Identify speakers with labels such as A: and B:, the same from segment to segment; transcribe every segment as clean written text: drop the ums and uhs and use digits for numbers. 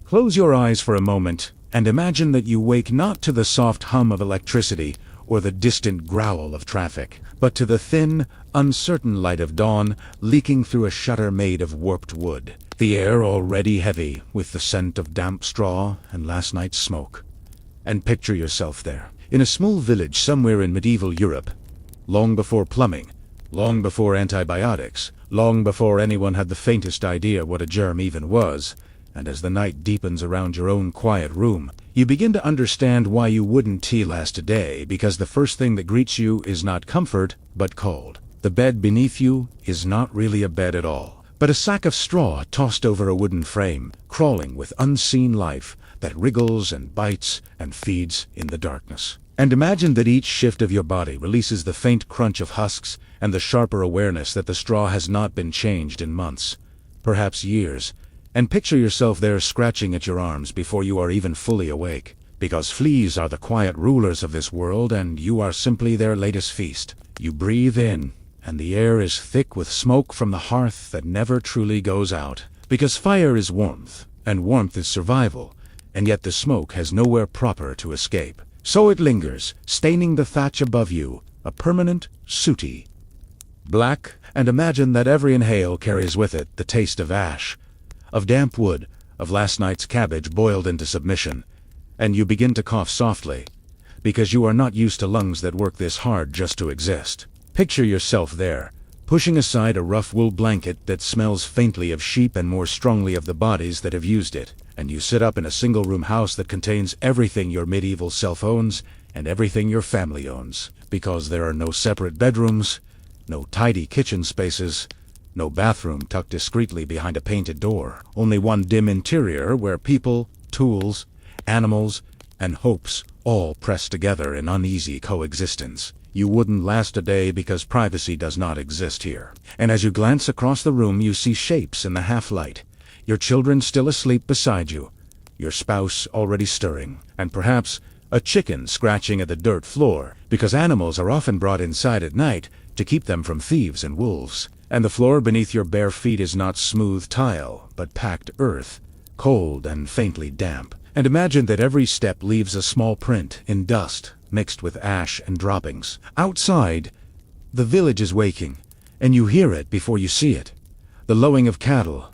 A: Close your eyes for a moment and imagine that you wake not to the soft hum of electricity or the distant growl of traffic, but to the thin, uncertain light of dawn leaking through a shutter made of warped wood. The air already heavy with the scent of damp straw and last night's smoke. And picture yourself there, in a small village somewhere in medieval Europe, long before plumbing, long before antibiotics, long before anyone had the faintest idea what a germ even was. And as the night deepens around your own quiet room, you begin to understand why you wouldn't tea last a day, because the first thing that greets you is not comfort, but cold. The bed beneath you is not really a bed at all, but a sack of straw tossed over a wooden frame, crawling with unseen life that wriggles and bites and feeds in the darkness. And imagine that each shift of your body releases the faint crunch of husks and the sharper awareness that the straw has not been changed in months, perhaps years. And picture yourself there scratching at your arms before you are even fully awake, because fleas are the quiet rulers of this world and you are simply their latest feast. You breathe in, and the air is thick with smoke from the hearth that never truly goes out, because fire is warmth, and warmth is survival, and yet the smoke has nowhere proper to escape. So it lingers, staining the thatch above you, a permanent, sooty black, and imagine that every inhale carries with it the taste of ash, of damp wood, of last night's cabbage boiled into submission, and you begin to cough softly, because you are not used to lungs that work this hard just to exist. Picture yourself there, pushing aside a rough wool blanket that smells faintly of sheep and more strongly of the bodies that have used it, and you sit up in a single-room house that contains everything your medieval self owns and everything your family owns, because there are no separate bedrooms, no tidy kitchen spaces, no bathroom tucked discreetly behind a painted door, only one dim interior where people, tools, animals, and hopes all press together in uneasy coexistence. You wouldn't last a day because privacy does not exist here. And as you glance across the room, you see shapes in the half-light, your children still asleep beside you, your spouse already stirring, and perhaps a chicken scratching at the dirt floor, because animals are often brought inside at night to keep them from thieves and wolves. And the floor beneath your bare feet is not smooth tile, but packed earth, cold and faintly damp. And imagine that every step leaves a small print in dust, mixed with ash and droppings. Outside, the village is waking, and you hear it before you see it. The lowing of cattle,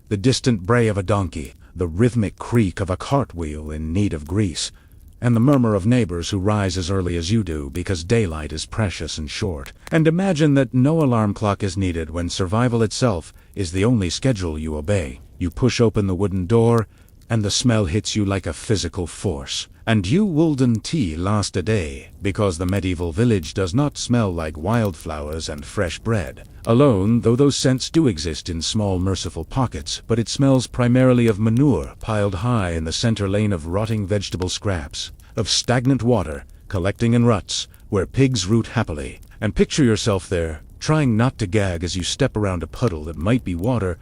A: the distant bray of a donkey, the rhythmic creak of a cartwheel in need of grease, and the murmur of neighbors who rise as early as you do because daylight is precious and short. And imagine that no alarm clock is needed when survival itself is the only schedule you obey. You push open the wooden door, and the smell hits you like a physical force. And you wouldn't tea last a day, because the medieval village does not smell like wildflowers and fresh bread alone, though those scents do exist in small merciful pockets, but it smells primarily of manure piled high in the center lane, of rotting vegetable scraps, of stagnant water collecting in ruts where pigs root happily. And picture yourself there, trying not to gag as you step around a puddle that might be water,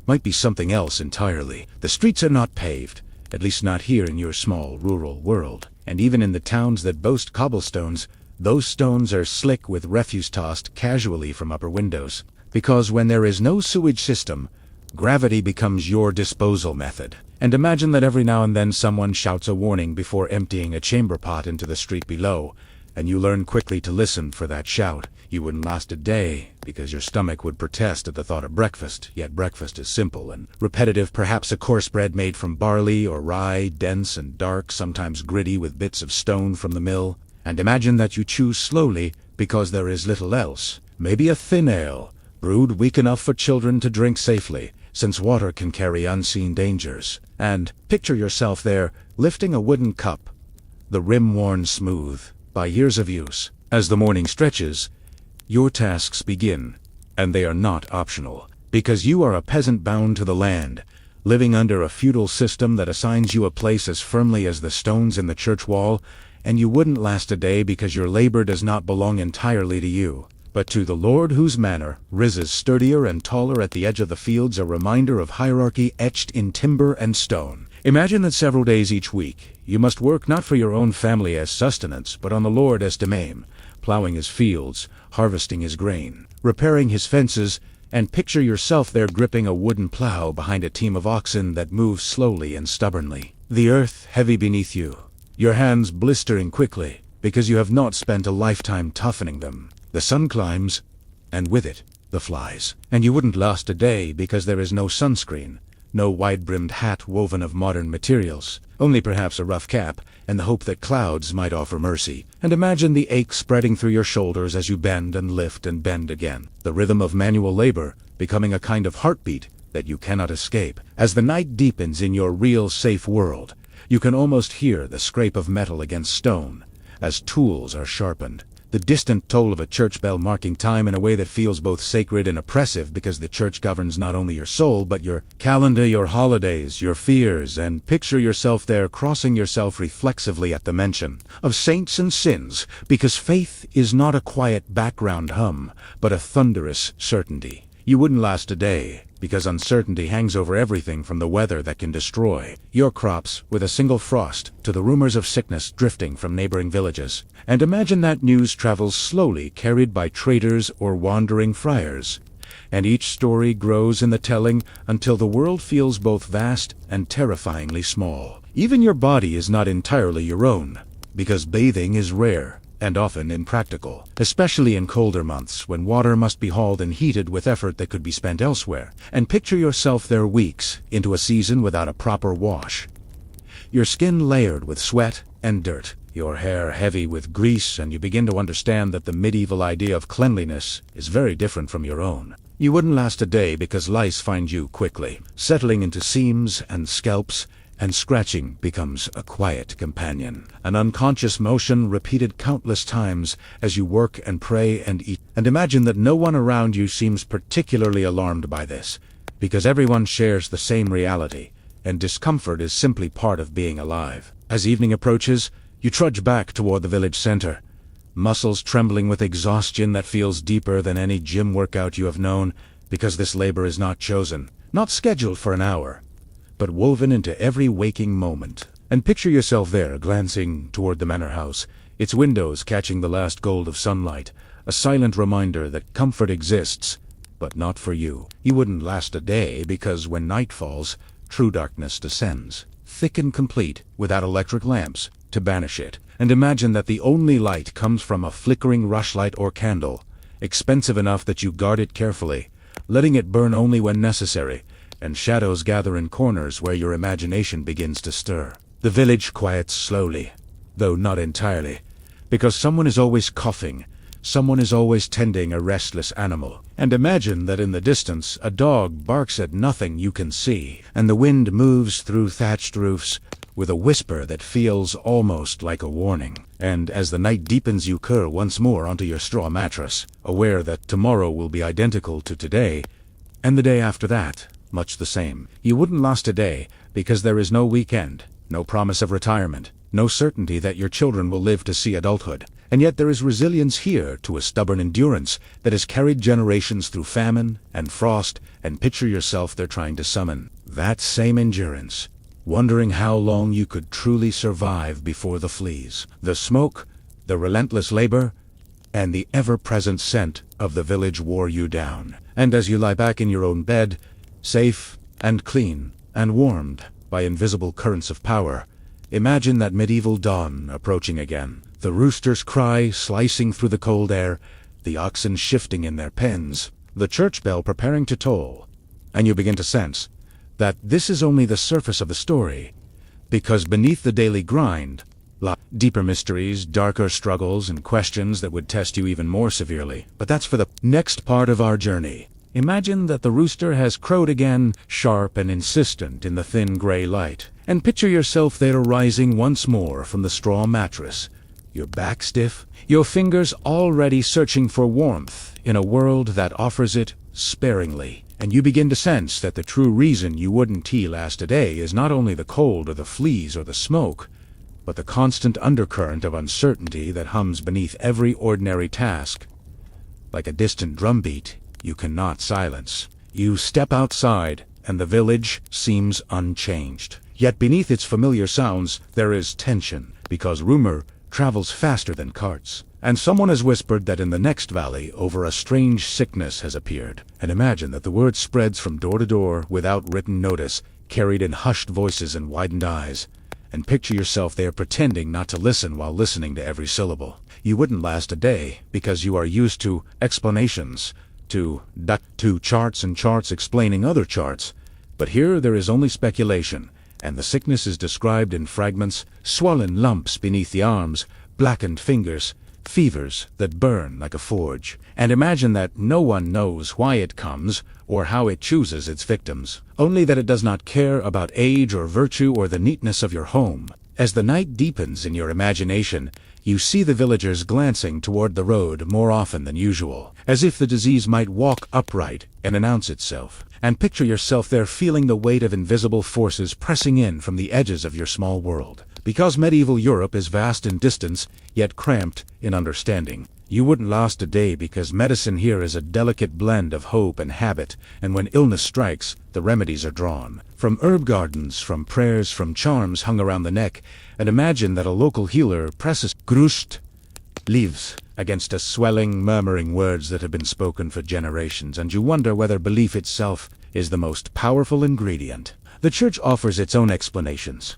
A: might be something else entirely. The streets are not paved, at least not here in your small rural world. And even in the towns that boast cobblestones, those stones are slick with refuse tossed casually from upper windows. Because when there is no sewage system, gravity becomes your disposal method. And imagine that every now and then someone shouts a warning before emptying a chamber pot into the street below, and you learn quickly to listen for that shout. You wouldn't last a day, because your stomach would protest at the thought of breakfast, yet breakfast is simple and repetitive, perhaps a coarse bread made from barley or rye, dense and dark, sometimes gritty with bits of stone from the mill. And imagine that you chew slowly, because there is little else. Maybe a thin ale, brewed weak enough for children to drink safely, since water can carry unseen dangers. And picture yourself there, lifting a wooden cup, the rim worn smooth by years of use. As the morning stretches, your tasks begin, and they are not optional, because you are a peasant bound to the land, living under a feudal system that assigns you a place as firmly as the stones in the church wall, and you wouldn't last a day because your labor does not belong entirely to you, but to the Lord whose manor rises sturdier and taller at the edge of the fields, a reminder of hierarchy etched in timber and stone. Imagine that several days each week, you must work not for your own family as sustenance, but on the Lord as domain, plowing his fields, harvesting his grain, repairing his fences, and picture yourself there gripping a wooden plow behind a team of oxen that move slowly and stubbornly. The earth heavy beneath you, your hands blistering quickly, because you have not spent a lifetime toughening them. The sun climbs, and with it, the flies. And you wouldn't last a day because there is no sunscreen, no wide-brimmed hat woven of modern materials, only perhaps a rough cap, and the hope that clouds might offer mercy. And imagine the ache spreading through your shoulders as you bend and lift and bend again. The rhythm of manual labor becoming a kind of heartbeat that you cannot escape. As the night deepens in your real safe world, you can almost hear the scrape of metal against stone as tools are sharpened. The distant toll of a church bell marking time in a way that feels both sacred and oppressive, because the church governs not only your soul but your calendar, your holidays, your fears, and picture yourself there crossing yourself reflexively at the mention of saints and sins, because faith is not a quiet background hum, but a thunderous certainty. You wouldn't last a day, because uncertainty hangs over everything from the weather that can destroy your crops with a single frost to the rumors of sickness drifting from neighboring villages. And imagine that news travels slowly, carried by traders or wandering friars. And each story grows in the telling until the world feels both vast and terrifyingly small. Even your body is not entirely your own, because bathing is rare and often impractical, especially in colder months when water must be hauled and heated with effort that could be spent elsewhere. And picture yourself there weeks into a season without a proper wash. Your skin layered with sweat and dirt, your hair heavy with grease, and you begin to understand that the medieval idea of cleanliness is very different from your own. You wouldn't last a day because lice find you quickly, settling into seams and scalps, and scratching becomes a quiet companion, an unconscious motion repeated countless times as you work and pray and eat. And imagine that no one around you seems particularly alarmed by this, because everyone shares the same reality, and discomfort is simply part of being alive. As evening approaches, you trudge back toward the village center, muscles trembling with exhaustion that feels deeper than any gym workout you have known, because this labor is not chosen, not scheduled for an hour, but woven into every waking moment. And picture yourself there, glancing toward the manor house, its windows catching the last gold of sunlight, a silent reminder that comfort exists, but not for you. You wouldn't last a day because when night falls, true darkness descends, thick and complete, without electric lamps to banish it. And imagine that the only light comes from a flickering rushlight or candle, expensive enough that you guard it carefully, letting it burn only when necessary, and shadows gather in corners where your imagination begins to stir. The village quiets slowly, though not entirely, because someone is always coughing, someone is always tending a restless animal. And imagine that in the distance a dog barks at nothing you can see, and the wind moves through thatched roofs with a whisper that feels almost like a warning. And as the night deepens, you curl once more onto your straw mattress, aware that tomorrow will be identical to today, and the day after that much the same. You wouldn't last a day because there is no weekend, no promise of retirement, no certainty that your children will live to see adulthood. And yet there is resilience here to a stubborn endurance that has carried generations through famine and frost. And picture yourself there trying to summon that same endurance, wondering how long you could truly survive before the fleas, the smoke, the relentless labor, and the ever-present scent of the village wore you down. And as you lie back in your own bed, safe and clean and warmed by invisible currents of power, imagine that medieval dawn approaching again, the rooster's cry slicing through the cold air, the oxen shifting in their pens, the church bell preparing to toll. And you begin to sense that this is only the surface of the story, because beneath the daily grind lie deeper mysteries, darker struggles, and questions that would test you even more severely. But that's for the next part of our journey. Imagine that the rooster has crowed again, sharp and insistent in the thin gray light. And picture yourself there rising once more from the straw mattress, your back stiff, your fingers already searching for warmth in a world that offers it sparingly. And you begin to sense that the true reason you wouldn't last a day is not only the cold or the fleas or the smoke, but the constant undercurrent of uncertainty that hums beneath every ordinary task, like a distant drumbeat you cannot silence. You step outside, and the village seems unchanged. Yet beneath its familiar sounds, there is tension, because rumor travels faster than carts, and someone has whispered that in the next valley over a strange sickness has appeared. And imagine that the word spreads from door to door without written notice, carried in hushed voices and widened eyes. And picture yourself there pretending not to listen while listening to every syllable. You wouldn't last a day because you are used to explanations, to charts and charts explaining other charts. But here there is only speculation, and the sickness is described in fragments, swollen lumps beneath the arms, blackened fingers, fevers that burn like a forge. And imagine that no one knows why it comes or how it chooses its victims, only that it does not care about age or virtue or the neatness of your home. As the night deepens in your imagination, you see the villagers glancing toward the road more often than usual, as if the disease might walk upright and announce itself. And picture yourself there feeling the weight of invisible forces pressing in from the edges of your small world. Because medieval Europe is vast in distance, yet cramped in understanding. You wouldn't last a day because medicine here is a delicate blend of hope and habit, and when illness strikes, the remedies are drawn. From herb gardens, from prayers, from charms hung around the neck, and imagine that a local healer presses grust leaves against a swelling, murmuring words that have been spoken for generations, and you wonder whether belief itself is the most powerful ingredient. The church offers its own explanations,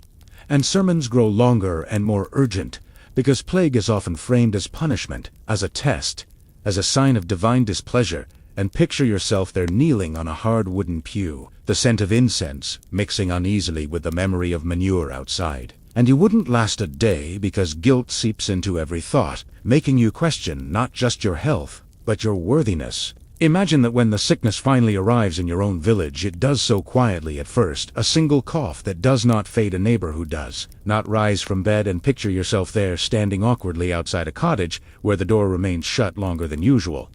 A: and sermons grow longer and more urgent, because plague is often framed as punishment, as a test, as a sign of divine displeasure. And picture yourself there kneeling on a hard wooden pew, the scent of incense mixing uneasily with the memory of manure outside. And you wouldn't last a day because guilt seeps into every thought, making you question not just your health, but your worthiness. Imagine that when the sickness finally arrives in your own village, it does so quietly at first, a single cough that does not fade a neighbor who does not rise from bed, and picture yourself there standing awkwardly outside a cottage where the door remains shut longer than usual.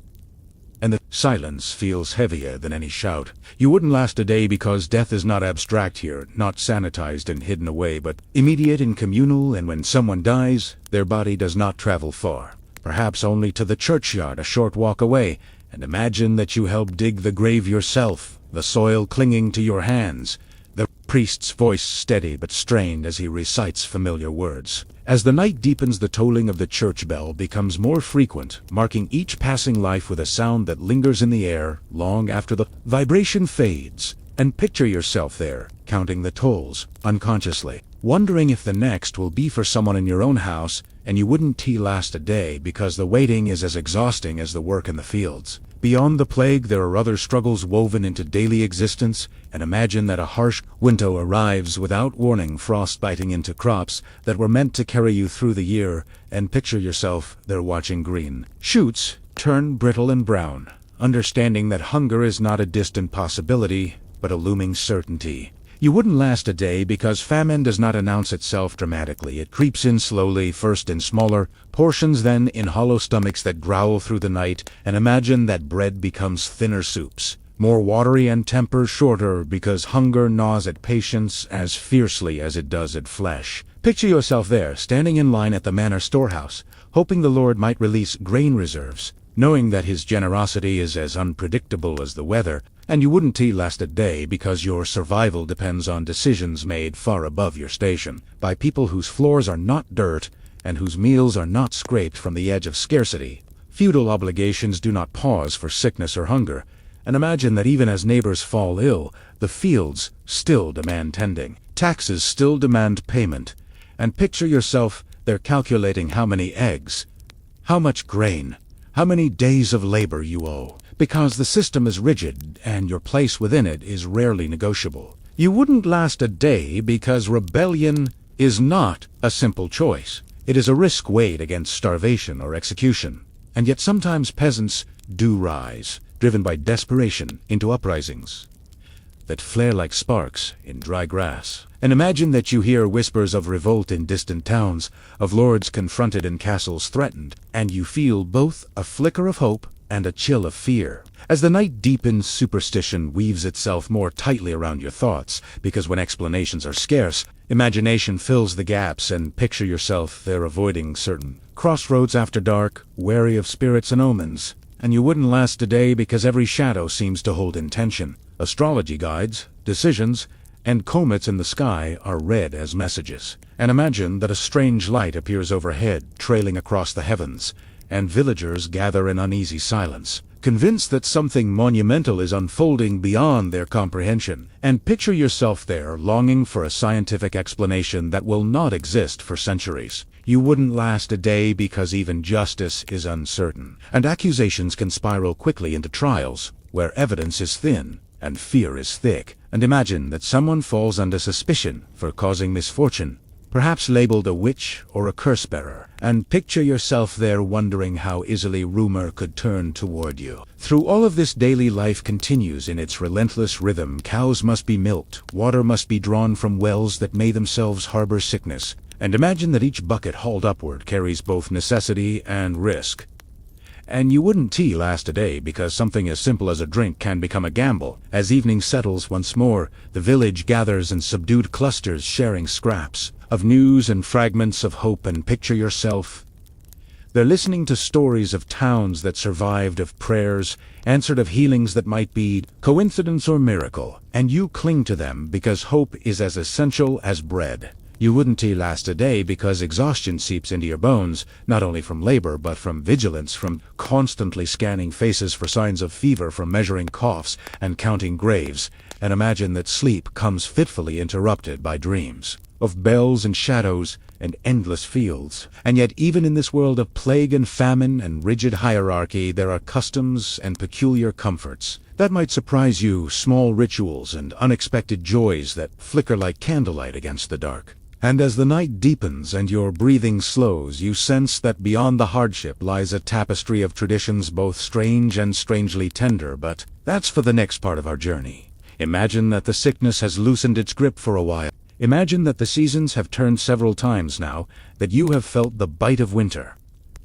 A: And the silence feels heavier than any shout. You wouldn't last a day because death is not abstract here, not sanitized and hidden away, but immediate and communal, and when someone dies, their body does not travel far, perhaps only to the churchyard a short walk away. And imagine that you help dig the grave yourself, the soil clinging to your hands, the priest's voice steady but strained as he recites familiar words. As the night deepens, the tolling of the church bell becomes more frequent, marking each passing life with a sound that lingers in the air long after the vibration fades. And picture yourself there, counting the tolls, unconsciously, wondering if the next will be for someone in your own house, and you wouldn't last a day because the waiting is as exhausting as the work in the fields. Beyond the plague, there are other struggles woven into daily existence, and imagine that a harsh winter arrives without warning, frost biting into crops that were meant to carry you through the year, and picture yourself there watching green shoots turn brittle and brown, understanding that hunger is not a distant possibility, but a looming certainty. You wouldn't last a day because famine does not announce itself dramatically. It creeps in slowly, first in smaller portions, then in hollow stomachs that growl through the night, and imagine that bread becomes thinner soups, more watery, and temper shorter because hunger gnaws at patience as fiercely as it does at flesh. Picture yourself there, standing in line at the manor storehouse, hoping the Lord might release grain reserves, knowing that his generosity is as unpredictable as the weather. And you wouldn't last a day because your survival depends on decisions made far above your station, by people whose floors are not dirt and whose meals are not scraped from the edge of scarcity. Feudal obligations do not pause for sickness or hunger, and imagine that even as neighbors fall ill, the fields still demand tending, taxes still demand payment, and picture yourself there calculating how many eggs, how much grain, how many days of labor you owe, because the system is rigid and your place within it is rarely negotiable. You wouldn't last a day because rebellion is not a simple choice. It is a risk weighed against starvation or execution. And yet sometimes peasants do rise, driven by desperation, into uprisings that flare like sparks in dry grass. And imagine that you hear whispers of revolt in distant towns, of lords confronted and castles threatened, and you feel both a flicker of hope and a chill of fear. As the night deepens, superstition weaves itself more tightly around your thoughts, because when explanations are scarce, imagination fills the gaps, and picture yourself there avoiding certain crossroads after dark, wary of spirits and omens. And you wouldn't last a day because every shadow seems to hold intention. Astrology guides, decisions, and comets in the sky are read as messages. And imagine that a strange light appears overhead, trailing across the heavens, and villagers gather in uneasy silence, convinced that something monumental is unfolding beyond their comprehension. And picture yourself there, longing for a scientific explanation that will not exist for centuries. You wouldn't last a day because even justice is uncertain, and accusations can spiral quickly into trials, where evidence is thin and fear is thick. And imagine that someone falls under suspicion for causing misfortune, perhaps labeled a witch or a curse-bearer, and picture yourself there wondering how easily rumor could turn toward you. Through all of this, daily life continues in its relentless rhythm. Cows must be milked, water must be drawn from wells that may themselves harbor sickness, and imagine that each bucket hauled upward carries both necessity and risk. And you wouldn't last a day because something as simple as a drink can become a gamble. As evening settles once more, the village gathers in subdued clusters, sharing scraps of news and fragments of hope. And picture yourself there listening to stories of towns that survived, of prayers answered, of healings that might be coincidence or miracle, and you cling to them because hope is as essential as bread. You wouldn't last a day because exhaustion seeps into your bones, not only from labor but from vigilance, from constantly scanning faces for signs of fever, from measuring coughs and counting graves. And imagine that sleep comes fitfully interrupted by dreams of bells and shadows and endless fields. And yet even in this world of plague and famine and rigid hierarchy, there are customs and peculiar comforts that might surprise you, small rituals and unexpected joys that flicker like candlelight against the dark. And as the night deepens and your breathing slows, you sense that beyond the hardship lies a tapestry of traditions both strange and strangely tender. But that's for the next part of our journey. Imagine that the sickness has loosened its grip for a while. Imagine that the seasons have turned several times now, that you have felt the bite of winter,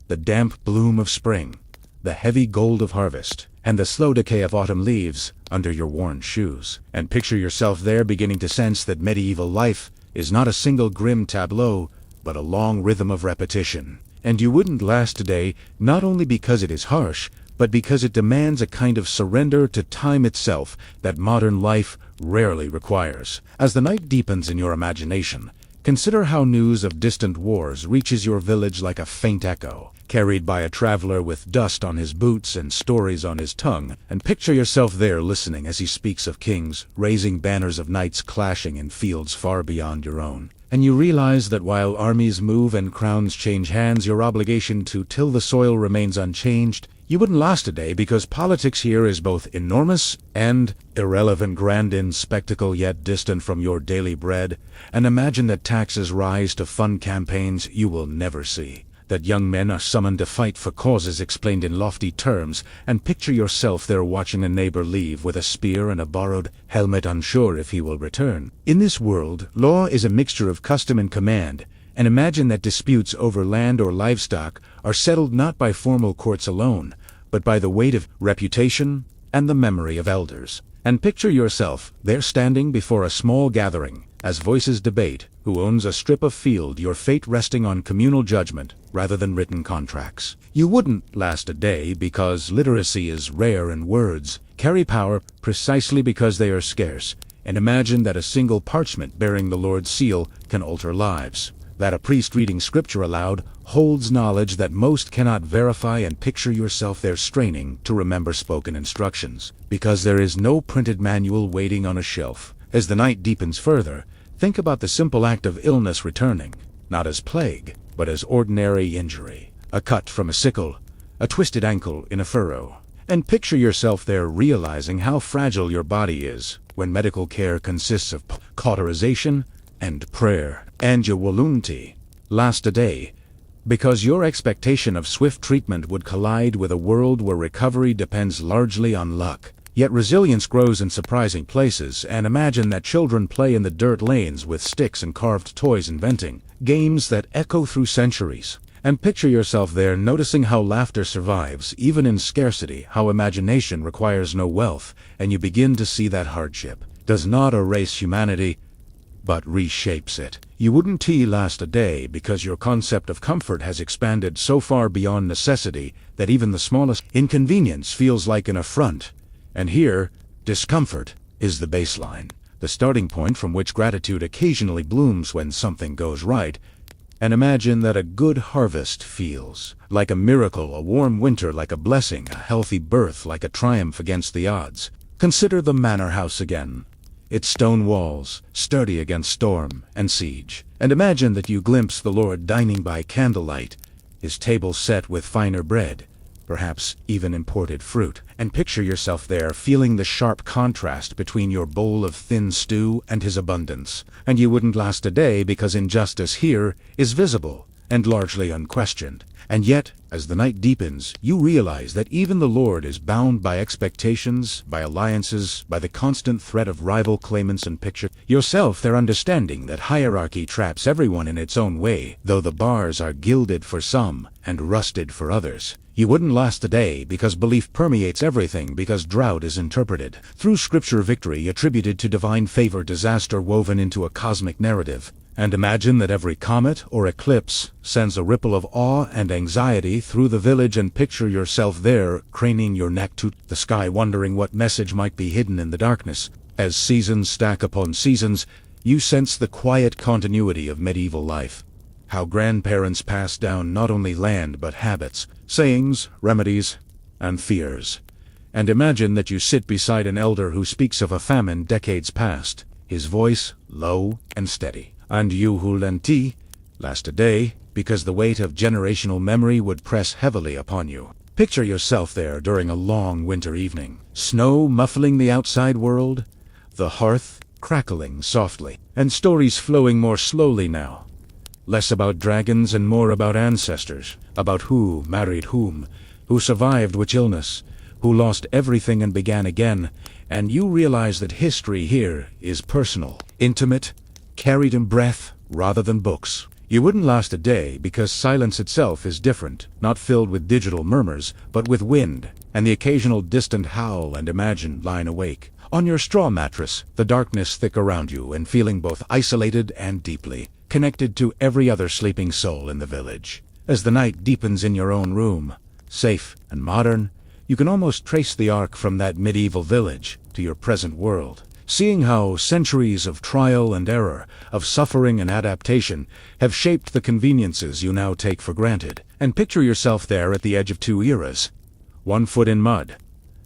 A: the damp bloom of spring, the heavy gold of harvest, and the slow decay of autumn leaves under your worn shoes. And picture yourself there, beginning to sense that medieval life is not a single grim tableau, but a long rhythm of repetition. And you wouldn't last a day, not only because it is harsh, but because it demands a kind of surrender to time itself that modern life rarely requires. As the night deepens in your imagination, consider how news of distant wars reaches your village like a faint echo, carried by a traveler with dust on his boots and stories on his tongue. And picture yourself there listening as he speaks of kings, raising banners of knights clashing in fields far beyond your own. And you realize that while armies move and crowns change hands, your obligation to till the soil remains unchanged. You wouldn't last a day because politics here is both enormous and irrelevant, grand in spectacle yet distant from your daily bread. And imagine that taxes rise to fund campaigns you will never see, that young men are summoned to fight for causes explained in lofty terms. And picture yourself there watching a neighbor leave with a spear and a borrowed helmet, unsure if he will return. In this world, law is a mixture of custom and command. And imagine that disputes over land or livestock are settled not by formal courts alone, but by the weight of reputation and the memory of elders. And picture yourself there standing before a small gathering, as voices debate who owns a strip of field, your fate resting on communal judgment rather than written contracts. You wouldn't last a day because literacy is rare and words carry power precisely because they are scarce. And imagine that a single parchment bearing the Lord's seal can alter lives, that a priest reading scripture aloud holds knowledge that most cannot verify. And picture yourself there straining to remember spoken instructions, because there is no printed manual waiting on a shelf. As the night deepens further, think about the simple act of illness returning, not as plague, but as ordinary injury, a cut from a sickle, a twisted ankle in a furrow. And picture yourself there realizing how fragile your body is when medical care consists of cauterization and prayer. And you wouldn't last a day because your expectation of swift treatment would collide with a world where recovery depends largely on luck. Yet resilience grows in surprising places. And imagine that children play in the dirt lanes with sticks and carved toys, inventing games that echo through centuries. And picture yourself there noticing how laughter survives even in scarcity, how imagination requires no wealth, and you begin to see that hardship does not erase humanity, but reshapes it. You wouldn't last a day because your concept of comfort has expanded so far beyond necessity that even the smallest inconvenience feels like an affront. And here, discomfort is the baseline, the starting point from which gratitude occasionally blooms when something goes right. And imagine that a good harvest feels like a miracle, a warm winter like a blessing, a healthy birth like a triumph against the odds. Consider the manor house again. Its stone walls, sturdy against storm and siege. And imagine that you glimpse the Lord dining by candlelight, his table set with finer bread, perhaps even imported fruit. And picture yourself there, feeling the sharp contrast between your bowl of thin stew and his abundance. And you wouldn't last a day because injustice here is visible and largely unquestioned. And yet, as the night deepens, you realize that even the Lord is bound by expectations, by alliances, by the constant threat of rival claimants. And picture yourself there, understanding that hierarchy traps everyone in its own way, though the bars are gilded for some and rusted for others. You wouldn't last a day because belief permeates everything, because drought is interpreted through scripture, victory attributed to divine favor, disaster woven into a cosmic narrative. And imagine that every comet or eclipse sends a ripple of awe and anxiety through the village. And picture yourself there, craning your neck to the sky, wondering what message might be hidden in the darkness. As seasons stack upon seasons, you sense the quiet continuity of medieval life. How grandparents passed down not only land but habits, sayings, remedies, and fears. And imagine that you sit beside an elder who speaks of a famine decades past, his voice low and steady. And you who last a day, because the weight of generational memory would press heavily upon you. Picture yourself there during a long winter evening, snow muffling the outside world, the hearth crackling softly, and stories flowing more slowly now. Less about dragons and more about ancestors, about who married whom, who survived which illness, who lost everything and began again. And you realize that history here is personal, intimate, carried in breath rather than books. You wouldn't last a day because silence itself is different, not filled with digital murmurs, but with wind, and the occasional distant howl. And imagine lying awake on your straw mattress, the darkness thick around you, and feeling both isolated and deeply connected to every other sleeping soul in the village. As the night deepens in your own room, safe and modern, you can almost trace the arc from that medieval village to your present world, seeing how centuries of trial and error, of suffering and adaptation, have shaped the conveniences you now take for granted. And picture yourself there at the edge of two eras, one foot in mud,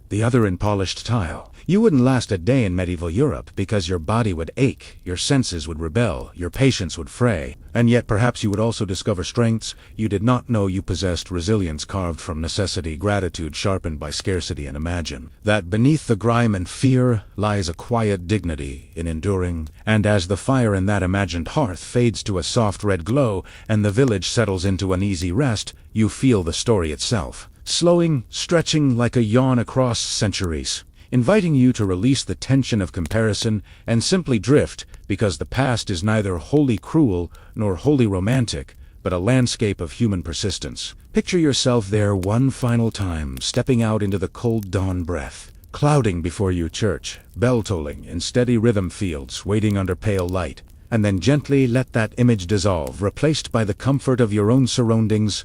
A: the other in polished tile. You wouldn't last a day in medieval Europe because your body would ache, your senses would rebel, your patience would fray. And yet perhaps you would also discover strengths you did not know you possessed, resilience carved from necessity, gratitude sharpened by scarcity. And imagine that beneath the grime and fear lies a quiet dignity in enduring. And as the fire in that imagined hearth fades to a soft red glow and the village settles into an easy rest, you feel the story itself, slowing, stretching like a yawn across centuries, inviting you to release the tension of comparison and simply drift, because the past is neither wholly cruel nor wholly romantic, but a landscape of human persistence. Picture yourself there one final time, stepping out into the cold dawn breath, clouding before you church, bell tolling in steady rhythm, fields waiting under pale light, and then gently let that image dissolve, replaced by the comfort of your own surroundings,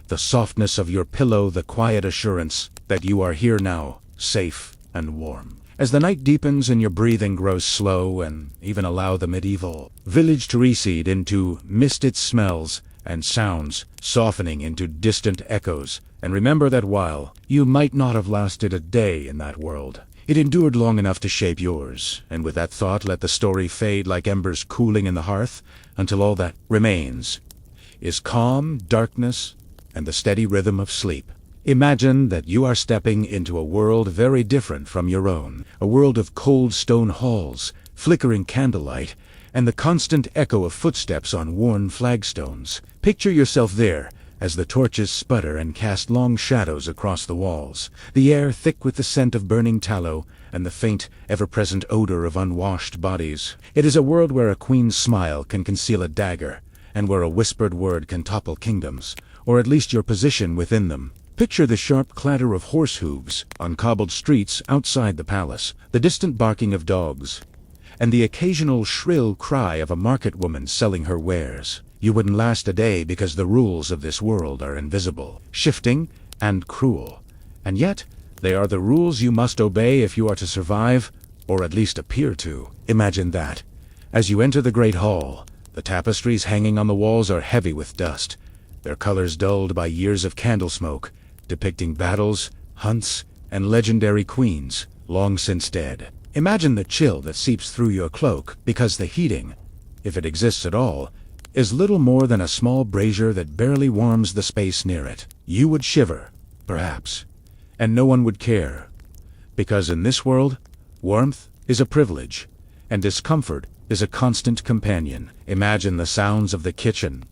A: the softness of your pillow, the quiet assurance that you are here now, safe and warm. As the night deepens and your breathing grows slow, and even allow the medieval village to recede into misted smells and sounds, softening into distant echoes, and remember that while you might not have lasted a day in that world, it endured long enough to shape yours. And with that thought, let the story fade like embers cooling in the hearth, until all that remains is calm, darkness, and the steady rhythm of sleep. Imagine that you are stepping into a world very different from your own, a world of cold stone halls, flickering candlelight, and the constant echo of footsteps on worn flagstones. Picture yourself there as the torches sputter and cast long shadows across the walls, the air thick with the scent of burning tallow and the faint, ever-present odor of unwashed bodies. It is a world where a queen's smile can conceal a dagger, and where a whispered word can topple kingdoms, or at least your position within them. Picture the sharp clatter of horse hooves on cobbled streets outside the palace, the distant barking of dogs, and the occasional shrill cry of a market woman selling her wares. You wouldn't last a day because the rules of this world are invisible, shifting, and cruel. And yet, they are the rules you must obey if you are to survive, or at least appear to. Imagine that, as you enter the great hall, The tapestries hanging on the walls are heavy with dust, their colors dulled by years of candle smoke, depicting battles, hunts, and legendary queens, long since dead. Imagine the chill that seeps through your cloak because the heating, if it exists at all, is little more than a small brazier that barely warms the space near it. You would shiver, perhaps, and no one would care, because in this world, warmth is a privilege, and discomfort is a constant companion. Imagine the sounds of the kitchen,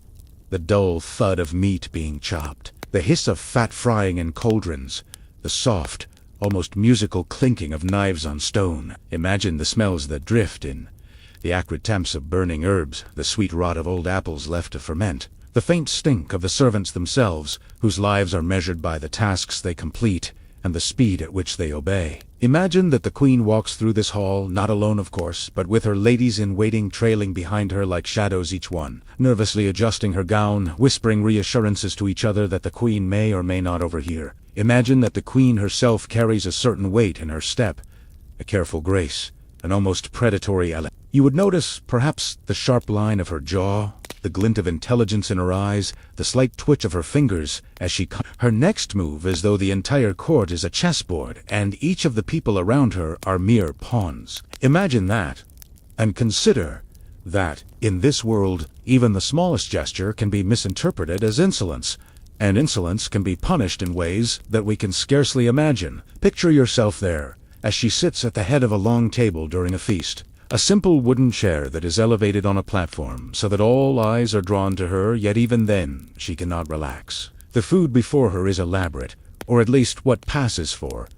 A: the dull thud of meat being chopped, the hiss of fat frying in cauldrons, the soft, almost musical clinking of knives on stone. Imagine the smells that drift in, the acrid temps of burning herbs, the sweet rot of old apples left to ferment, the faint stink of the servants themselves, whose lives are measured by the tasks they complete and the speed at which they obey. Imagine that the queen walks through this hall, not alone of course, but with her ladies-in-waiting trailing behind her like shadows each one, nervously adjusting her gown, whispering reassurances to each other that the queen may or may not overhear. Imagine that the queen herself carries a certain weight in her step, a careful grace, an almost predatory element. You would notice, perhaps, the sharp line of her jaw, the glint of intelligence in her eyes, the slight twitch of her fingers as she her next move as though the entire court is a chessboard and each of the people around her are mere pawns. Imagine that, and consider that, in this world, even the smallest gesture can be misinterpreted as insolence, and insolence can be punished in ways that we can scarcely imagine. Picture yourself there, as she sits at the head of a long table during a feast. A simple wooden chair that is elevated on a platform so that all eyes are drawn to her, yet even then she cannot relax. The food before her is elaborate, or at least what passes for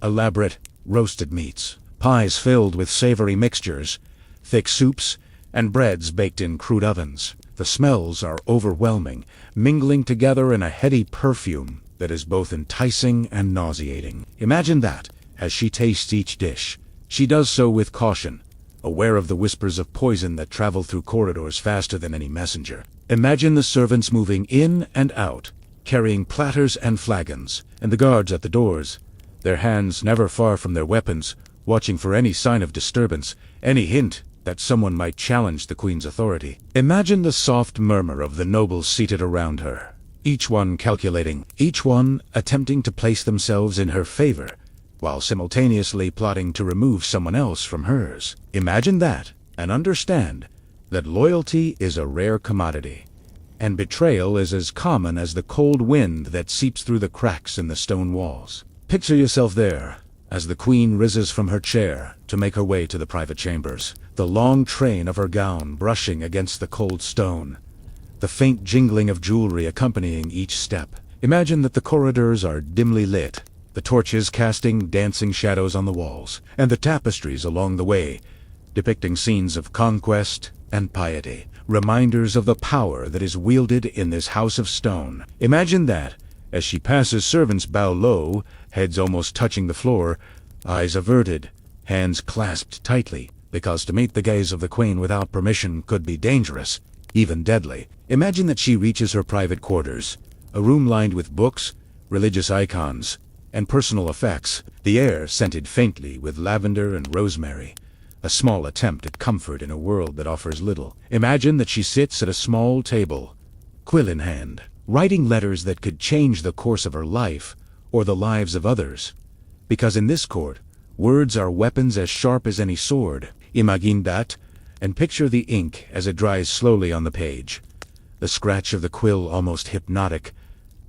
A: elaborate roasted meats, pies filled with savory mixtures, thick soups, and breads baked in crude ovens. The smells are overwhelming, mingling together in a heady perfume that is both enticing and nauseating. Imagine that, as she tastes each dish, she does so with caution, aware of the whispers of poison that travel through corridors faster than any messenger. Imagine the servants moving in and out, carrying platters and flagons, and the guards at the doors, their hands never far from their weapons, watching for any sign of disturbance, any hint that someone might challenge the queen's authority. Imagine the soft murmur of the nobles seated around her, each one calculating, each one attempting to place themselves in her favor, while simultaneously plotting to remove someone else from hers. Imagine that, and understand that loyalty is a rare commodity, and betrayal is as common as the cold wind that seeps through the cracks in the stone walls. Picture yourself there, as the queen rises from her chair to make her way to the private chambers, the long train of her gown brushing against the cold stone, the faint jingling of jewelry accompanying each step. Imagine that the corridors are dimly lit, the torches casting dancing shadows on the walls, and the tapestries along the way, depicting scenes of conquest and piety, reminders of the power that is wielded in this house of stone. Imagine that, as she passes, servants bow low, heads almost touching the floor, eyes averted, hands clasped tightly, because to meet the gaze of the queen without permission could be dangerous, even deadly. Imagine that she reaches her private quarters, a room lined with books, religious icons, and personal effects, the air scented faintly with lavender and rosemary, a small attempt at comfort in a world that offers little. Imagine that she sits at a small table, quill in hand, writing letters that could change the course of her life or the lives of others, because in this court, words are weapons as sharp as any sword. Imagine that, and picture the ink as it dries slowly on the page, the scratch of the quill almost hypnotic,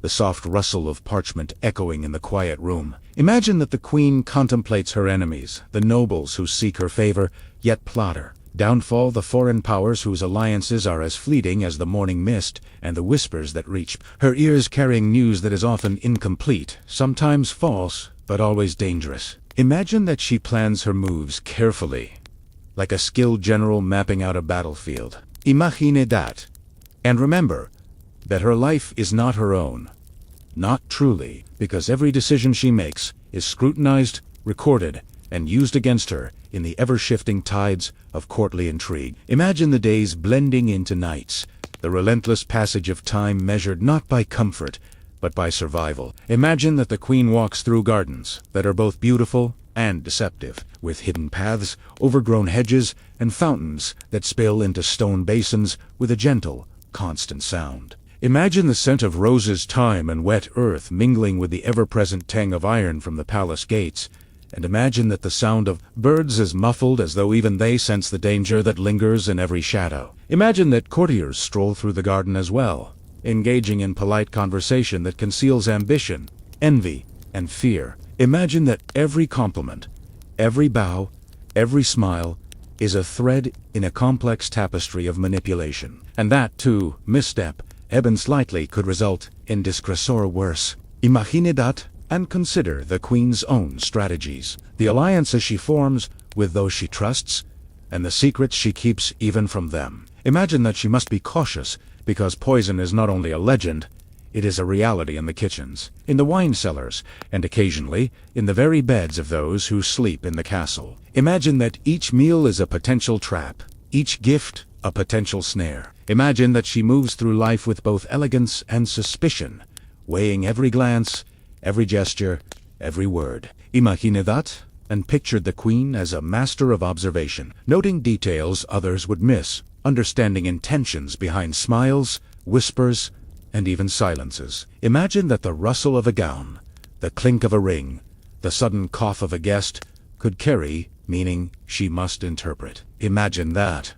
A: the soft rustle of parchment echoing in the quiet room. Imagine that the queen contemplates her enemies, the nobles who seek her favor, yet plot her downfall, the foreign powers whose alliances are as fleeting as the morning mist, and the whispers that reach her ears carrying news that is often incomplete, sometimes false, but always dangerous. Imagine that she plans her moves carefully, like a skilled general mapping out a battlefield. Imagine that. And remember that her life is not her own. Not truly, because every decision she makes is scrutinized, recorded, and used against her in the ever-shifting tides of courtly intrigue. Imagine the days blending into nights, the relentless passage of time measured not by comfort, but by survival. Imagine that the queen walks through gardens that are both beautiful and deceptive, with hidden paths, overgrown hedges, and fountains that spill into stone basins with a gentle, constant sound. Imagine the scent of roses, thyme, and wet earth mingling with the ever-present tang of iron from the palace gates, and imagine that the sound of birds is muffled as though even they sense the danger that lingers in every shadow. Imagine that courtiers stroll through the garden as well, engaging in polite conversation that conceals ambition, envy, and fear. Imagine that every compliment, every bow, every smile is a thread in a complex tapestry of manipulation, and that, too, misstep, even slightly, could result in disgrace or worse. Imagine that, and consider the queen's own strategies, the alliances she forms with those she trusts, and the secrets she keeps even from them. Imagine that she must be cautious, because poison is not only a legend, it is a reality in the kitchens, in the wine cellars, and occasionally in the very beds of those who sleep in the castle. Imagine that each meal is a potential trap, each gift a potential snare. Imagine that she moves through life with both elegance and suspicion, weighing every glance, every gesture, every word. Imagine that, and pictured the queen as a master of observation, noting details others would miss, understanding intentions behind smiles, whispers, and even silences. Imagine that the rustle of a gown, the clink of a ring, the sudden cough of a guest could carry meaning she must interpret. Imagine that,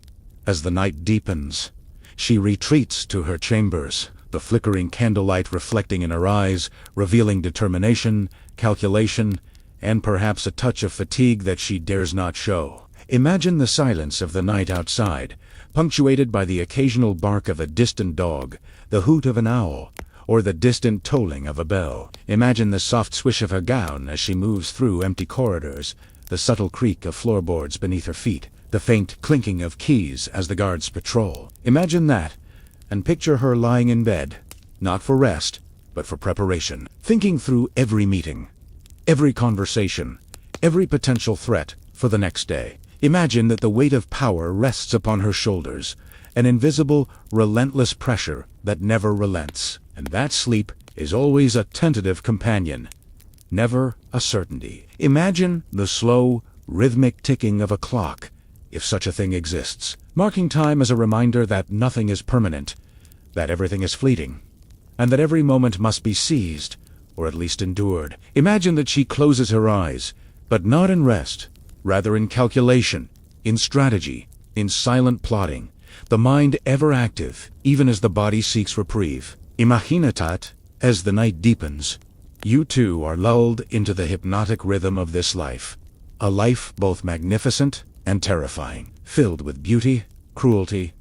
A: as the night deepens, she retreats to her chambers, the flickering candlelight reflecting in her eyes, revealing determination, calculation, and perhaps a touch of fatigue that she dares not show. Imagine the silence of the night outside, punctuated by the occasional bark of a distant dog, the hoot of an owl, or the distant tolling of a bell. Imagine the soft swish of her gown as she moves through empty corridors, the subtle creak of floorboards beneath her feet, the faint clinking of keys as the guards patrol. Imagine that, and picture her lying in bed, not for rest, but for preparation, thinking through every meeting, every conversation, every potential threat for the next day. Imagine that the weight of power rests upon her shoulders, an invisible, relentless pressure that never relents, and that sleep is always a tentative companion, never a certainty. Imagine the slow, rhythmic ticking of a clock, if such a thing exists, marking time as a reminder that nothing is permanent, that everything is fleeting, and that every moment must be seized, or at least endured. Imagine that she closes her eyes, but not in rest, rather in calculation, in strategy, in silent plotting, the mind ever active, even as the body seeks reprieve. Imagine that, as the night deepens, you too are lulled into the hypnotic rhythm of this life, a life both magnificent and terrifying, filled with beauty, cruelty,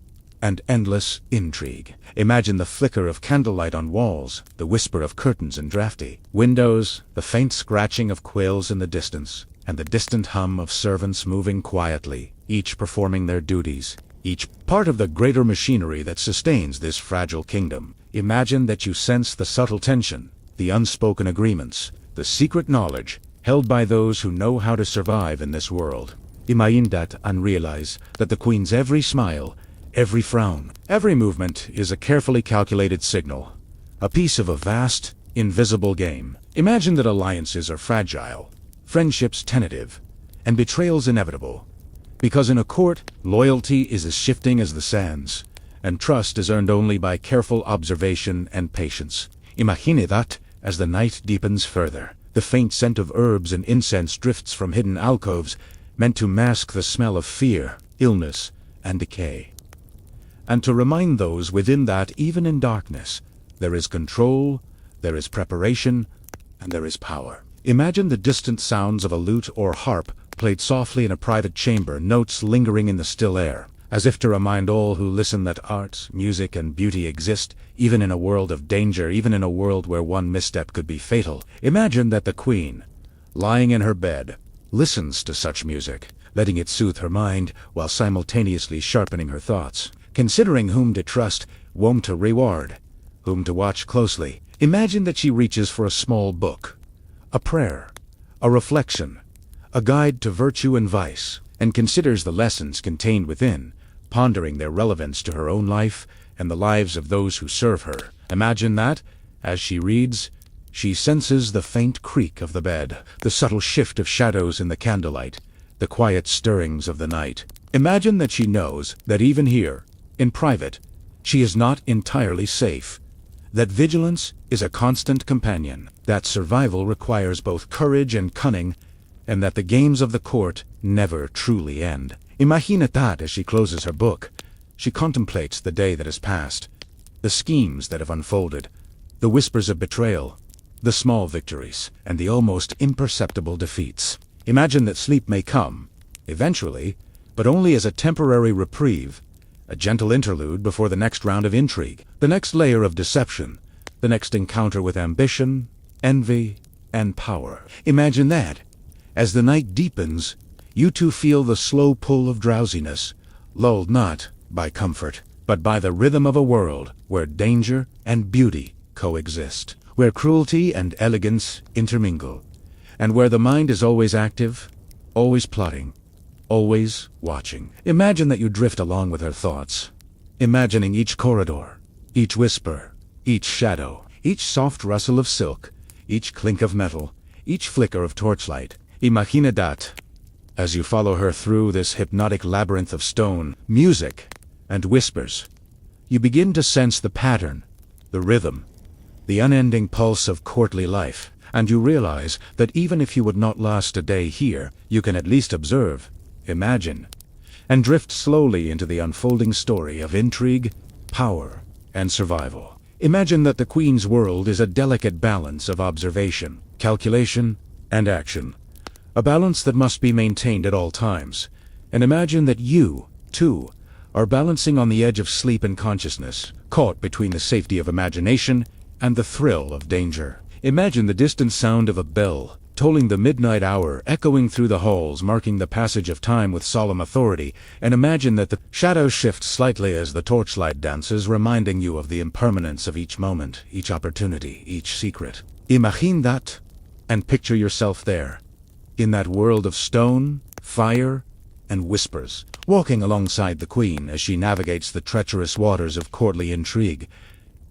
A: and endless intrigue. Imagine the flicker of candlelight on walls, the whisper of curtains in drafty windows, the faint scratching of quails in the distance, and the distant hum of servants moving quietly, each performing their duties, each part of the greater machinery that sustains this fragile kingdom. Imagine that you sense the subtle tension, the unspoken agreements, the secret knowledge held by those who know how to survive in this world. Imagine that and realize that the queen's every smile, every frown, every movement is a carefully calculated signal, a piece of a vast, invisible game. Imagine that alliances are fragile, friendships tentative, and betrayals inevitable, because in a court, loyalty is as shifting as the sands, and trust is earned only by careful observation and patience. Imagine that, as the night deepens further, the faint scent of herbs and incense drifts from hidden alcoves, meant to mask the smell of fear, illness, and decay, and to remind those within that even in darkness, there is control, there is preparation, and there is power. Imagine the distant sounds of a lute or harp played softly in a private chamber, notes lingering in the still air, as if to remind all who listen that art, music, and beauty exist, even in a world of danger, even in a world where one misstep could be fatal. Imagine that the queen, lying in her bed, listens to such music, letting it soothe her mind while simultaneously sharpening her thoughts, considering whom to trust, whom to reward, whom to watch closely. Imagine that she reaches for a small book, a prayer, a reflection, a guide to virtue and vice, and considers the lessons contained within, pondering their relevance to her own life and the lives of those who serve her. Imagine that, As she reads, she senses the faint creak of the bed, the subtle shift of shadows in the candlelight, the quiet stirrings of the night. Imagine that she knows that even here, in private, she is not entirely safe, that vigilance is a constant companion, that survival requires both courage and cunning, and that the games of the court never truly end. Imagine that as she closes her book, she contemplates the day that has passed, the schemes that have unfolded, the whispers of betrayal, the small victories, and the almost imperceptible defeats. Imagine that sleep may come, eventually, but only as a temporary reprieve, a gentle interlude before the next round of intrigue, the next layer of deception, the next encounter with ambition, envy, and power. Imagine that, as the night deepens, you too feel the slow pull of drowsiness, lulled not by comfort, but by the rhythm of a world where danger and beauty coexist, where cruelty and elegance intermingle, and where the mind is always active, always plotting, always watching. Imagine that you drift along with her thoughts, imagining each corridor, each whisper, each shadow, each soft rustle of silk, each clink of metal, each flicker of torchlight. Imagine that, as you follow her through this hypnotic labyrinth of stone, music, and whispers, you begin to sense the pattern, the rhythm, the unending pulse of courtly life, and you realize that even if you would not last a day here, you can at least observe, imagine, and drift slowly into the unfolding story of intrigue, power, and survival. Imagine that the Queen's world is a delicate balance of observation, calculation, and action, a balance that must be maintained at all times. And imagine that you, too, are balancing on the edge of sleep and consciousness, caught between the safety of imagination and the thrill of danger. Imagine the distant sound of a bell, tolling the midnight hour, echoing through the halls, marking the passage of time with solemn authority, and imagine that the shadows shift slightly as the torchlight dances, reminding you of the impermanence of each moment, each opportunity, each secret. Imagine that, and picture yourself there, in that world of stone, fire, and whispers, walking alongside the Queen as she navigates the treacherous waters of courtly intrigue,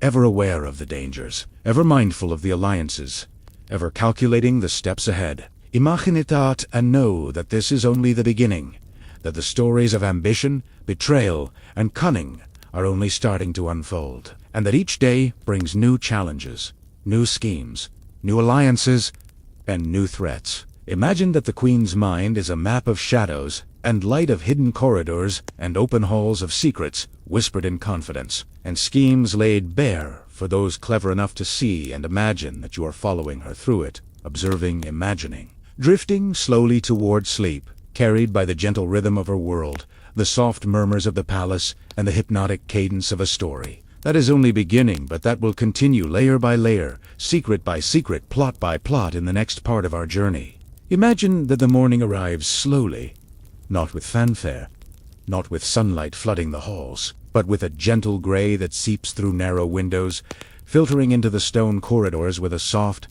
A: ever aware of the dangers, ever mindful of the alliances, ever calculating the steps ahead. Imagine that and know that this is only the beginning, that the stories of ambition, betrayal, and cunning are only starting to unfold, and that each day brings new challenges, new schemes, new alliances, and new threats. Imagine that the Queen's mind is a map of shadows and light, of hidden corridors and open halls of secrets whispered in confidence, and schemes laid bare for those clever enough to see and imagine that you are following her through it, observing, imagining, drifting slowly toward sleep, carried by the gentle rhythm of her world, the soft murmurs of the palace, and the hypnotic cadence of a story. That is only beginning, but that will continue layer by layer, secret by secret, plot by plot in the next part of our journey. Imagine that the morning arrives slowly, not with fanfare, not with sunlight flooding the halls, but with a gentle gray that seeps through narrow windows, filtering into the stone corridors with a soft,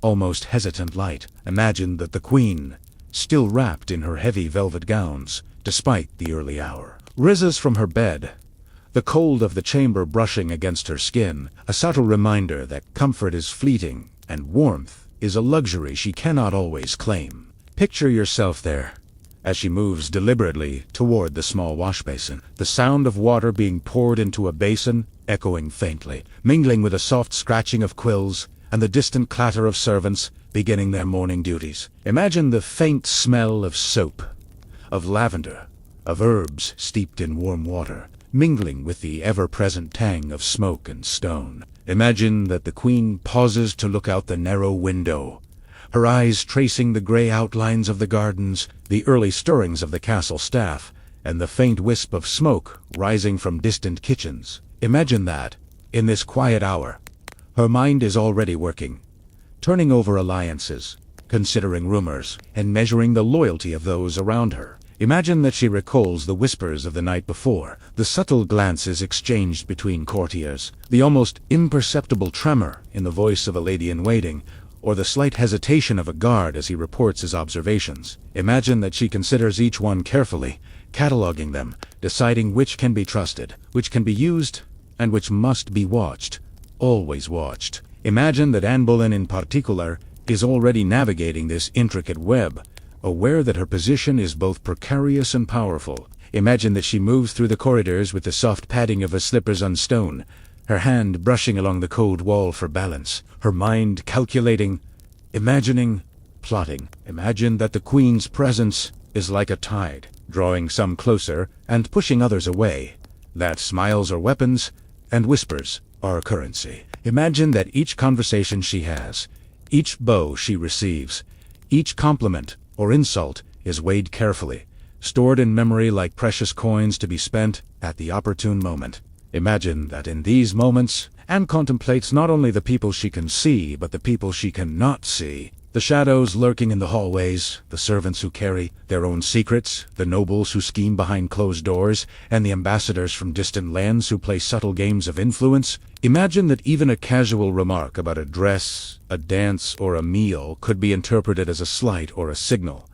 A: almost hesitant light. Imagine that the Queen, still wrapped in her heavy velvet gowns, despite the early hour, rises from her bed, the cold of the chamber brushing against her skin, a subtle reminder that comfort is fleeting and warmth is a luxury she cannot always claim. Picture yourself there, as she moves deliberately toward the small wash basin, the sound of water being poured into a basin echoing faintly, mingling with a soft scratching of quills and the distant clatter of servants beginning their morning duties. Imagine the faint smell of soap, of lavender, of herbs steeped in warm water, mingling with the ever-present tang of smoke and stone. Imagine that the Queen pauses to look out the narrow window, her eyes tracing the gray outlines of the gardens, the early stirrings of the castle staff, and the faint wisp of smoke rising from distant kitchens. Imagine that, in this quiet hour, her mind is already working, turning over alliances, considering rumors, and measuring the loyalty of those around her. Imagine that she recalls the whispers of the night before, the subtle glances exchanged between courtiers, the almost imperceptible tremor in the voice of a lady-in-waiting, or the slight hesitation of a guard as he reports his observations. Imagine that she considers each one carefully, cataloging them, deciding which can be trusted, which can be used, and which must be watched, always watched. Imagine that Anne Boleyn in particular is already navigating this intricate web, aware that her position is both precarious and powerful. Imagine that she moves through the corridors with the soft padding of her slippers on stone, her hand brushing along the cold wall for balance, her mind calculating, imagining, plotting. Imagine that the Queen's presence is like a tide, drawing some closer and pushing others away, that smiles are weapons and whispers are currency. Imagine that each conversation she has, each bow she receives, each compliment or insult is weighed carefully, stored in memory like precious coins to be spent at the opportune moment. Imagine that in these moments, Anne contemplates not only the people she can see, but the people she cannot see. The shadows lurking in the hallways, the servants who carry their own secrets, the nobles who scheme behind closed doors, and the ambassadors from distant lands who play subtle games of influence. Imagine that even a casual remark about a dress, a dance, or a meal could be interpreted as a slight or a signal.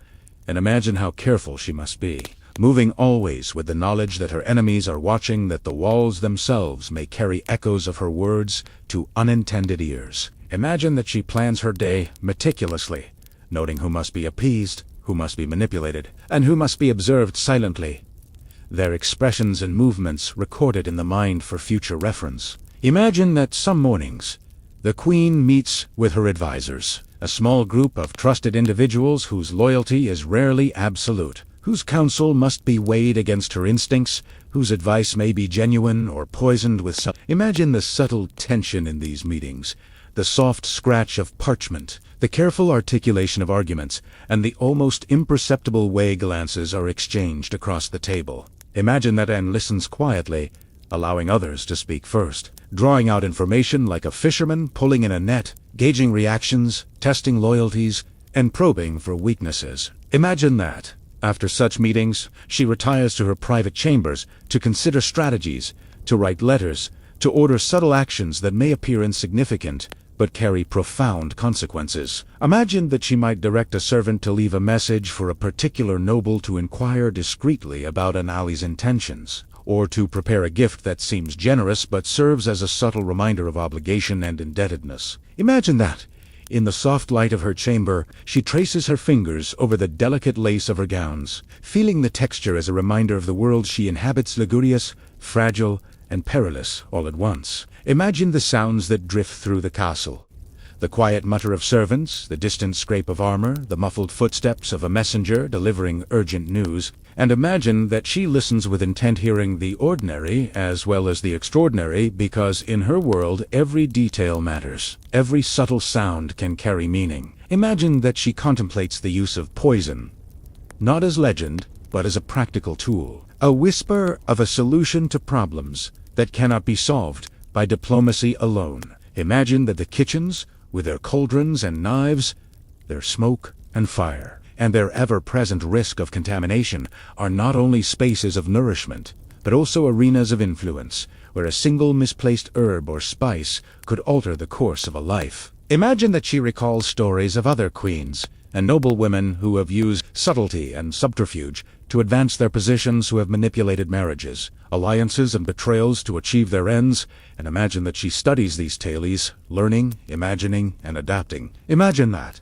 A: And imagine how careful she must be, moving always with the knowledge that her enemies are watching, that the walls themselves may carry echoes of her words to unintended ears. Imagine that she plans her day meticulously, noting who must be appeased, who must be manipulated, and who must be observed silently, their expressions and movements recorded in the mind for future reference. Imagine that some mornings, the Queen meets with her advisors, a small group of trusted individuals whose loyalty is rarely absolute, whose counsel must be weighed against her instincts, whose advice may be genuine or poisoned with Imagine the subtle tension in these meetings, the soft scratch of parchment, the careful articulation of arguments, and the almost imperceptible way glances are exchanged across the table. Imagine that Anne listens quietly, allowing others to speak first, drawing out information like a fisherman pulling in a net, gauging reactions, testing loyalties, and probing for weaknesses. Imagine that, after such meetings, she retires to her private chambers to consider strategies, to write letters, to order subtle actions that may appear insignificant, but carry profound consequences. Imagine that she might direct a servant to leave a message for a particular noble to inquire discreetly about an ally's intentions, or to prepare a gift that seems generous but serves as a subtle reminder of obligation and indebtedness. Imagine that, in the soft light of her chamber, she traces her fingers over the delicate lace of her gowns, feeling the texture as a reminder of the world she inhabits, lugubrious, fragile, and perilous all at once. Imagine the sounds that drift through the castle, the quiet mutter of servants, the distant scrape of armor, the muffled footsteps of a messenger delivering urgent news, and imagine that she listens with intent, hearing the ordinary as well as the extraordinary, because in her world every detail matters. Every subtle sound can carry meaning. Imagine that she contemplates the use of poison, not as legend, but as a practical tool, a whisper of a solution to problems that cannot be solved by diplomacy alone. Imagine that the kitchens, with their cauldrons and knives, their smoke and fire, and their ever-present risk of contamination, are not only spaces of nourishment, but also arenas of influence, where a single misplaced herb or spice could alter the course of a life. Imagine that she recalls stories of other queens and noble women who have used subtlety and subterfuge to advance their positions, who have manipulated marriages, alliances, and betrayals to achieve their ends, and imagine that she studies these tales, learning, imagining, and adapting. Imagine that,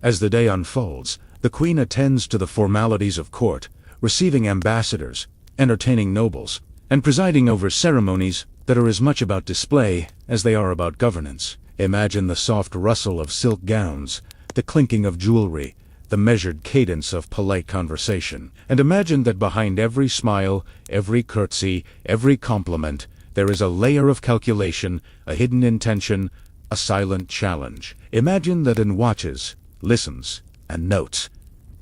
A: as the day unfolds, the Queen attends to the formalities of court, receiving ambassadors, entertaining nobles, and presiding over ceremonies that are as much about display as they are about governance. Imagine the soft rustle of silk gowns, the clinking of jewelry, the measured cadence of polite conversation. And imagine that behind every smile, every curtsy, every compliment, there is a layer of calculation, a hidden intention, a silent challenge. Imagine that Anne watches, listens, and notes,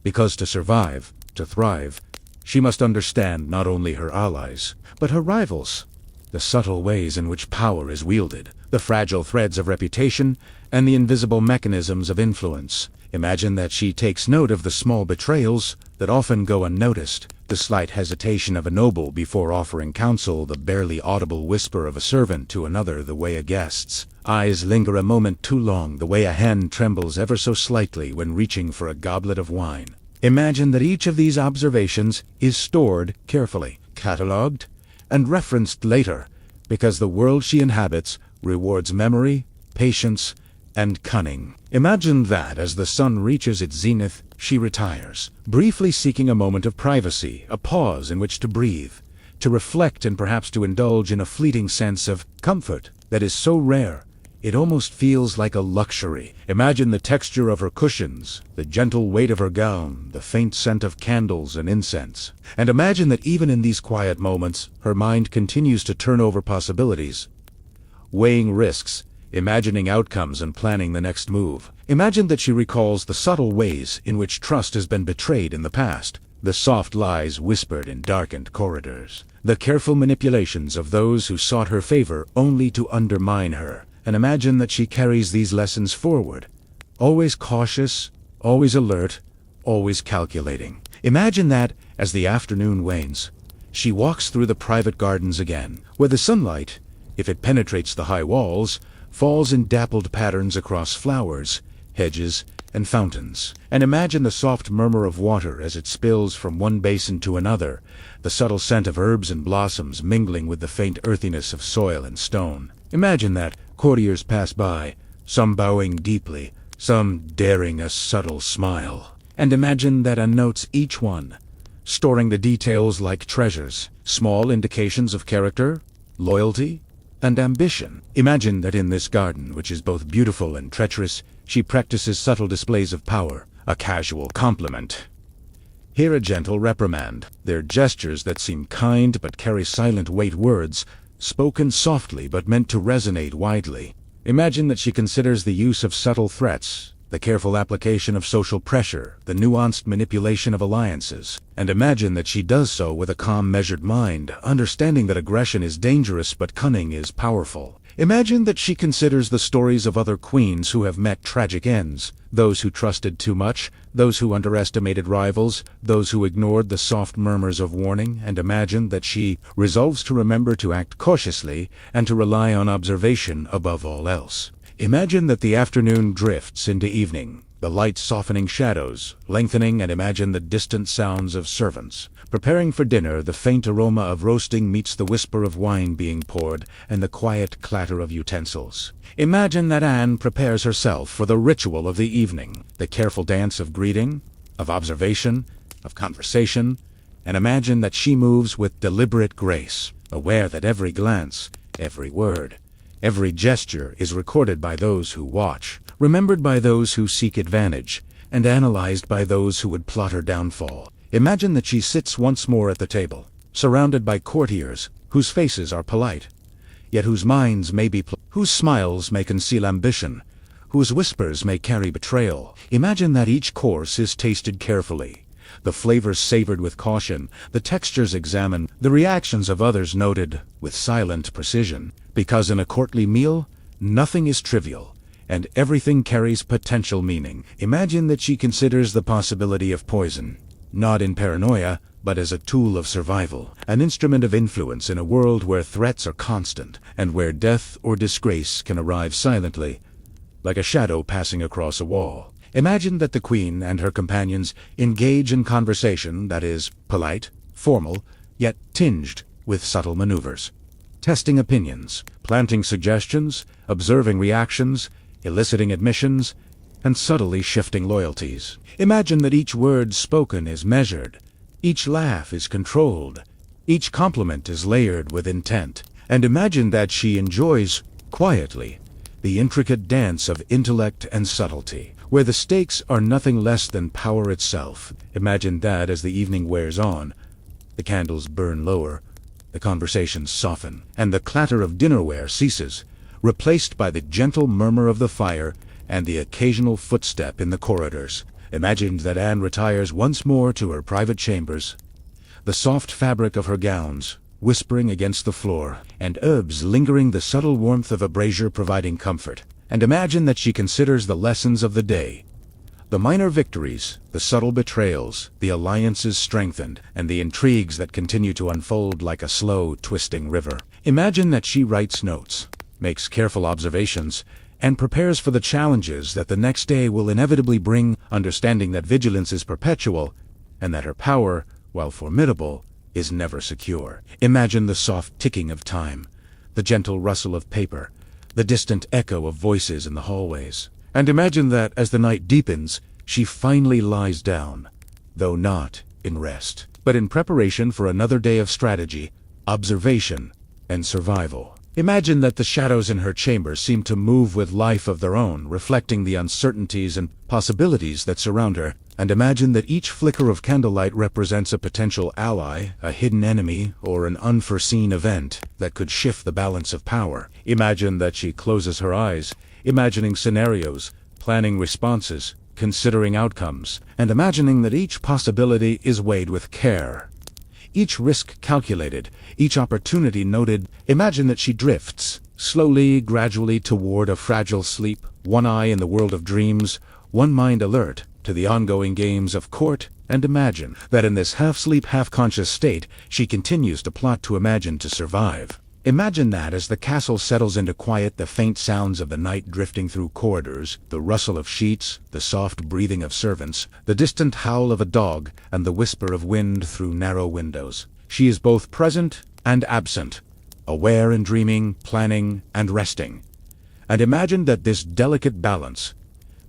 A: because to survive, to thrive, she must understand not only her allies, but her rivals, the subtle ways in which power is wielded, the fragile threads of reputation, and the invisible mechanisms of influence. Imagine that she takes note of the small betrayals that often go unnoticed, the slight hesitation of a noble before offering counsel, the barely audible whisper of a servant to another, the way a guest's eyes linger a moment too long, the way a hand trembles ever so slightly when reaching for a goblet of wine. Imagine that each of these observations is stored carefully, catalogued, and referenced later, because the world she inhabits rewards memory, patience, and cunning. Imagine that as the sun reaches its zenith, she retires, briefly seeking a moment of privacy, a pause in which to breathe, to reflect and perhaps to indulge in a fleeting sense of comfort that is so rare, it almost feels like a luxury. Imagine the texture of her cushions, the gentle weight of her gown, the faint scent of candles and incense. And imagine that even in these quiet moments, her mind continues to turn over possibilities, weighing risks, imagining outcomes and planning the next move. Imagine that she recalls the subtle ways in which trust has been betrayed in the past, the soft lies whispered in darkened corridors, the careful manipulations of those who sought her favor only to undermine her. And imagine that she carries these lessons forward, always cautious, always alert, always calculating. Imagine that, as the afternoon wanes, she walks through the private gardens again, where the sunlight, if it penetrates the high walls, falls in dappled patterns across flowers, hedges, and fountains. And imagine the soft murmur of water as it spills from one basin to another, the subtle scent of herbs and blossoms mingling with the faint earthiness of soil and stone. Imagine that courtiers pass by, some bowing deeply, some daring a subtle smile. And imagine that Anne notes each one, storing the details like treasures, small indications of character, loyalty, and ambition. Imagine that in this garden, which is both beautiful and treacherous, she practices subtle displays of power, a casual compliment, here a gentle reprimand. They're gestures that seem kind but carry silent weight, words spoken softly but meant to resonate widely. Imagine that she considers the use of subtle threats, the careful application of social pressure, the nuanced manipulation of alliances. And imagine that she does so with a calm, measured mind, understanding that aggression is dangerous but cunning is powerful. Imagine that she considers the stories of other queens who have met tragic ends, those who trusted too much, those who underestimated rivals, those who ignored the soft murmurs of warning. And imagine that she resolves to remember to act cautiously and to rely on observation above all else. Imagine that the afternoon drifts into evening, the light softening shadows, lengthening, and imagine the distant sounds of servants preparing for dinner. The faint aroma of roasting meets the whisper of wine being poured and the quiet clatter of utensils. Imagine that Anne prepares herself for the ritual of the evening, the careful dance of greeting, of observation, of conversation, and imagine that she moves with deliberate grace, aware that every glance, every word, every gesture is recorded by those who watch, remembered by those who seek advantage, and analyzed by those who would plot her downfall. Imagine that she sits once more at the table, surrounded by courtiers whose faces are polite, yet whose minds may be whose smiles may conceal ambition, whose whispers may carry betrayal. Imagine that each course is tasted carefully, the flavors savored with caution, the textures examined, the reactions of others noted with silent precision. Because in a courtly meal, nothing is trivial, and everything carries potential meaning. Imagine that she considers the possibility of poison, not in paranoia, but as a tool of survival, an instrument of influence in a world where threats are constant, and where death or disgrace can arrive silently, like a shadow passing across a wall. Imagine that the queen and her companions engage in conversation that is polite, formal, yet tinged with subtle maneuvers, testing opinions, planting suggestions, observing reactions, eliciting admissions, and subtly shifting loyalties. Imagine that each word spoken is measured, each laugh is controlled, each compliment is layered with intent. And imagine that she enjoys, quietly, the intricate dance of intellect and subtlety, where the stakes are nothing less than power itself. Imagine that as the evening wears on, the candles burn lower, the conversations soften, and the clatter of dinnerware ceases, replaced by the gentle murmur of the fire and the occasional footstep in the corridors. Imagine that Anne retires once more to her private chambers, the soft fabric of her gowns whispering against the floor, and herbs lingering, the subtle warmth of a brazier providing comfort. And imagine that she considers the lessons of the day, the minor victories, the subtle betrayals, the alliances strengthened, and the intrigues that continue to unfold like a slow, twisting river. Imagine that she writes notes, makes careful observations, and prepares for the challenges that the next day will inevitably bring, understanding that vigilance is perpetual, and that her power, while formidable, is never secure. Imagine the soft ticking of time, the gentle rustle of paper, the distant echo of voices in the hallways. And imagine that, as the night deepens, she finally lies down, though not in rest, but in preparation for another day of strategy, observation, and survival. Imagine that the shadows in her chamber seem to move with life of their own, reflecting the uncertainties and possibilities that surround her. And imagine that each flicker of candlelight represents a potential ally, a hidden enemy, or an unforeseen event that could shift the balance of power. Imagine that she closes her eyes, imagining scenarios, planning responses, considering outcomes, and imagining that each possibility is weighed with care. Each risk calculated, each opportunity noted. Imagine that she drifts, slowly, gradually toward a fragile sleep, one eye in the world of dreams, one mind alert to the ongoing games of court. And imagine that in this half-sleep, half-conscious state, she continues to plot, to imagine, to survive. Imagine that as the castle settles into quiet, the faint sounds of the night drifting through corridors, the rustle of sheets, the soft breathing of servants, the distant howl of a dog, and the whisper of wind through narrow windows. She is both present and absent, aware and dreaming, planning and resting. And imagine that this delicate balance,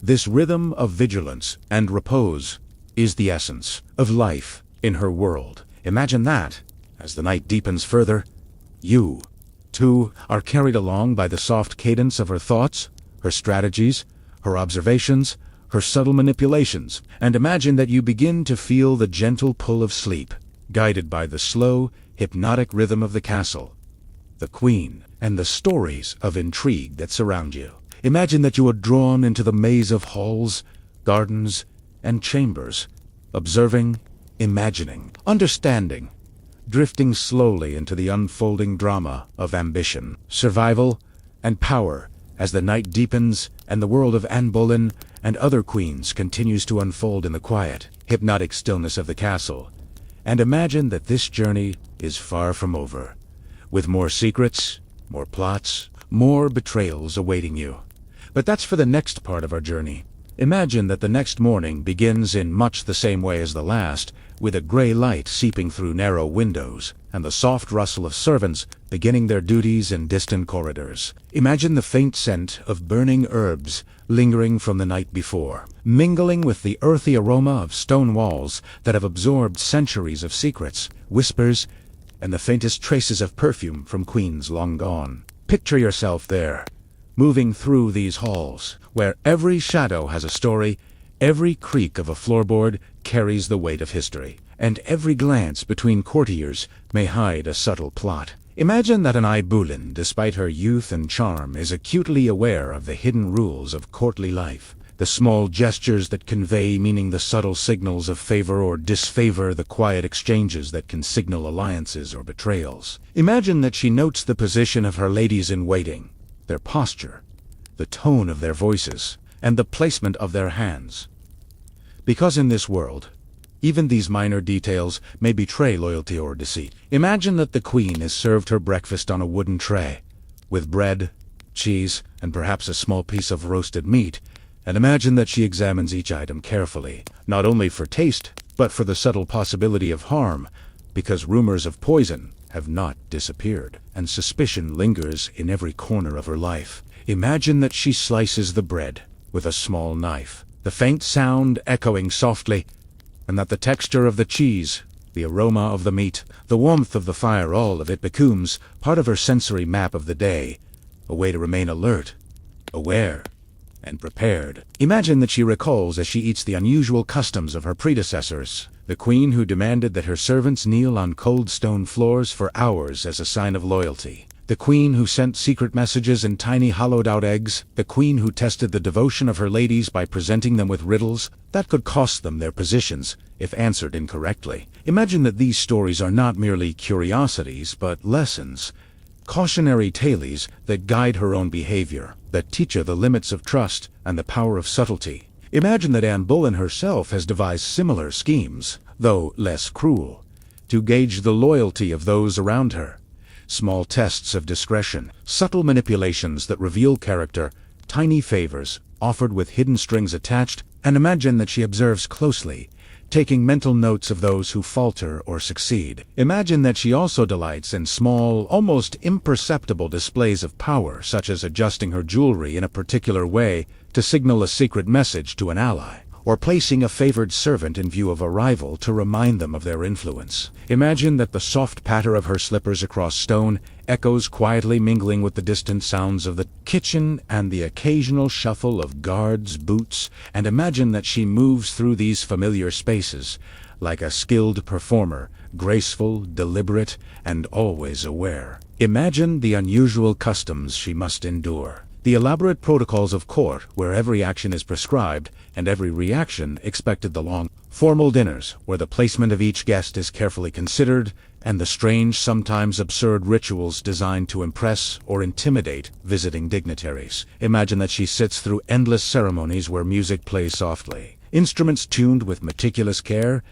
A: this rhythm of vigilance and repose, is the essence of life in her world. Imagine that, as the night deepens further, you, too, are carried along by the soft cadence of her thoughts, her strategies, her observations, her subtle manipulations. And imagine that you begin to feel the gentle pull of sleep, guided by the slow, hypnotic rhythm of the castle, the queen, and the stories of intrigue that surround you. Imagine that you are drawn into the maze of halls, gardens, and chambers, observing, imagining, understanding, drifting slowly into the unfolding drama of ambition, survival, and power as the night deepens and the world of Anne Boleyn and other queens continues to unfold in the quiet, hypnotic stillness of the castle. And imagine that this journey is far from over, with more secrets, more plots, more betrayals awaiting you. But that's for the next part of our journey. Imagine that the next morning begins in much the same way as the last, with a gray light seeping through narrow windows, and the soft rustle of servants beginning their duties in distant corridors. Imagine the faint scent of burning herbs lingering from the night before, mingling with the earthy aroma of stone walls that have absorbed centuries of secrets, whispers, and the faintest traces of perfume from queens long gone. Picture yourself there, moving through these halls, where every shadow has a story, every creak of a floorboard carries the weight of history, and every glance between courtiers may hide a subtle plot. Imagine that Anne Boleyn, despite her youth and charm, is acutely aware of the hidden rules of courtly life, the small gestures that convey meaning, the subtle signals of favor or disfavor, the quiet exchanges that can signal alliances or betrayals. Imagine that she notes the position of her ladies-in-waiting, their posture, the tone of their voices, and the placement of their hands. Because in this world, even these minor details may betray loyalty or deceit. Imagine that the queen is served her breakfast on a wooden tray, with bread, cheese, and perhaps a small piece of roasted meat, and imagine that she examines each item carefully, not only for taste, but for the subtle possibility of harm, because rumors of poison have not disappeared, and suspicion lingers in every corner of her life. Imagine that she slices the bread with a small knife, the faint sound echoing softly, and that the texture of the cheese, the aroma of the meat, the warmth of the fire, all of it becomes part of her sensory map of the day, a way to remain alert, aware, and prepared. Imagine that she recalls as she eats the unusual customs of her predecessors, the queen who demanded that her servants kneel on cold stone floors for hours as a sign of loyalty, the queen who sent secret messages in tiny hollowed-out eggs, the queen who tested the devotion of her ladies by presenting them with riddles that could cost them their positions if answered incorrectly. Imagine that these stories are not merely curiosities, but lessons, cautionary tales that guide her own behavior, that teach her the limits of trust and the power of subtlety. Imagine that Anne Boleyn herself has devised similar schemes, though less cruel, to gauge the loyalty of those around her. Small tests of discretion, subtle manipulations that reveal character, tiny favors offered with hidden strings attached, and imagine that she observes closely, taking mental notes of those who falter or succeed. Imagine that she also delights in small, almost imperceptible displays of power, such as adjusting her jewelry in a particular way to signal a secret message to an ally, or placing a favored servant in view of a rival to remind them of their influence. Imagine that the soft patter of her slippers across stone echoes quietly, mingling with the distant sounds of the kitchen and the occasional shuffle of guards' boots, and imagine that she moves through these familiar spaces like a skilled performer, graceful, deliberate, and always aware. Imagine the unusual customs she must endure. The elaborate protocols of court, where every action is prescribed and every reaction expected. The long, formal dinners, where the placement of each guest is carefully considered, and the strange, sometimes absurd rituals designed to impress or intimidate visiting dignitaries. Imagine that she sits through endless ceremonies where music plays softly, instruments tuned with meticulous care,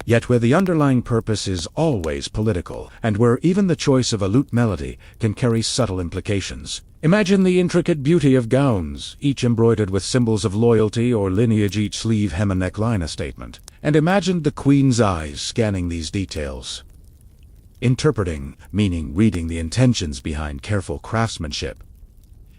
A: yet where the underlying purpose is always political, and where even the choice of a lute melody can carry subtle implications. Imagine the intricate beauty of gowns, each embroidered with symbols of loyalty or lineage, each sleeve, hem, and neckline a statement. And imagine the queen's eyes scanning these details, interpreting, meaning reading the intentions behind careful craftsmanship.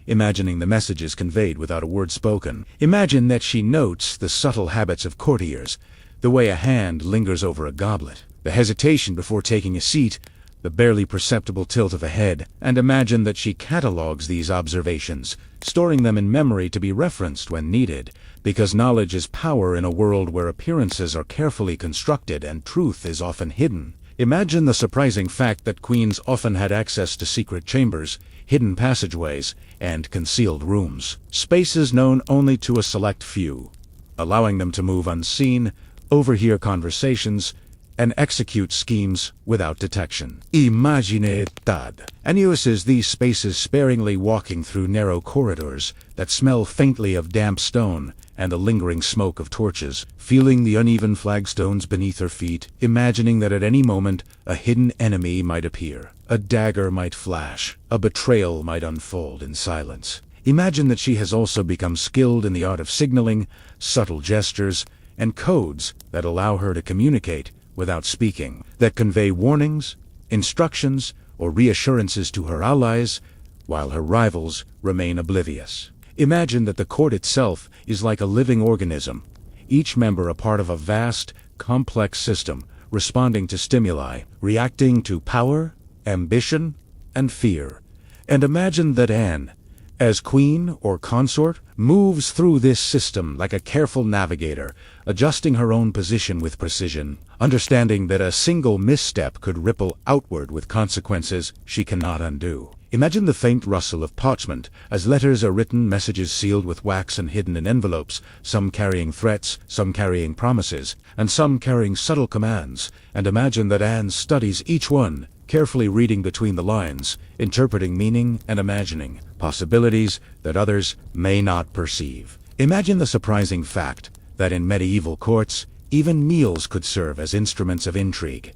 A: Imagining the messages conveyed without a word spoken. Imagine that she notes the subtle habits of courtiers, the way a hand lingers over a goblet, the hesitation before taking a seat, the barely perceptible tilt of a head, and imagine that she catalogues these observations, storing them in memory to be referenced when needed, because knowledge is power in a world where appearances are carefully constructed and truth is often hidden. Imagine the surprising fact that queens often had access to secret chambers, hidden passageways, and concealed rooms, spaces known only to a select few, allowing them to move unseen, overhear conversations, and execute schemes without detection. Imagine that. And uses these spaces sparingly, walking through narrow corridors that smell faintly of damp stone and the lingering smoke of torches, feeling the uneven flagstones beneath her feet, imagining that at any moment a hidden enemy might appear, a dagger might flash, a betrayal might unfold in silence. Imagine that she has also become skilled in the art of signaling, subtle gestures, and codes that allow her to communicate without speaking, that convey warnings, instructions, or reassurances to her allies, while her rivals remain oblivious. Imagine that the court itself is like a living organism, each member a part of a vast, complex system, responding to stimuli, reacting to power, ambition, and fear. And imagine that Anne, as queen or consort, moves through this system like a careful navigator, adjusting her own position with precision, understanding that a single misstep could ripple outward with consequences she cannot undo. Imagine the faint rustle of parchment as letters are written, messages sealed with wax and hidden in envelopes, some carrying threats, some carrying promises, and some carrying subtle commands. And imagine that Anne studies each one, carefully reading between the lines, interpreting meaning and imagining possibilities that others may not perceive. Imagine the surprising fact that in medieval courts, even meals could serve as instruments of intrigue.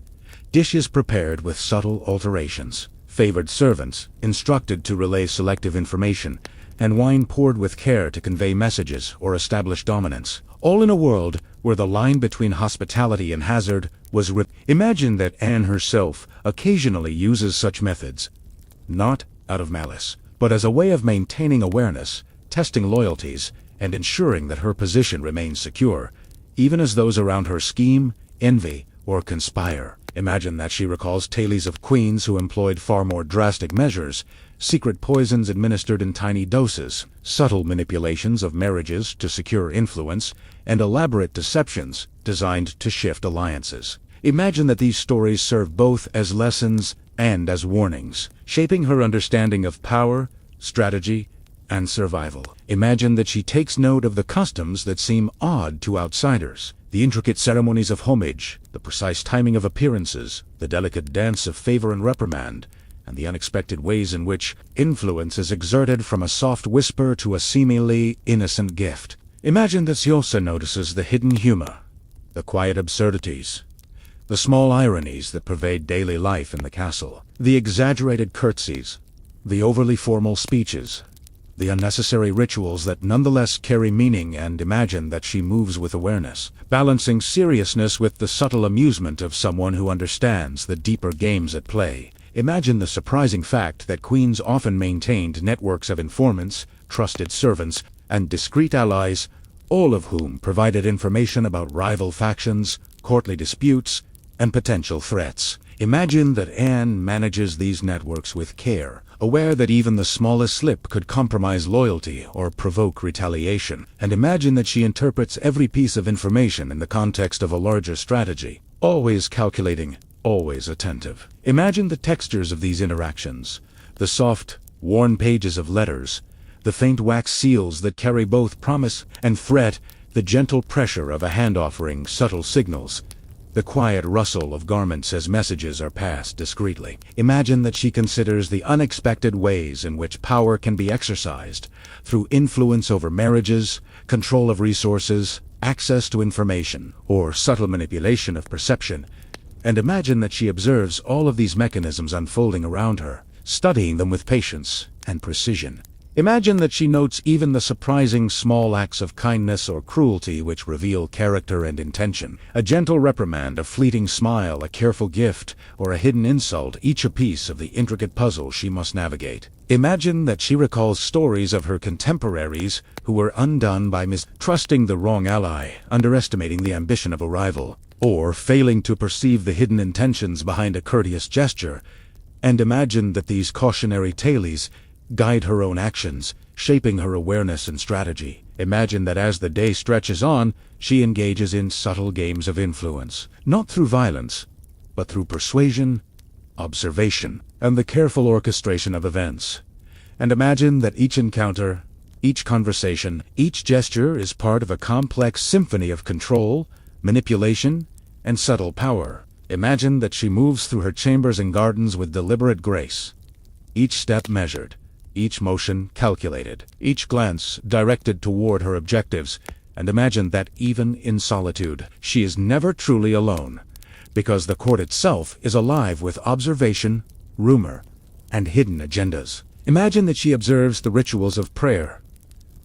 A: Dishes prepared with subtle alterations, favored servants instructed to relay selective information, and wine poured with care to convey messages or establish dominance, all in a world where the line between hospitality and hazard was ripped. Imagine that Anne herself occasionally uses such methods, not out of malice, but as a way of maintaining awareness, testing loyalties, and ensuring that her position remains secure, even as those around her scheme, envy, or conspire. Imagine that she recalls tales of queens who employed far more drastic measures, secret poisons administered in tiny doses, subtle manipulations of marriages to secure influence, and elaborate deceptions designed to shift alliances. Imagine that these stories serve both as lessons and as warnings, shaping her understanding of power, strategy, and survival. Imagine that she takes note of the customs that seem odd to outsiders, the intricate ceremonies of homage, the precise timing of appearances, the delicate dance of favor and reprimand, and the unexpected ways in which influence is exerted from a soft whisper to a seemingly innocent gift. Imagine that she also notices the hidden humor, the quiet absurdities, the small ironies that pervade daily life in the castle, the exaggerated curtsies, the overly formal speeches, the unnecessary rituals that nonetheless carry meaning, and imagine that she moves with awareness, balancing seriousness with the subtle amusement of someone who understands the deeper games at play. Imagine the surprising fact that queens often maintained networks of informants, trusted servants, and discreet allies, all of whom provided information about rival factions, courtly disputes, and potential threats. Imagine that Anne manages these networks with care, aware that even the smallest slip could compromise loyalty or provoke retaliation. And imagine that she interprets every piece of information in the context of a larger strategy, always calculating, always attentive. Imagine the textures of these interactions, the soft, worn pages of letters, the faint wax seals that carry both promise and threat, the gentle pressure of a hand offering subtle signals, the quiet rustle of garments as messages are passed discreetly. Imagine that she considers the unexpected ways in which power can be exercised, through influence over marriages, control of resources, access to information, or subtle manipulation of perception. And imagine that she observes all of these mechanisms unfolding around her, studying them with patience and precision. Imagine that she notes even the surprising small acts of kindness or cruelty which reveal character and intention. A gentle reprimand, a fleeting smile, a careful gift, or a hidden insult, each a piece of the intricate puzzle she must navigate. Imagine that she recalls stories of her contemporaries who were undone by mistrusting the wrong ally, underestimating the ambition of a rival, or failing to perceive the hidden intentions behind a courteous gesture. And imagine that these cautionary tales guide her own actions, shaping her awareness and strategy. Imagine that as the day stretches on, she engages in subtle games of influence, not through violence, but through persuasion, observation, and the careful orchestration of events. And imagine that each encounter, each conversation, each gesture is part of a complex symphony of control, manipulation, and subtle power. Imagine that she moves through her chambers and gardens with deliberate grace, each step measured, each motion calculated, each glance directed toward her objectives. And imagine that even in solitude, she is never truly alone, because the court itself is alive with observation, rumor, and hidden agendas. Imagine that she observes the rituals of prayer,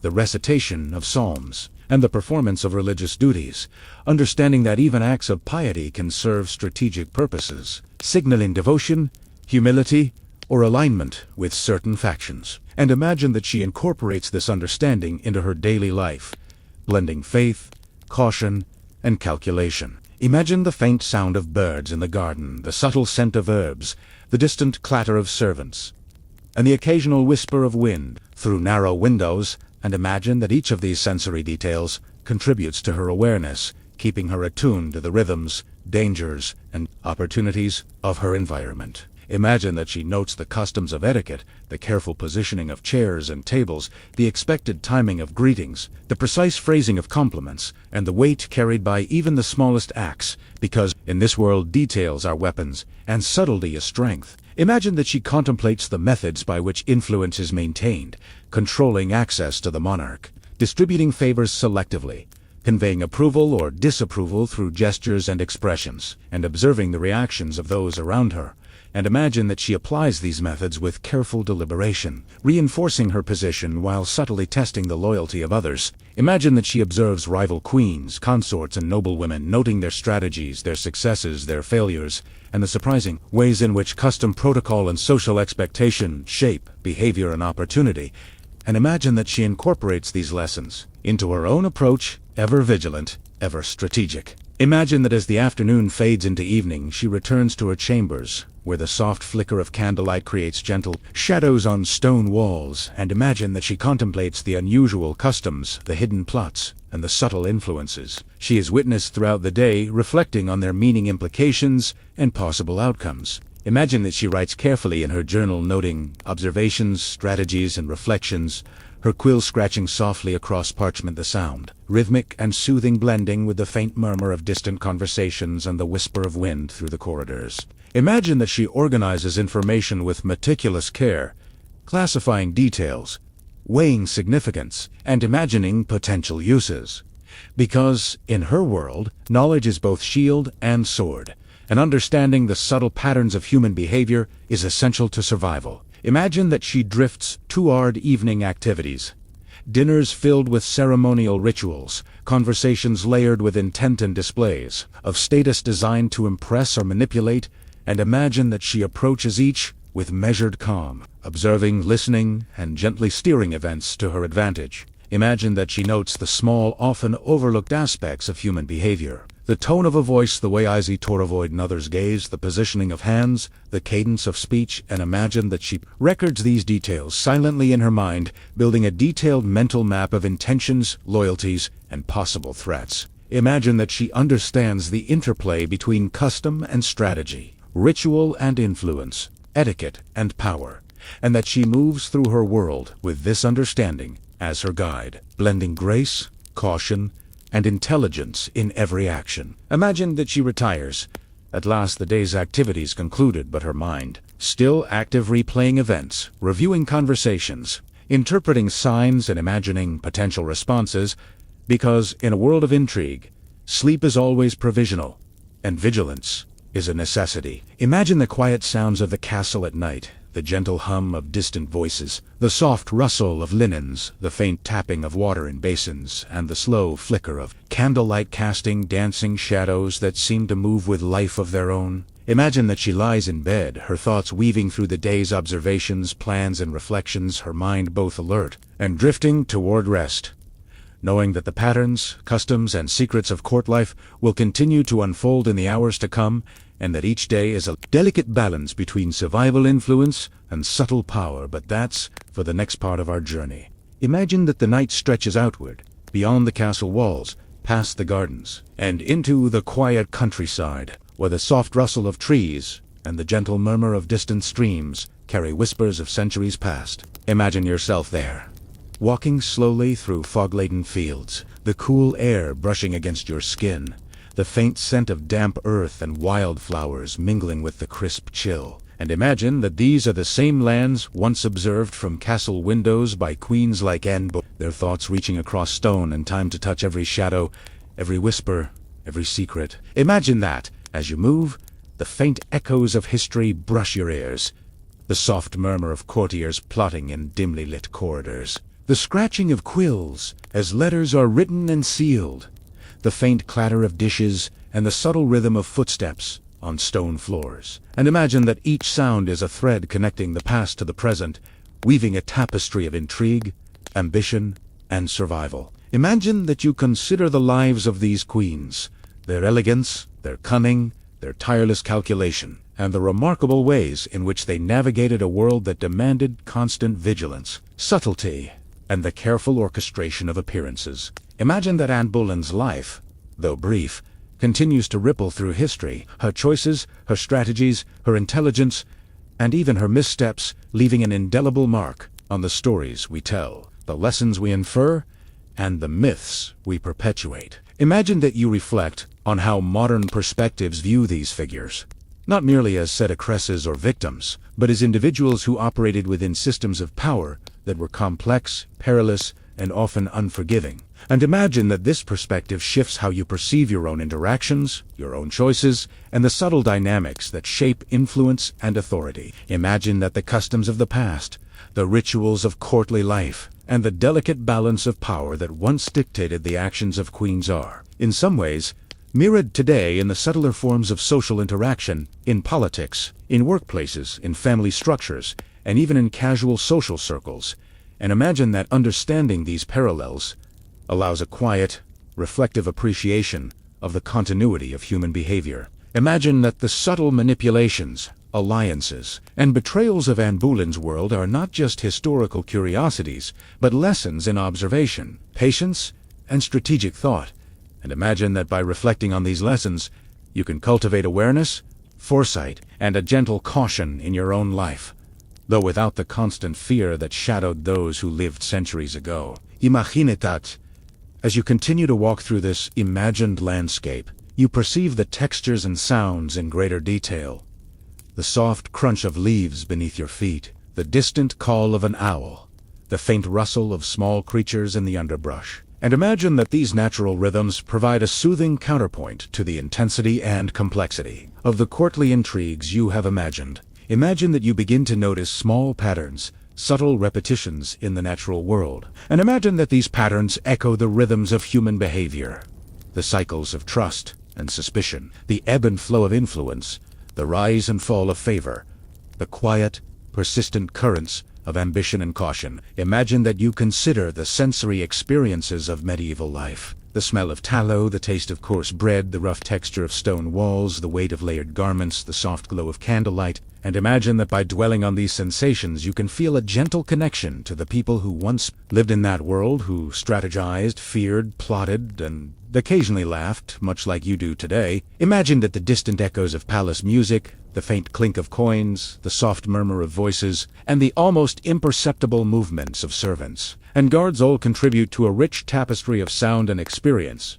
A: the recitation of psalms, and the performance of religious duties, understanding that even acts of piety can serve strategic purposes, signaling devotion, humility, or alignment with certain factions. And imagine that she incorporates this understanding into her daily life, blending faith, caution, and calculation. Imagine the faint sound of birds in the garden, the subtle scent of herbs, the distant clatter of servants, and the occasional whisper of wind through narrow windows, and imagine that each of these sensory details contributes to her awareness, keeping her attuned to the rhythms, dangers, and opportunities of her environment. Imagine that she notes the customs of etiquette, the careful positioning of chairs and tables, the expected timing of greetings, the precise phrasing of compliments, and the weight carried by even the smallest acts, because in this world details are weapons, and subtlety is strength. Imagine that she contemplates the methods by which influence is maintained, controlling access to the monarch, distributing favors selectively, conveying approval or disapproval through gestures and expressions, and observing the reactions of those around her. And imagine that she applies these methods with careful deliberation, reinforcing her position while subtly testing the loyalty of others. Imagine that she observes rival queens, consorts, and noblewomen, noting their strategies, their successes, their failures, and the surprising ways in which custom, protocol, and social expectation shape behavior and opportunity. And imagine that she incorporates these lessons into her own approach, ever vigilant, ever strategic. Imagine that as the afternoon fades into evening, she returns to her chambers, where the soft flicker of candlelight creates gentle shadows on stone walls, and imagine that she contemplates the unusual customs, the hidden plots, and the subtle influences she has witnessed throughout the day, reflecting on their meaning, implications, and possible outcomes. Imagine that she writes carefully in her journal, noting observations, strategies, and reflections, her quill scratching softly across parchment, the sound, rhythmic and soothing, blending with the faint murmur of distant conversations and the whisper of wind through the corridors. Imagine that she organizes information with meticulous care, classifying details, weighing significance, and imagining potential uses. Because, in her world, knowledge is both shield and sword, and understanding the subtle patterns of human behavior is essential to survival. Imagine that she drifts toward evening activities. Dinners filled with ceremonial rituals, conversations layered with intent and displays of status designed to impress or manipulate, and imagine that she approaches each with measured calm, observing, listening, and gently steering events to her advantage. Imagine that she notes the small, often overlooked aspects of human behavior. The tone of a voice, the way eyes to avoid another's gaze, the positioning of hands, the cadence of speech, and imagine that she records these details silently in her mind, building a detailed mental map of intentions, loyalties, and possible threats. Imagine that she understands the interplay between custom and strategy, ritual and influence, etiquette and power, and that she moves through her world with this understanding as her guide, blending grace, caution, and intelligence in every action. Imagine that she retires. At last the day's activities concluded, but her mind, still active, replaying events, reviewing conversations, interpreting signs and imagining potential responses, because in a world of intrigue, sleep is always provisional, and vigilance is a necessity. Imagine the quiet sounds of the castle at night, the gentle hum of distant voices, the soft rustle of linens, the faint tapping of water in basins, and the slow flicker of candlelight casting dancing shadows that seem to move with life of their own. Imagine that she lies in bed, her thoughts weaving through the day's observations, plans, and reflections, her mind both alert and drifting toward rest, knowing that the patterns, customs, and secrets of court life will continue to unfold in the hours to come, and that each day is a delicate balance between survival influence and subtle power. But that's for the next part of our journey. Imagine that the night stretches outward, beyond the castle walls, past the gardens, and into the quiet countryside, where the soft rustle of trees and the gentle murmur of distant streams carry whispers of centuries past. Imagine yourself there, walking slowly through fog-laden fields, the cool air brushing against your skin, the faint scent of damp earth and wildflowers mingling with the crisp chill. And imagine that these are the same lands once observed from castle windows by queens like Anne Boleyn, their thoughts reaching across stone and time to touch every shadow, every whisper, every secret. Imagine that, as you move, the faint echoes of history brush your ears, the soft murmur of courtiers plotting in dimly lit corridors, the scratching of quills as letters are written and sealed, the faint clatter of dishes, and the subtle rhythm of footsteps on stone floors. And imagine that each sound is a thread connecting the past to the present, weaving a tapestry of intrigue, ambition, and survival. Imagine that you consider the lives of these queens, their elegance, their cunning, their tireless calculation, and the remarkable ways in which they navigated a world that demanded constant vigilance, subtlety, and the careful orchestration of appearances. Imagine that Anne Boleyn's life, though brief, continues to ripple through history, her choices, her strategies, her intelligence, and even her missteps, leaving an indelible mark on the stories we tell, the lessons we infer, and the myths we perpetuate. Imagine that you reflect on how modern perspectives view these figures, not merely as seductresses or victims, but as individuals who operated within systems of power that were complex, perilous, and often unforgiving. And imagine that this perspective shifts how you perceive your own interactions, your own choices, and the subtle dynamics that shape influence and authority. Imagine that the customs of the past, the rituals of courtly life, and the delicate balance of power that once dictated the actions of queens are, in some ways, mirrored today in the subtler forms of social interaction, in politics, in workplaces, in family structures, and even in casual social circles. And imagine that understanding these parallels allows a quiet, reflective appreciation of the continuity of human behavior. Imagine that the subtle manipulations, alliances, and betrayals of Anne Boleyn's world are not just historical curiosities, but lessons in observation, patience, and strategic thought. And imagine that by reflecting on these lessons, you can cultivate awareness, foresight, and a gentle caution in your own life, though without the constant fear that shadowed those who lived centuries ago. Imagine that, as you continue to walk through this imagined landscape, you perceive the textures and sounds in greater detail. The soft crunch of leaves beneath your feet, the distant call of an owl, the faint rustle of small creatures in the underbrush. And imagine that these natural rhythms provide a soothing counterpoint to the intensity and complexity of the courtly intrigues you have imagined. Imagine that you begin to notice small patterns, subtle repetitions in the natural world. And imagine that these patterns echo the rhythms of human behavior, the cycles of trust and suspicion, the ebb and flow of influence, the rise and fall of favor, the quiet, persistent currents of ambition and caution. Imagine that you consider the sensory experiences of medieval life. The smell of tallow, the taste of coarse bread, the rough texture of stone walls, the weight of layered garments, the soft glow of candlelight. And imagine that by dwelling on these sensations you can feel a gentle connection to the people who once lived in that world, who strategized, feared, plotted, and occasionally laughed, much like you do today. Imagine that the distant echoes of palace music, the faint clink of coins, the soft murmur of voices, and the almost imperceptible movements of servants and guards all contribute to a rich tapestry of sound and experience,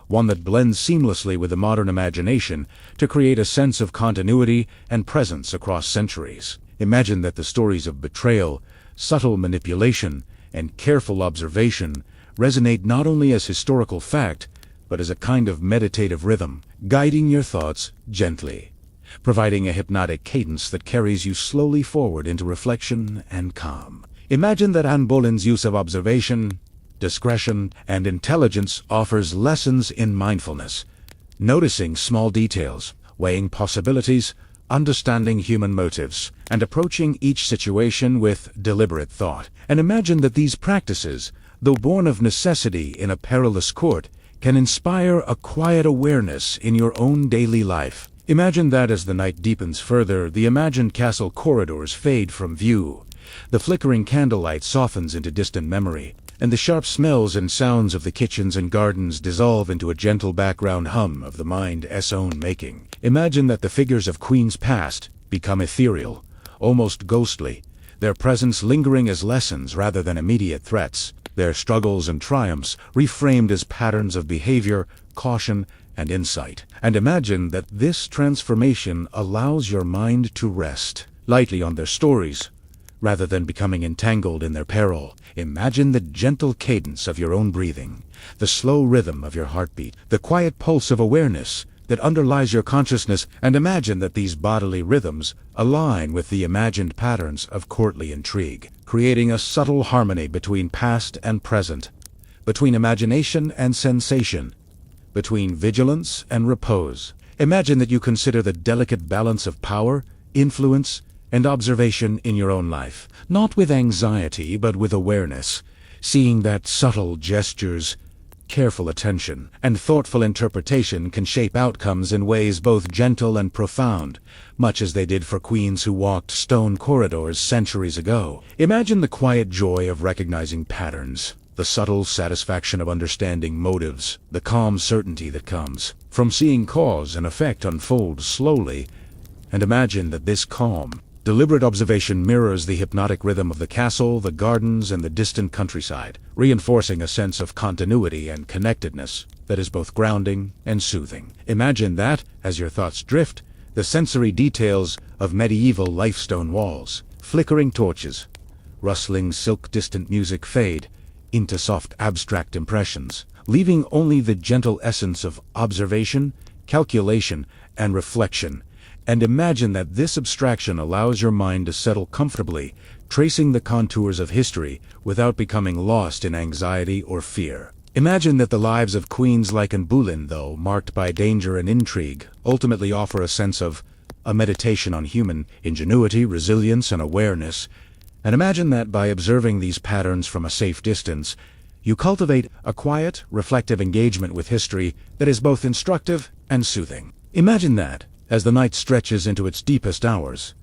A: one that blends seamlessly with the modern imagination to create a sense of continuity and presence across centuries. Imagine that the stories of betrayal, subtle manipulation, and careful observation resonate not only as historical fact, but as a kind of meditative rhythm, guiding your thoughts gently, providing a hypnotic cadence that carries you slowly forward into reflection and calm. Imagine that Anne Boleyn's use of observation, discretion, and intelligence offers lessons in mindfulness, noticing small details, weighing possibilities, understanding human motives, and approaching each situation with deliberate thought. And imagine that these practices, though born of necessity in a perilous court, can inspire a quiet awareness in your own daily life. Imagine that as the night deepens further, the imagined castle corridors fade from view, the flickering candlelight softens into distant memory, and the sharp smells and sounds of the kitchens and gardens dissolve into a gentle background hum of the mind's own making. Imagine that the figures of queens past become ethereal, almost ghostly, their presence lingering as lessons rather than immediate threats, their struggles and triumphs reframed as patterns of behavior, caution, and insight. And imagine that this transformation allows your mind to rest lightly on their stories, rather than becoming entangled in their peril. Imagine the gentle cadence of your own breathing, the slow rhythm of your heartbeat, the quiet pulse of awareness that underlies your consciousness, and imagine that these bodily rhythms align with the imagined patterns of courtly intrigue, creating a subtle harmony between past and present, between imagination and sensation, between vigilance and repose. Imagine that you consider the delicate balance of power, influence, and observation in your own life, not with anxiety but with awareness, seeing that subtle gestures, careful attention, and thoughtful interpretation can shape outcomes in ways both gentle and profound, much as they did for queens who walked stone corridors centuries ago. Imagine the quiet joy of recognizing patterns, the subtle satisfaction of understanding motives, the calm certainty that comes from seeing cause and effect unfold slowly, and imagine that this calm, deliberate observation mirrors the hypnotic rhythm of the castle, the gardens, and the distant countryside, reinforcing a sense of continuity and connectedness that is both grounding and soothing. Imagine that, as your thoughts drift, the sensory details of medieval lifestone walls, flickering torches, rustling silk distant music fade into soft abstract impressions, leaving only the gentle essence of observation, calculation, and reflection. And imagine that this abstraction allows your mind to settle comfortably, tracing the contours of history without becoming lost in anxiety or fear. Imagine that the lives of queens like Anne Boleyn, though marked by danger and intrigue, ultimately offer a sense of a meditation on human ingenuity, resilience, and awareness. And imagine that by observing these patterns from a safe distance, you cultivate a quiet, reflective engagement with history that is both instructive and soothing. Imagine that, as the night stretches into its deepest hours,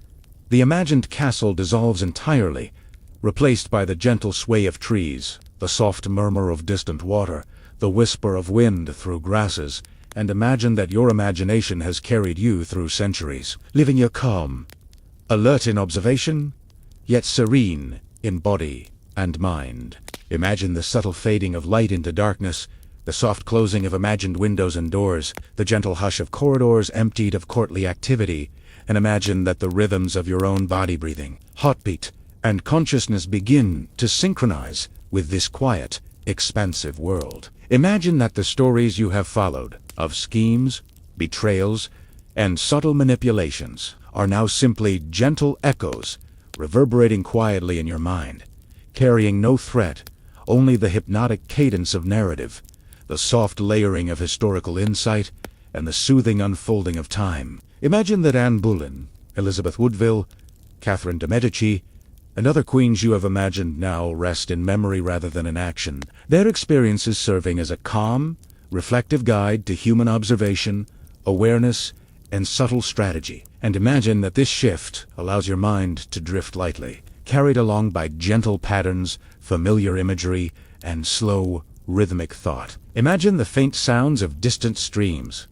A: the imagined castle dissolves entirely, replaced by the gentle sway of trees, the soft murmur of distant water, the whisper of wind through grasses, and imagine that your imagination has carried you through centuries, leaving you calm, alert in observation, yet serene in body and mind. Imagine the subtle fading of light into darkness, the soft closing of imagined windows and doors, the gentle hush of corridors emptied of courtly activity, and imagine that the rhythms of your own body breathing, heartbeat, and consciousness begin to synchronize with this quiet, expansive world. Imagine that the stories you have followed, of schemes, betrayals, and subtle manipulations, are now simply gentle echoes, reverberating quietly in your mind, carrying no threat, only the hypnotic cadence of narrative, the soft layering of historical insight, and the soothing unfolding of time. Imagine that Anne Boleyn, Elizabeth Woodville, Catherine de' Medici, and other queens you have imagined now rest in memory rather than in action, their experiences serving as a calm, reflective guide to human observation, awareness, and subtle strategy. And imagine that this shift allows your mind to drift lightly, carried along by gentle patterns, familiar imagery, and slow, rhythmic thought. Imagine the faint sounds of distant streams,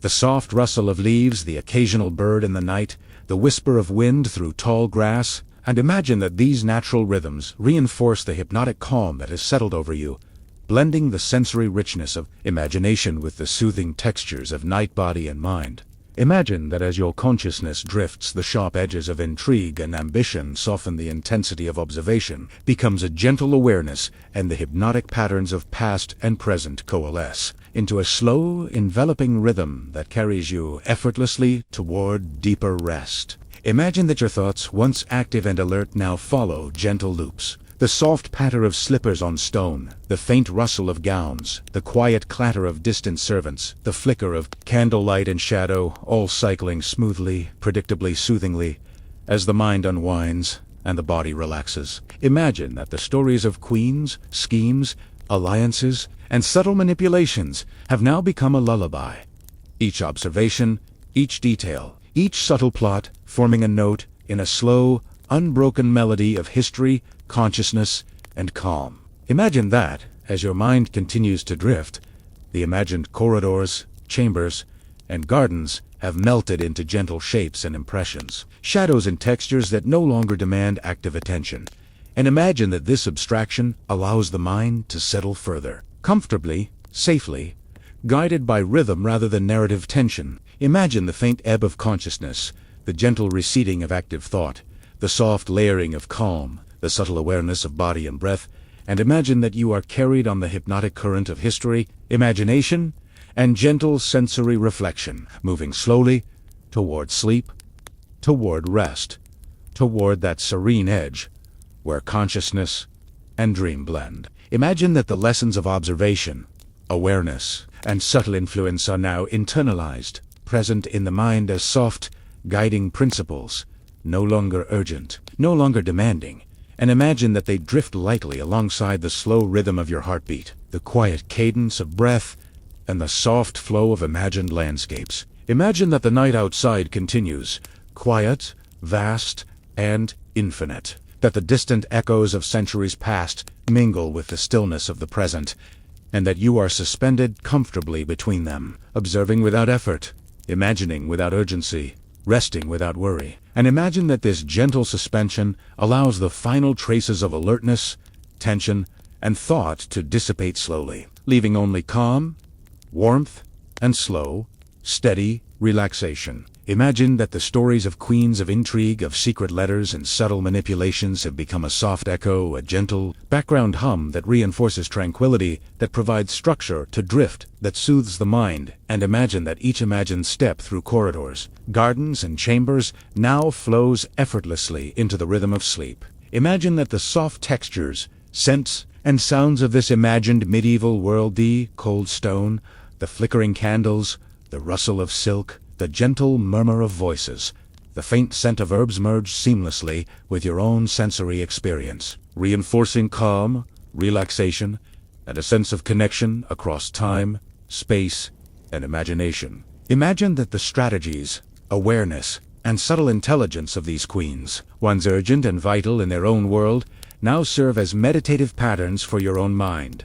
A: the soft rustle of leaves, the occasional bird in the night, the whisper of wind through tall grass, and imagine that these natural rhythms reinforce the hypnotic calm that has settled over you, blending the sensory richness of imagination with the soothing textures of night, body, and mind. Imagine that as your consciousness drifts, the sharp edges of intrigue and ambition soften the intensity of observation, becomes a gentle awareness, and the hypnotic patterns of past and present coalesce into a slow, enveloping rhythm that carries you effortlessly toward deeper rest. Imagine that your thoughts, once active and alert, now follow gentle loops. The soft patter of slippers on stone, the faint rustle of gowns, the quiet clatter of distant servants, the flicker of candlelight and shadow, all cycling smoothly, predictably, soothingly, as the mind unwinds and the body relaxes. Imagine that the stories of queens, schemes, alliances, and subtle manipulations have now become a lullaby. Each observation, each detail, each subtle plot forming a note in a slow, unbroken melody of history, consciousness, and calm. Imagine that, as your mind continues to drift, the imagined corridors, chambers, and gardens have melted into gentle shapes and impressions, shadows and textures that no longer demand active attention. And imagine that this abstraction allows the mind to settle further, comfortably, safely, guided by rhythm rather than narrative tension. Imagine the faint ebb of consciousness, the gentle receding of active thought, the soft layering of calm, the subtle awareness of body and breath, and imagine that you are carried on the hypnotic current of history, imagination, and gentle sensory reflection, moving slowly toward sleep, toward rest, toward that serene edge where consciousness and dream blend. Imagine that the lessons of observation, awareness, and subtle influence are now internalized, present in the mind as soft, guiding principles, no longer urgent, no longer demanding, and imagine that they drift lightly alongside the slow rhythm of your heartbeat, the quiet cadence of breath, and the soft flow of imagined landscapes. Imagine that the night outside continues, quiet, vast, and infinite, that the distant echoes of centuries past mingle with the stillness of the present, and that you are suspended comfortably between them, observing without effort, imagining without urgency, resting without worry. And imagine that this gentle suspension allows the final traces of alertness, tension, and thought to dissipate slowly, leaving only calm, warmth, and slow, steady relaxation. Imagine that the stories of queens, of intrigue, of secret letters and subtle manipulations have become a soft echo, a gentle background hum that reinforces tranquility, that provides structure to drift, that soothes the mind. And imagine that each imagined step through corridors, gardens, and chambers now flows effortlessly into the rhythm of sleep. Imagine that the soft textures, scents, and sounds of this imagined medieval world, the cold stone, the flickering candles, the rustle of silk, the gentle murmur of voices, the faint scent of herbs merge seamlessly with your own sensory experience, reinforcing calm, relaxation, and a sense of connection across time, space, and imagination. Imagine that the strategies, awareness, and subtle intelligence of these queens, once urgent and vital in their own world, now serve as meditative patterns for your own mind,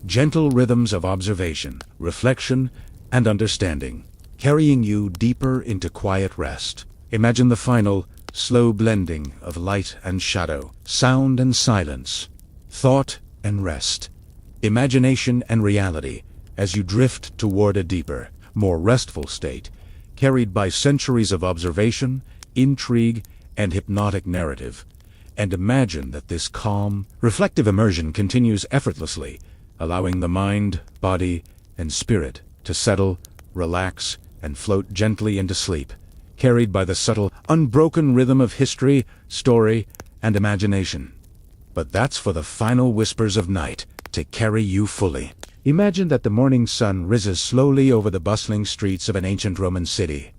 A: gentle rhythms of observation, reflection, and understanding, carrying you deeper into quiet rest. Imagine the final, slow blending of light and shadow, sound and silence, thought and rest, imagination and reality, as you drift toward a deeper, more restful state, carried by centuries of observation, intrigue, and hypnotic narrative. And imagine that this calm, reflective immersion continues effortlessly, allowing the mind, body, and spirit to settle, relax, and float gently into sleep, carried by the subtle, unbroken rhythm of history, story, and imagination. But that's for the final whispers of night to carry you fully. Imagine that the morning sun rises slowly over the bustling streets of an ancient Roman city,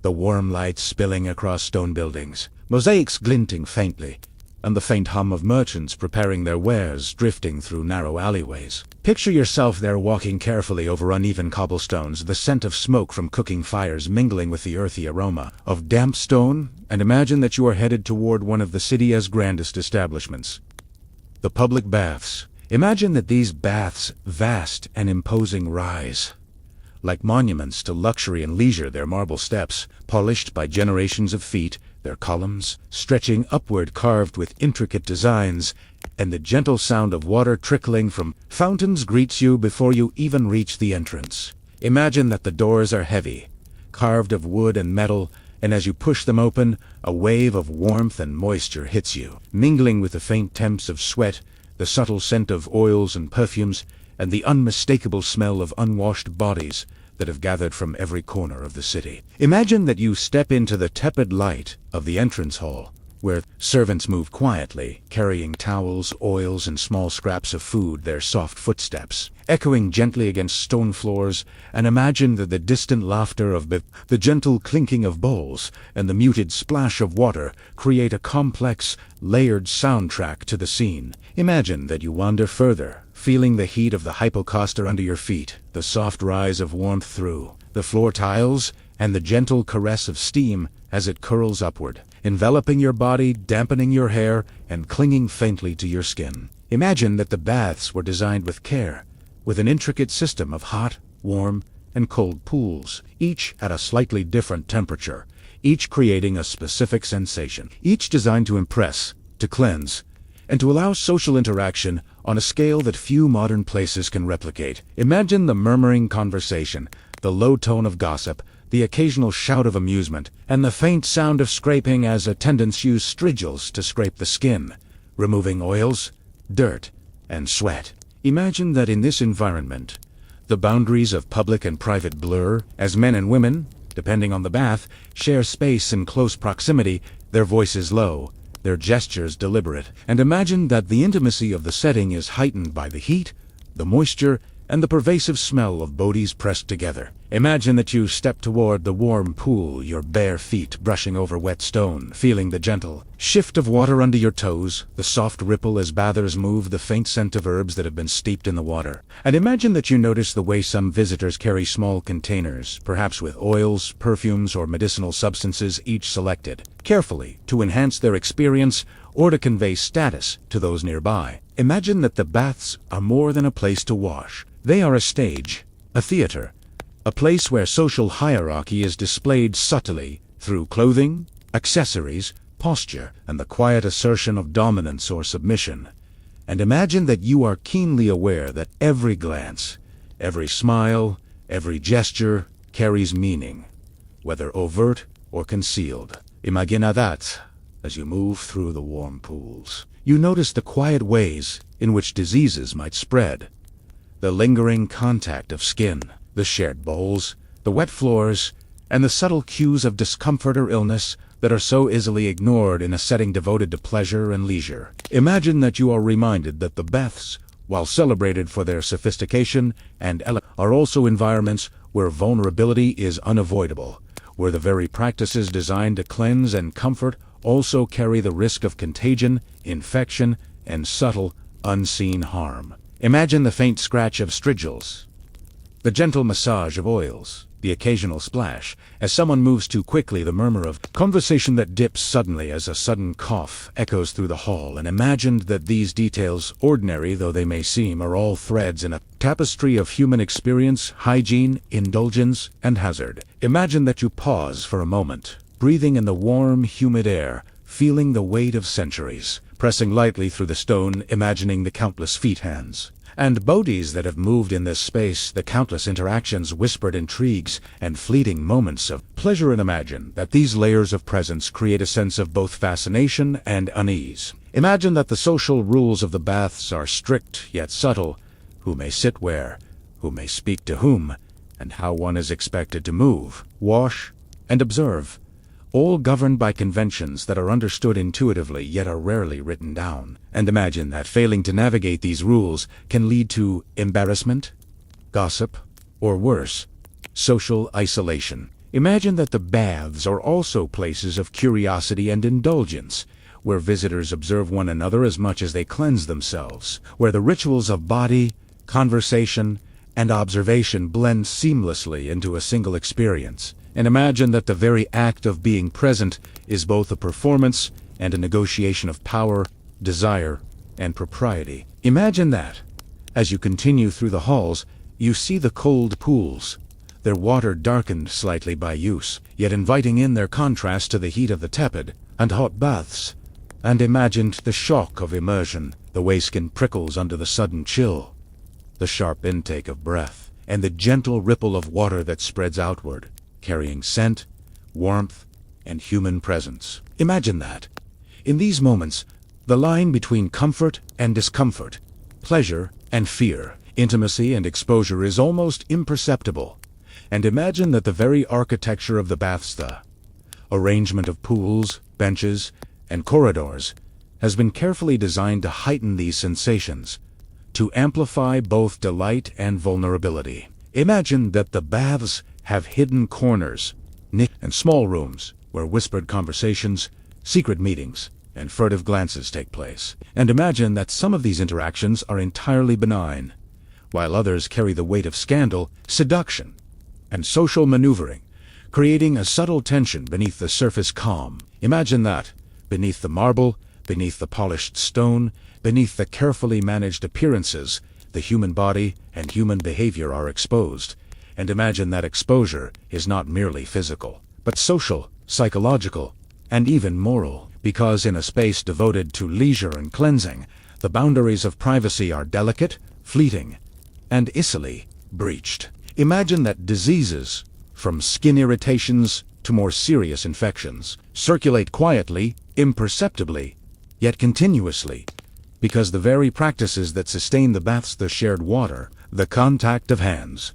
A: the warm light spilling across stone buildings, mosaics glinting faintly, and the faint hum of merchants preparing their wares drifting through narrow alleyways. Picture yourself there walking carefully over uneven cobblestones, the scent of smoke from cooking fires mingling with the earthy aroma of damp stone, and imagine that you are headed toward one of the city's grandest establishments, the public baths. Imagine that these baths, vast and imposing, rise like monuments to luxury and leisure, their marble steps, polished by generations of feet, their columns stretching upward carved with intricate designs, and the gentle sound of water trickling from fountains greets you before you even reach the entrance. Imagine that the doors are heavy, carved of wood and metal, and as you push them open, a wave of warmth and moisture hits you, mingling with the faint temps of sweat, the subtle scent of oils and perfumes, and the unmistakable smell of unwashed bodies that have gathered from every corner of the city. Imagine that you step into the tepid light of the entrance hall, where servants move quietly, carrying towels, oils, and small scraps of food, their soft footsteps echoing gently against stone floors, and imagine that the distant laughter of the gentle clinking of bowls and the muted splash of water create a complex, layered soundtrack to the scene. Imagine that you wander further, feeling the heat of the hypocaustic under your feet, the soft rise of warmth through the floor tiles, and the gentle caress of steam as it curls upward, enveloping your body, dampening your hair, and clinging faintly to your skin. Imagine that the baths were designed with care, with an intricate system of hot, warm, and cold pools, each at a slightly different temperature, each creating a specific sensation, each designed to impress, to cleanse, and to allow social interaction on a scale that few modern places can replicate. Imagine the murmuring conversation, the low tone of gossip, the occasional shout of amusement, and the faint sound of scraping as attendants use strigils to scrape the skin, removing oils, dirt, and sweat. Imagine that in this environment, the boundaries of public and private blur, as men and women, depending on the bath, share space in close proximity, their voices low, their gestures deliberate. And imagine that the intimacy of the setting is heightened by the heat, the moisture, and the pervasive smell of bodies pressed together. Imagine that you step toward the warm pool, your bare feet brushing over wet stone, feeling the gentle shift of water under your toes, the soft ripple as bathers move, the faint scent of herbs that have been steeped in the water. And imagine that you notice the way some visitors carry small containers, perhaps with oils, perfumes, or medicinal substances, each selected carefully to enhance their experience or to convey status to those nearby. Imagine that the baths are more than a place to wash. They are a stage, a theater, a place where social hierarchy is displayed subtly through clothing, accessories, posture, and the quiet assertion of dominance or submission. And imagine that you are keenly aware that every glance, every smile, every gesture carries meaning, whether overt or concealed. Imagina that, as you move through the warm pools, you notice the quiet ways in which diseases might spread, the lingering contact of skin, the shared bowls, the wet floors, and the subtle cues of discomfort or illness that are so easily ignored in a setting devoted to pleasure and leisure. Imagine that you are reminded that the baths, while celebrated for their sophistication and elegance, are also environments where vulnerability is unavoidable, where the very practices designed to cleanse and comfort also carry the risk of contagion, infection, and subtle, unseen harm. Imagine the faint scratch of strigils, the gentle massage of oils, the occasional splash, as someone moves too quickly, the murmur of conversation that dips suddenly as a sudden cough echoes through the hall, and imagine that these details, ordinary though they may seem, are all threads in a tapestry of human experience, hygiene, indulgence, and hazard. Imagine that you pause for a moment, breathing in the warm, humid air, feeling the weight of centuries, pressing lightly through the stone, imagining the countless feet, hands, and bodies that have moved in this space, the countless interactions, whispered intrigues, and fleeting moments of pleasure. And imagine that these layers of presence create a sense of both fascination and unease. Imagine that the social rules of the baths are strict yet subtle, who may sit where, who may speak to whom, and how one is expected to move, wash, and observe. all governed by conventions that are understood intuitively yet are rarely written down. And imagine that failing to navigate these rules can lead to embarrassment, gossip, or worse, social isolation. Imagine that the baths are also places of curiosity and indulgence, where visitors observe one another as much as they cleanse themselves, where the rituals of body, conversation, and observation blend seamlessly into a single experience. And imagine that the very act of being present is both a performance and a negotiation of power, desire, and propriety. Imagine that, as you continue through the halls, you see the cold pools, their water darkened slightly by use, yet inviting in their contrast to the heat of the tepid and hot baths. And imagined the shock of immersion, the way skin prickles under the sudden chill, the sharp intake of breath, and the gentle ripple of water that spreads outward, carrying scent, warmth, and human presence. Imagine that. In these moments, the line between comfort and discomfort, pleasure and fear, intimacy and exposure is almost imperceptible. And imagine that the very architecture of the baths, the arrangement of pools, benches, and corridors, has been carefully designed to heighten these sensations, to amplify both delight and vulnerability. Imagine that the baths have hidden corners, and small rooms where whispered conversations, secret meetings, and furtive glances take place. And imagine that some of these interactions are entirely benign, while others carry the weight of scandal, seduction, and social maneuvering, creating a subtle tension beneath the surface calm. Imagine that, beneath the marble, beneath the polished stone, beneath the carefully managed appearances, the human body and human behavior are exposed. And imagine that exposure is not merely physical, but social, psychological, and even moral, because in a space devoted to leisure and cleansing, the boundaries of privacy are delicate, fleeting, and easily breached. Imagine that diseases, from skin irritations to more serious infections, circulate quietly, imperceptibly, yet continuously, because the very practices that sustain the baths, the shared water, the contact of hands,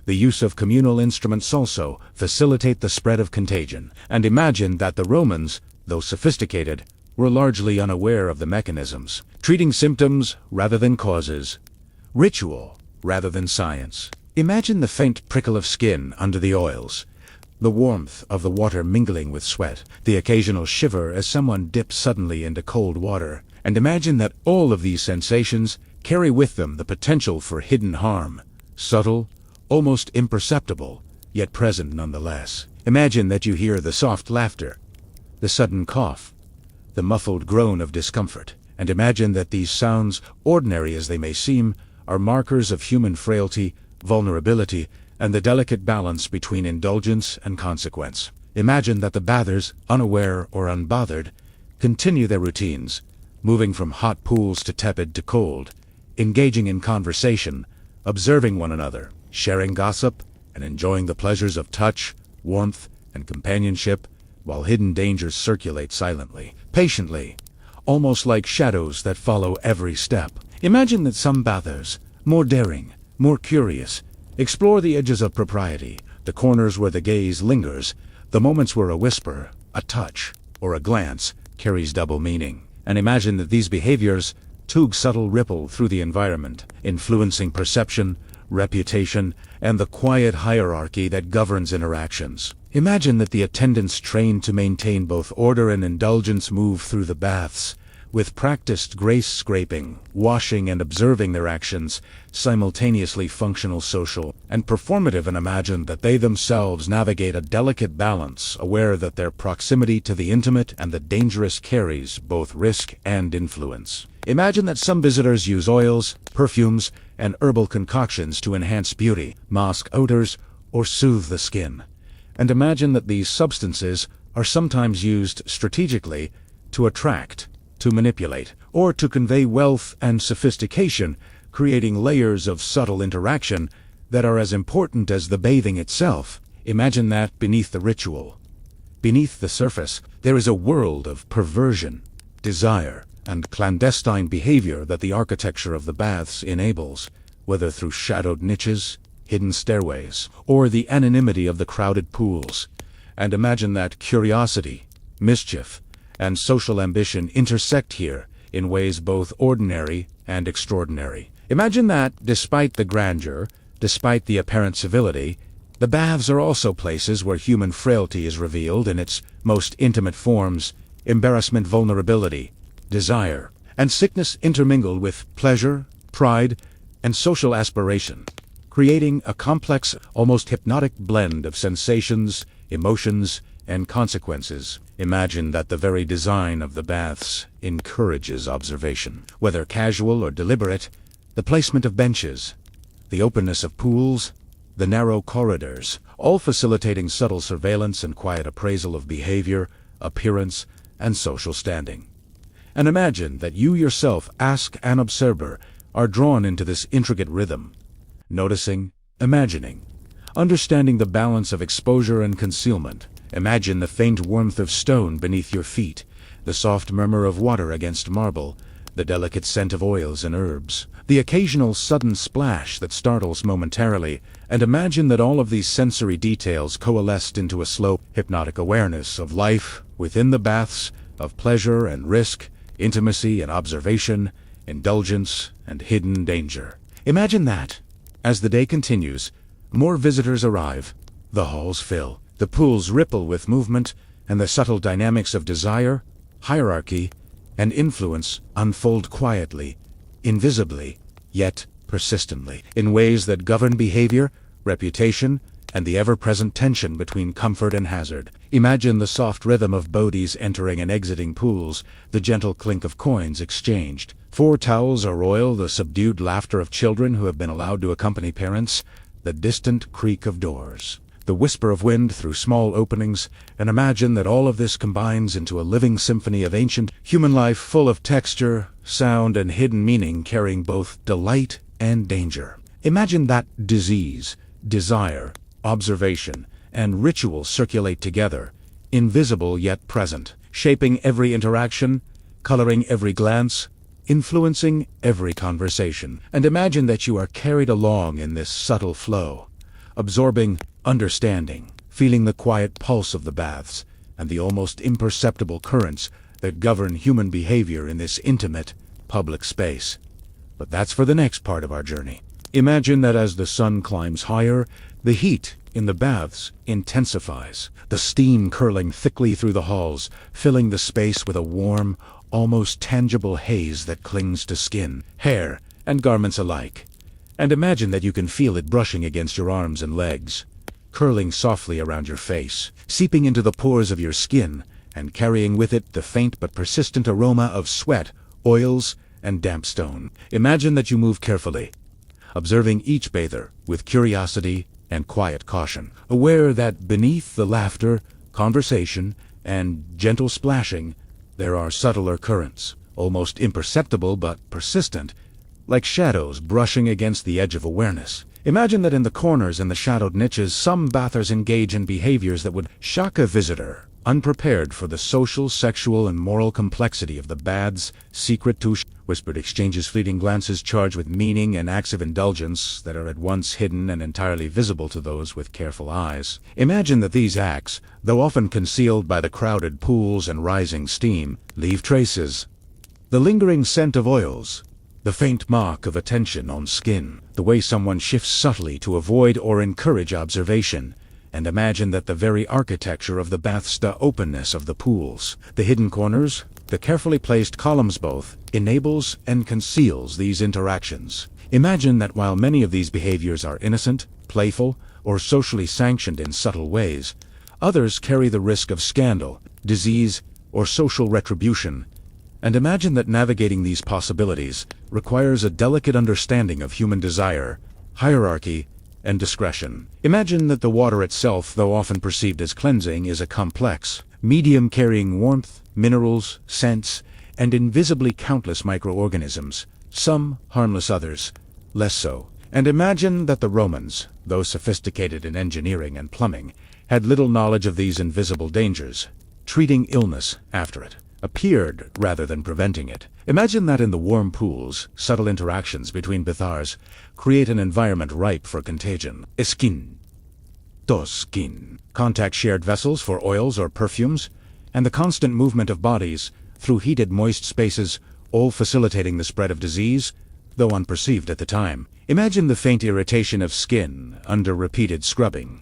A: the use of communal instruments also facilitate the spread of contagion. And imagine that the Romans, though sophisticated, were largely unaware of the mechanisms, treating symptoms rather than causes, ritual rather than science. Imagine the faint prickle of skin under the oils, the warmth of the water mingling with sweat, the occasional shiver as someone dips suddenly into cold water. And imagine that all of these sensations carry with them the potential for hidden harm, subtle, almost imperceptible, yet present nonetheless. Imagine that you hear the soft laughter, the sudden cough, the muffled groan of discomfort. And imagine that these sounds, ordinary as they may seem, are markers of human frailty, vulnerability, and the delicate balance between indulgence and consequence. Imagine that the bathers, unaware or unbothered, continue their routines, moving from hot pools to tepid to cold, engaging in conversation, observing one another, sharing gossip, and enjoying the pleasures of touch, warmth, and companionship, while hidden dangers circulate silently, patiently, almost like shadows that follow every step. Imagine that some bathers, more daring, more curious, explore the edges of propriety, the corners where the gaze lingers, the moments where a whisper, a touch, or a glance carries double meaning. And imagine that these behaviors tug subtle ripple through the environment, influencing perception, reputation, and the quiet hierarchy that governs interactions. Imagine that the attendants trained to maintain both order and indulgence move through the baths, with practiced grace scraping, washing, and observing their actions, simultaneously functional, social, and performative. And imagine that they themselves navigate a delicate balance, aware that their proximity to the intimate and the dangerous carries both risk and influence. Imagine that some visitors use oils, perfumes, and herbal concoctions to enhance beauty, mask odors, or soothe the skin. And imagine that these substances are sometimes used strategically to attract, to manipulate, or to convey wealth and sophistication, creating layers of subtle interaction that are as important as the bathing itself. Imagine that beneath the ritual, beneath the surface, there is a world of perversion, desire, and clandestine behavior that the architecture of the baths enables, whether through shadowed niches, hidden stairways, or the anonymity of the crowded pools. And imagine that curiosity, mischief, and social ambition intersect here in ways both ordinary and extraordinary. Imagine that, despite the grandeur, despite the apparent civility, the baths are also places where human frailty is revealed in its most intimate forms: embarrassment, vulnerability, desire, and sickness intermingled with pleasure, pride, and social aspiration, creating a complex, almost hypnotic blend of sensations, emotions, and consequences. Imagine that the very design of the baths encourages observation, whether casual or deliberate. The placement of benches, the openness of pools, the narrow corridors, all facilitating subtle surveillance and quiet appraisal of behavior, appearance, and social standing. And imagine that you yourself, as an observer, are drawn into this intricate rhythm, noticing, imagining, understanding the balance of exposure and concealment. Imagine the faint warmth of stone beneath your feet, the soft murmur of water against marble, the delicate scent of oils and herbs, the occasional sudden splash that startles momentarily, and imagine that all of these sensory details coalesced into a slow, hypnotic awareness of life within the baths, of pleasure and risk, intimacy and observation, indulgence and hidden danger. Imagine that, as the day continues, more visitors arrive, the halls fill, the pools ripple with movement, and the subtle dynamics of desire, hierarchy, and influence unfold quietly, invisibly, yet persistently, in ways that govern behavior, reputation, and the ever-present tension between comfort and hazard. Imagine the soft rhythm of bodies entering and exiting pools, the gentle clink of coins exchanged. 4 towels are oiled, the subdued laughter of children who have been allowed to accompany parents, the distant creak of doors, the whisper of wind through small openings, and imagine that all of this combines into a living symphony of ancient human life full of texture, sound, and hidden meaning, carrying both delight and danger. Imagine that disease, desire, observation, and ritual circulate together, invisible yet present, shaping every interaction, coloring every glance, influencing every conversation. And imagine that you are carried along in this subtle flow, absorbing, understanding, feeling the quiet pulse of the baths and the almost imperceptible currents that govern human behavior in this intimate, public space. But that's for the next part of our journey. Imagine that as the sun climbs higher, the heat in the baths intensifies, the steam curling thickly through the halls, filling the space with a warm, almost tangible haze that clings to skin, hair, and garments alike. And imagine that you can feel it brushing against your arms and legs, curling softly around your face, seeping into the pores of your skin, and carrying with it the faint but persistent aroma of sweat, oils, and damp stone. Imagine that you move carefully, observing each bather with curiosity and quiet caution, aware that beneath the laughter, conversation, and gentle splashing, there are subtler currents, almost imperceptible but persistent, like shadows brushing against the edge of awareness. Imagine that in the corners and the shadowed niches, some bathers engage in behaviors that would shock a visitor, unprepared for the social, sexual, and moral complexity of the baths, secret touche, whispered exchanges, fleeting glances charged with meaning, and acts of indulgence that are at once hidden and entirely visible to those with careful eyes. Imagine that these acts, though often concealed by the crowded pools and rising steam, leave traces. The lingering scent of oils, the faint mark of attention on skin, the way someone shifts subtly to avoid or encourage observation. And imagine that the very architecture of the baths, the openness of the pools, the hidden corners, the carefully placed columns both enables and conceals these interactions. Imagine that while many of these behaviors are innocent, playful, or socially sanctioned in subtle ways, others carry the risk of scandal, disease, or social retribution. And imagine that navigating these possibilities requires a delicate understanding of human desire, hierarchy, and discretion. Imagine that the water itself, though often perceived as cleansing, is a complex medium carrying warmth, minerals, scents, and invisibly countless microorganisms, some harmless, others less so. And imagine that the Romans, though sophisticated in engineering and plumbing, had little knowledge of these invisible dangers, treating illness after it appeared rather than preventing it. Imagine that in the warm pools, subtle interactions between bathers create an environment ripe for contagion. Eskin. contactos skin. Contact shared vessels for oils or perfumes, and the constant movement of bodies through heated moist spaces, all facilitating the spread of disease, though unperceived at the time. Imagine the faint irritation of skin under repeated scrubbing.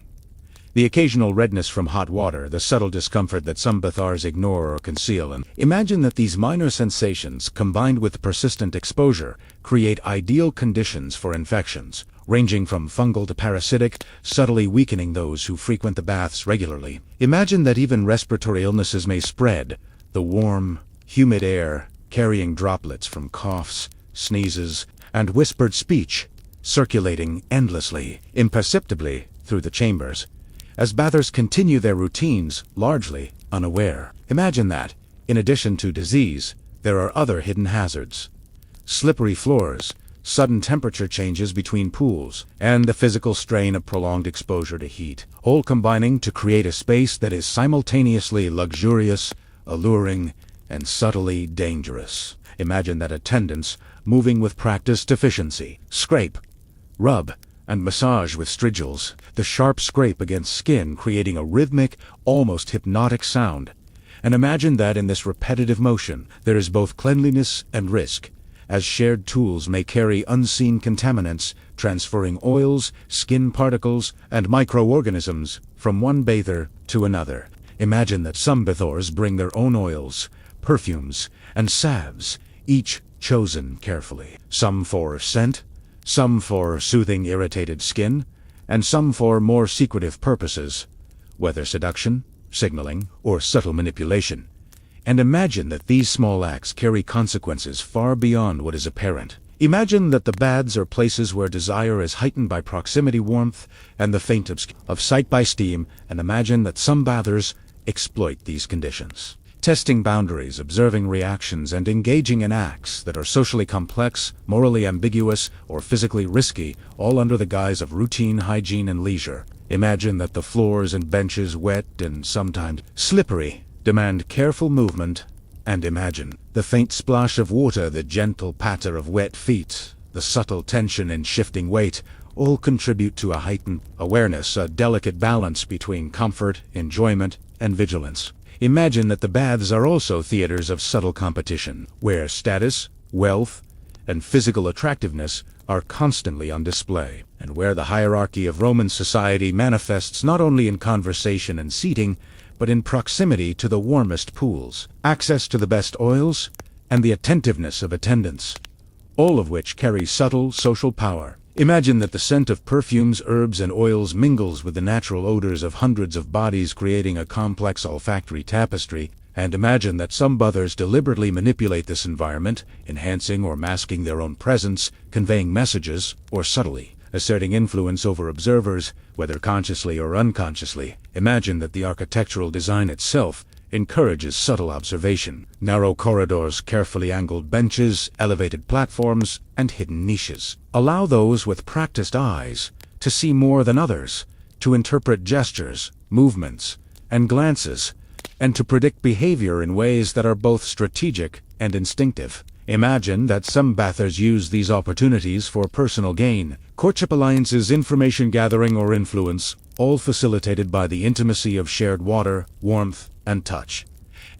A: The occasional redness from hot water, the subtle discomfort that some bathars ignore or conceal, and imagine that these minor sensations, combined with persistent exposure, create ideal conditions for infections, ranging from fungal to parasitic, subtly weakening those who frequent the baths regularly. Imagine that even respiratory illnesses may spread, the warm, humid air carrying droplets from coughs, sneezes, and whispered speech, circulating endlessly, imperceptibly through the chambers, as bathers continue their routines, largely unaware. Imagine that, in addition to disease, there are other hidden hazards. Slippery floors, sudden temperature changes between pools, and the physical strain of prolonged exposure to heat, all combining to create a space that is simultaneously luxurious, alluring, and subtly dangerous. Imagine that attendants, moving with practiced efficiency, scrape, rub, and massage with strigils, the sharp scrape against skin creating a rhythmic, almost hypnotic sound. And imagine that in this repetitive motion there is both cleanliness and risk, as shared tools may carry unseen contaminants, transferring oils, skin particles, and microorganisms from one bather to another. Imagine that some bathors bring their own oils, perfumes, and salves, each chosen carefully, some for scent, some for soothing irritated skin, and some for more secretive purposes, whether seduction, signaling, or subtle manipulation. And imagine that these small acts carry consequences far beyond what is apparent. Imagine that the baths are places where desire is heightened by proximity warmth and the faint of sight by steam, and imagine that some bathers exploit these conditions, testing boundaries, observing reactions, and engaging in acts that are socially complex, morally ambiguous, or physically risky, all under the guise of routine hygiene and leisure. Imagine that the floors and benches, wet and sometimes slippery, demand careful movement, and imagine the faint splash of water, the gentle patter of wet feet, the subtle tension and shifting weight, all contribute to a heightened awareness, a delicate balance between comfort, enjoyment, and vigilance. Imagine that the baths are also theaters of subtle competition, where status, wealth, and physical attractiveness are constantly on display, and where the hierarchy of Roman society manifests not only in conversation and seating, but in proximity to the warmest pools, access to the best oils, and the attentiveness of attendants, all of which carry subtle social power. Imagine that the scent of perfumes, herbs, and oils mingles with the natural odors of hundreds of bodies, creating a complex olfactory tapestry, and imagine that some bathers deliberately manipulate this environment, enhancing or masking their own presence, conveying messages, or subtly asserting influence over observers, whether consciously or unconsciously. Imagine that the architectural design itself encourages subtle observation. Narrow corridors, carefully angled benches, elevated platforms, and hidden niches allow those with practiced eyes to see more than others, to interpret gestures, movements, and glances, and to predict behavior in ways that are both strategic and instinctive. Imagine that some bathers use these opportunities for personal gain, courtship alliances, information gathering, or influence, all facilitated by the intimacy of shared water, warmth, and touch.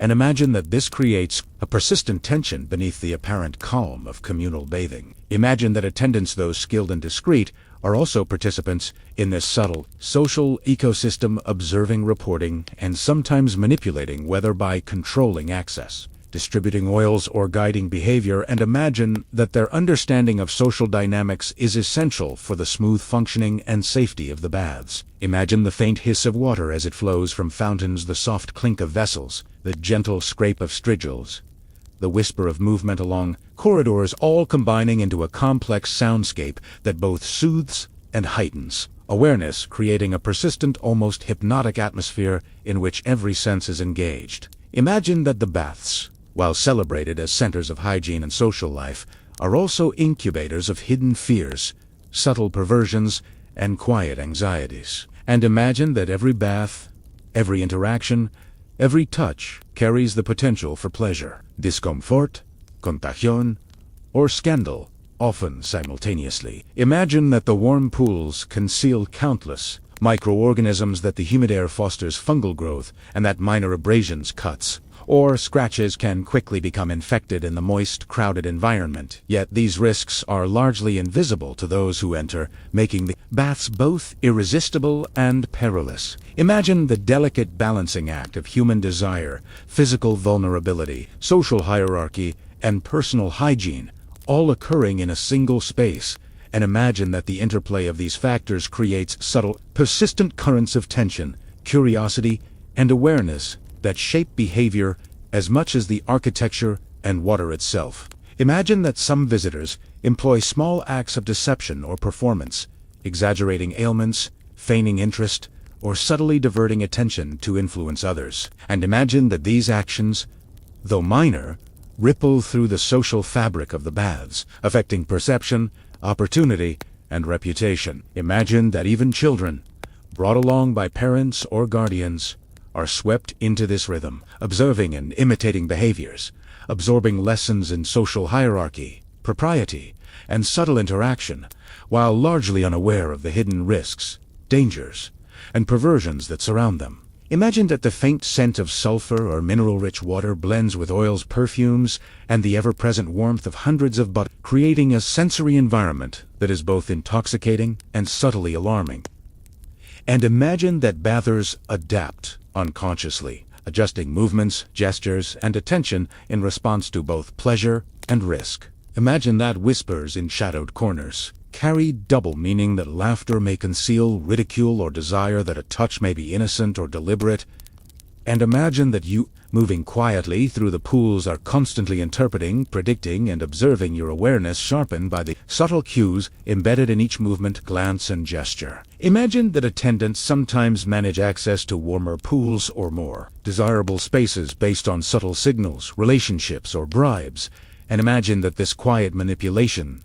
A: And imagine that this creates a persistent tension beneath the apparent calm of communal bathing. Imagine that attendants, though skilled and discreet, are also participants in this subtle social ecosystem, observing, reporting, and sometimes manipulating, whether by controlling access, distributing oils, or guiding behavior. And imagine that their understanding of social dynamics is essential for the smooth functioning and safety of the baths. Imagine the faint hiss of water as it flows from fountains, the soft clink of vessels, the gentle scrape of strigils, the whisper of movement along corridors, all combining into a complex soundscape that both soothes and heightens awareness, creating a persistent, almost hypnotic atmosphere in which every sense is engaged. Imagine that the baths, while celebrated as centers of hygiene and social life, are also incubators of hidden fears, subtle perversions, and quiet anxieties. And imagine that every bath, every interaction, every touch carries the potential for pleasure, discomfort, contagion, or scandal, often simultaneously. Imagine that the warm pools conceal countless microorganisms that the humid air fosters fungal growth, and that minor abrasions, cuts, or scratches can quickly become infected in the moist, crowded environment. Yet these risks are largely invisible to those who enter, making the baths both irresistible and perilous. Imagine the delicate balancing act of human desire, physical vulnerability, social hierarchy, and personal hygiene, all occurring in a single space. And imagine that the interplay of these factors creates subtle, persistent currents of tension, curiosity, and awareness that shape behavior as much as the architecture and water itself. Imagine that some visitors employ small acts of deception or performance, exaggerating ailments, feigning interest, or subtly diverting attention to influence others. And imagine that these actions, though minor, ripple through the social fabric of the baths, affecting perception, opportunity, and reputation. Imagine that even children, brought along by parents or guardians, are swept into this rhythm, observing and imitating behaviors, absorbing lessons in social hierarchy, propriety, and subtle interaction, while largely unaware of the hidden risks, dangers, and perversions that surround them. Imagine that the faint scent of sulfur or mineral-rich water blends with oils, perfumes, and the ever-present warmth of hundreds of butters, creating a sensory environment that is both intoxicating and subtly alarming. And imagine that bathers adapt unconsciously, adjusting movements, gestures, and attention in response to both pleasure and risk. Imagine that whispers in shadowed corners carry double meaning, that laughter may conceal ridicule or desire, that a touch may be innocent or deliberate. And imagine that you, moving quietly through the pools, are constantly interpreting, predicting, and observing, your awareness sharpened by the subtle cues embedded in each movement, glance, and gesture. Imagine that attendants sometimes manage access to warmer pools or more desirable spaces based on subtle signals, relationships, or bribes. And imagine that this quiet manipulation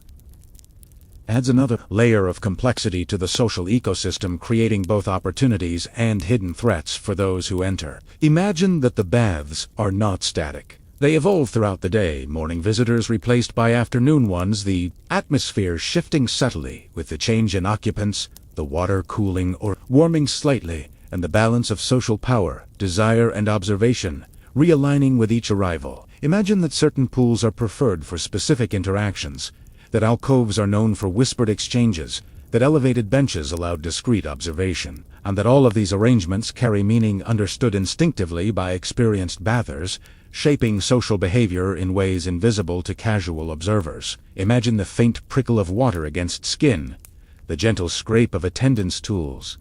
A: adds another layer of complexity to the social ecosystem, creating both opportunities and hidden threats for those who enter. Imagine that the baths are not static. They evolve throughout the day, morning visitors replaced by afternoon ones, the atmosphere shifting subtly with the change in occupants, the water cooling or warming slightly, and the balance of social power, desire, and observation realigning with each arrival. Imagine that certain pools are preferred for specific interactions, that alcoves are known for whispered exchanges, that elevated benches allow discreet observation, and that all of these arrangements carry meaning understood instinctively by experienced bathers, shaping social behavior in ways invisible to casual observers. Imagine the faint prickle of water against skin, the gentle scrape of attendants' tools,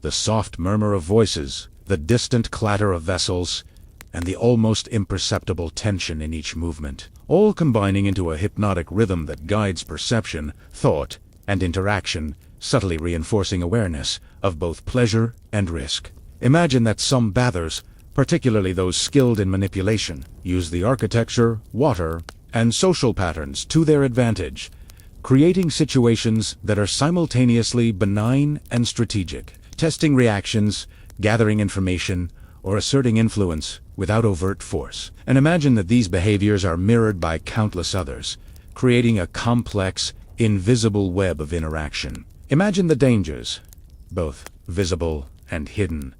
A: the soft murmur of voices, the distant clatter of vessels, and the almost imperceptible tension in each movement, all combining into a hypnotic rhythm that guides perception, thought, and interaction, subtly reinforcing awareness of both pleasure and risk. Imagine that some bathers, particularly those skilled in manipulation, use the architecture, water, and social patterns to their advantage, creating situations that are simultaneously benign and strategic, testing reactions, gathering information, or asserting influence without overt force. And imagine that these behaviors are mirrored by countless others, creating a complex, invisible web of interaction. Imagine the dangers, both visible and hidden: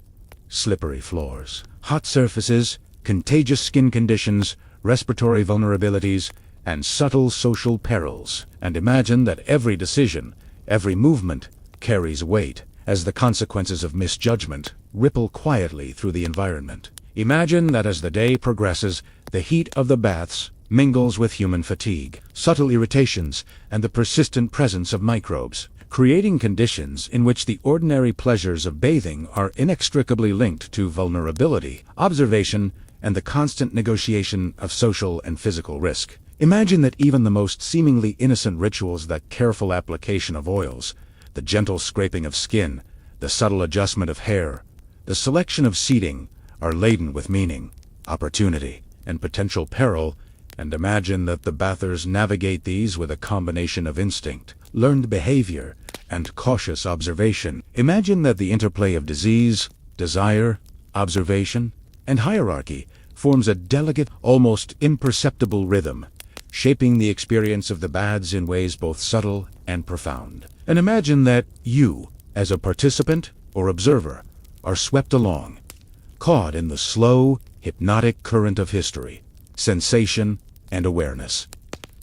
A: slippery floors, hot surfaces, contagious skin conditions, respiratory vulnerabilities, and subtle social perils. And imagine that every decision, every movement, carries weight, as the consequences of misjudgment ripple quietly through the environment. Imagine that as the day progresses, the heat of the baths mingles with human fatigue, subtle irritations, and the persistent presence of microbes, creating conditions in which the ordinary pleasures of bathing are inextricably linked to vulnerability, observation, and the constant negotiation of social and physical risk. Imagine that even the most seemingly innocent rituals, the careful application of oils, the gentle scraping of skin, the subtle adjustment of hair, the selection of seating, are laden with meaning, opportunity, and potential peril. And imagine that the bathers navigate these with a combination of instinct, learned behavior, and cautious observation. Imagine that the interplay of disease, desire, observation, and hierarchy forms a delicate, almost imperceptible rhythm, shaping the experience of the baths in ways both subtle and profound. And imagine that you, as a participant or observer, are swept along, caught in the slow, hypnotic current of history, sensation, and awareness.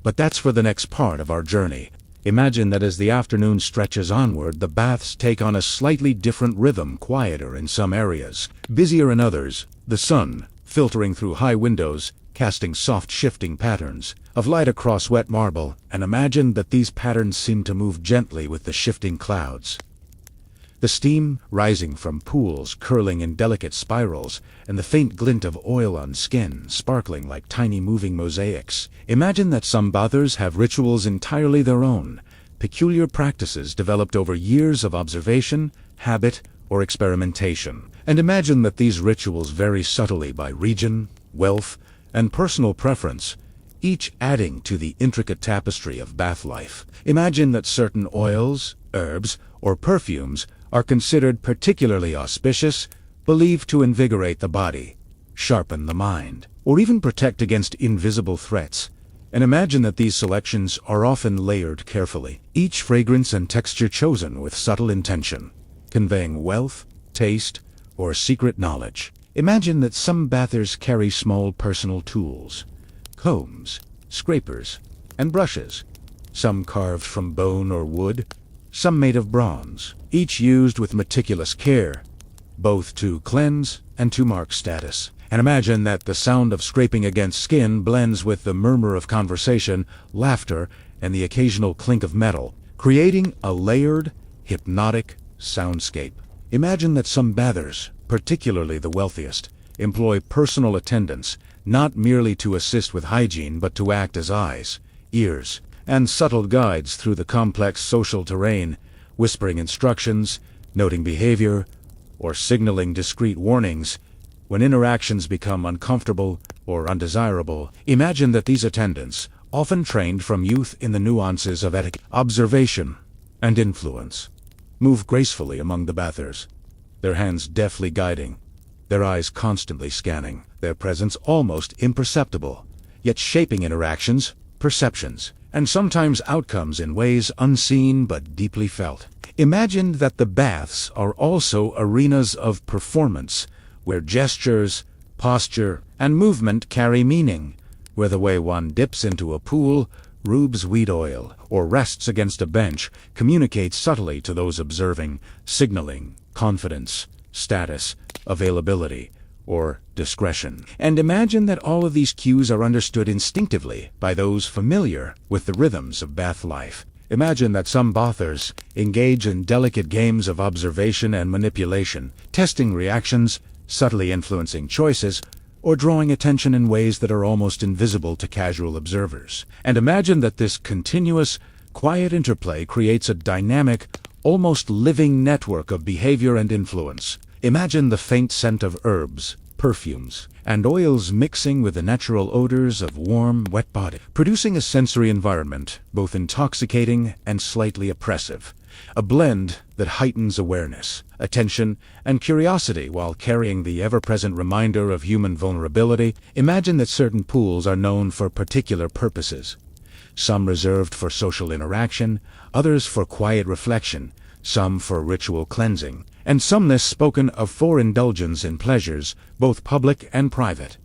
A: But that's for the next part of our journey. Imagine that as the afternoon stretches onward, the baths take on a slightly different rhythm, quieter in some areas, busier in others, the sun, filtering through high windows, casting soft shifting patterns of light across wet marble, and imagine that these patterns seem to move gently with the shifting clouds. The steam rising from pools curling in delicate spirals, and the faint glint of oil on skin sparkling like tiny moving mosaics. Imagine that some bathers have rituals entirely their own, peculiar practices developed over years of observation, habit, or experimentation. And imagine that these rituals vary subtly by region, wealth, and personal preference, each adding to the intricate tapestry of bath life. Imagine that certain oils, herbs, or perfumes are considered particularly auspicious, believed to invigorate the body, sharpen the mind, or even protect against invisible threats. And imagine that these selections are often layered carefully, each fragrance and texture chosen with subtle intention, conveying wealth, taste, or secret knowledge. Imagine that some bathers carry small personal tools, combs, scrapers, and brushes, some carved from bone or wood, some made of bronze, each used with meticulous care, both to cleanse and to mark status. And imagine that the sound of scraping against skin blends with the murmur of conversation, laughter, and the occasional clink of metal, creating a layered, hypnotic soundscape. Imagine that some bathers, particularly the wealthiest, employ personal attendants, not merely to assist with hygiene but to act as eyes, ears, and subtle guides through the complex social terrain, whispering instructions, noting behavior, or signaling discreet warnings when interactions become uncomfortable or undesirable. Imagine that these attendants, often trained from youth in the nuances of etiquette, observation, and influence, move gracefully among the bathers, their hands deftly guiding, their eyes constantly scanning, their presence almost imperceptible, yet shaping interactions, perceptions, and sometimes outcomes in ways unseen but deeply felt. Imagine that the baths are also arenas of performance, where gestures, posture, and movement carry meaning, where the way one dips into a pool, rubes weed oil, or rests against a bench communicates subtly to those observing, signaling confidence, status, availability, or discretion. And imagine that all of these cues are understood instinctively by those familiar with the rhythms of bath life. Imagine that some bathers engage in delicate games of observation and manipulation, testing reactions, subtly influencing choices, or drawing attention in ways that are almost invisible to casual observers. And imagine that this continuous, quiet interplay creates a dynamic, almost living network of behavior and influence. Imagine the faint scent of herbs, perfumes, and oils mixing with the natural odors of warm, wet body, producing a sensory environment both intoxicating and slightly oppressive. A blend that heightens awareness, attention, and curiosity while carrying the ever-present reminder of human vulnerability. Imagine that certain pools are known for particular purposes, some reserved for social interaction, others for quiet reflection, some for ritual cleansing, and some less spoken of for indulgence in pleasures, both public and private.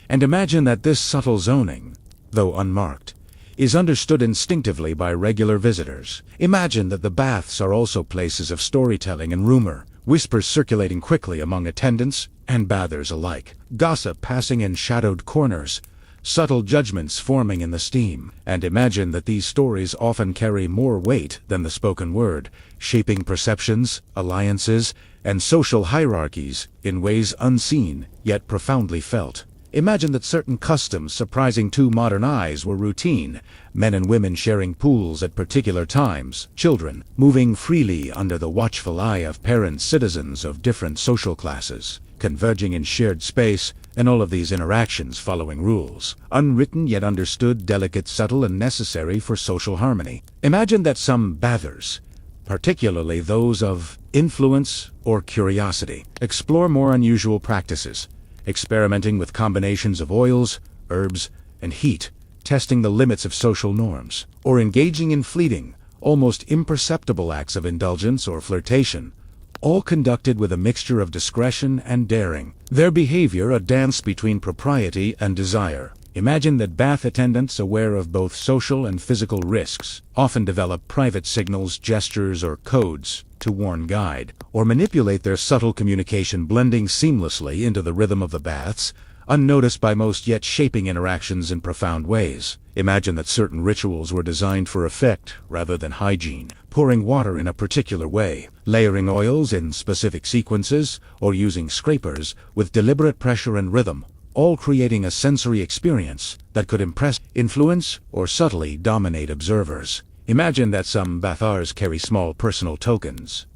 A: And imagine that this subtle zoning, though unmarked, is understood instinctively by regular visitors. Imagine that the baths are also places of storytelling and rumor, whispers circulating quickly among attendants and bathers alike, gossip passing in shadowed corners, subtle judgments forming in the steam. And imagine that these stories often carry more weight than the spoken word, shaping perceptions, alliances, and social hierarchies in ways unseen yet profoundly felt. Imagine that certain customs surprising to modern eyes were routine, men and women sharing pools at particular times, children moving freely under the watchful eye of parents, citizens of different social classes, converging in shared space, and all of these interactions following rules, unwritten yet understood, delicate, subtle, and necessary for social harmony. Imagine that some bathers, particularly those of influence or curiosity, explore more unusual practices, experimenting with combinations of oils, herbs, and heat, testing the limits of social norms, or engaging in fleeting, almost imperceptible acts of indulgence or flirtation, all conducted with a mixture of discretion and daring. Their behavior a dance between propriety and desire. Imagine that bath attendants, aware of both social and physical risks, often develop private signals, gestures, or codes to warn, guide, or manipulate their subtle communication, blending seamlessly into the rhythm of the baths, unnoticed by most, yet shaping interactions in profound ways. Imagine that certain rituals were designed for effect rather than hygiene, pouring water in a particular way, layering oils in specific sequences, or using scrapers with deliberate pressure and rhythm, all creating a sensory experience that could impress, influence, or subtly dominate observers. Imagine that some bathars carry small personal tokens,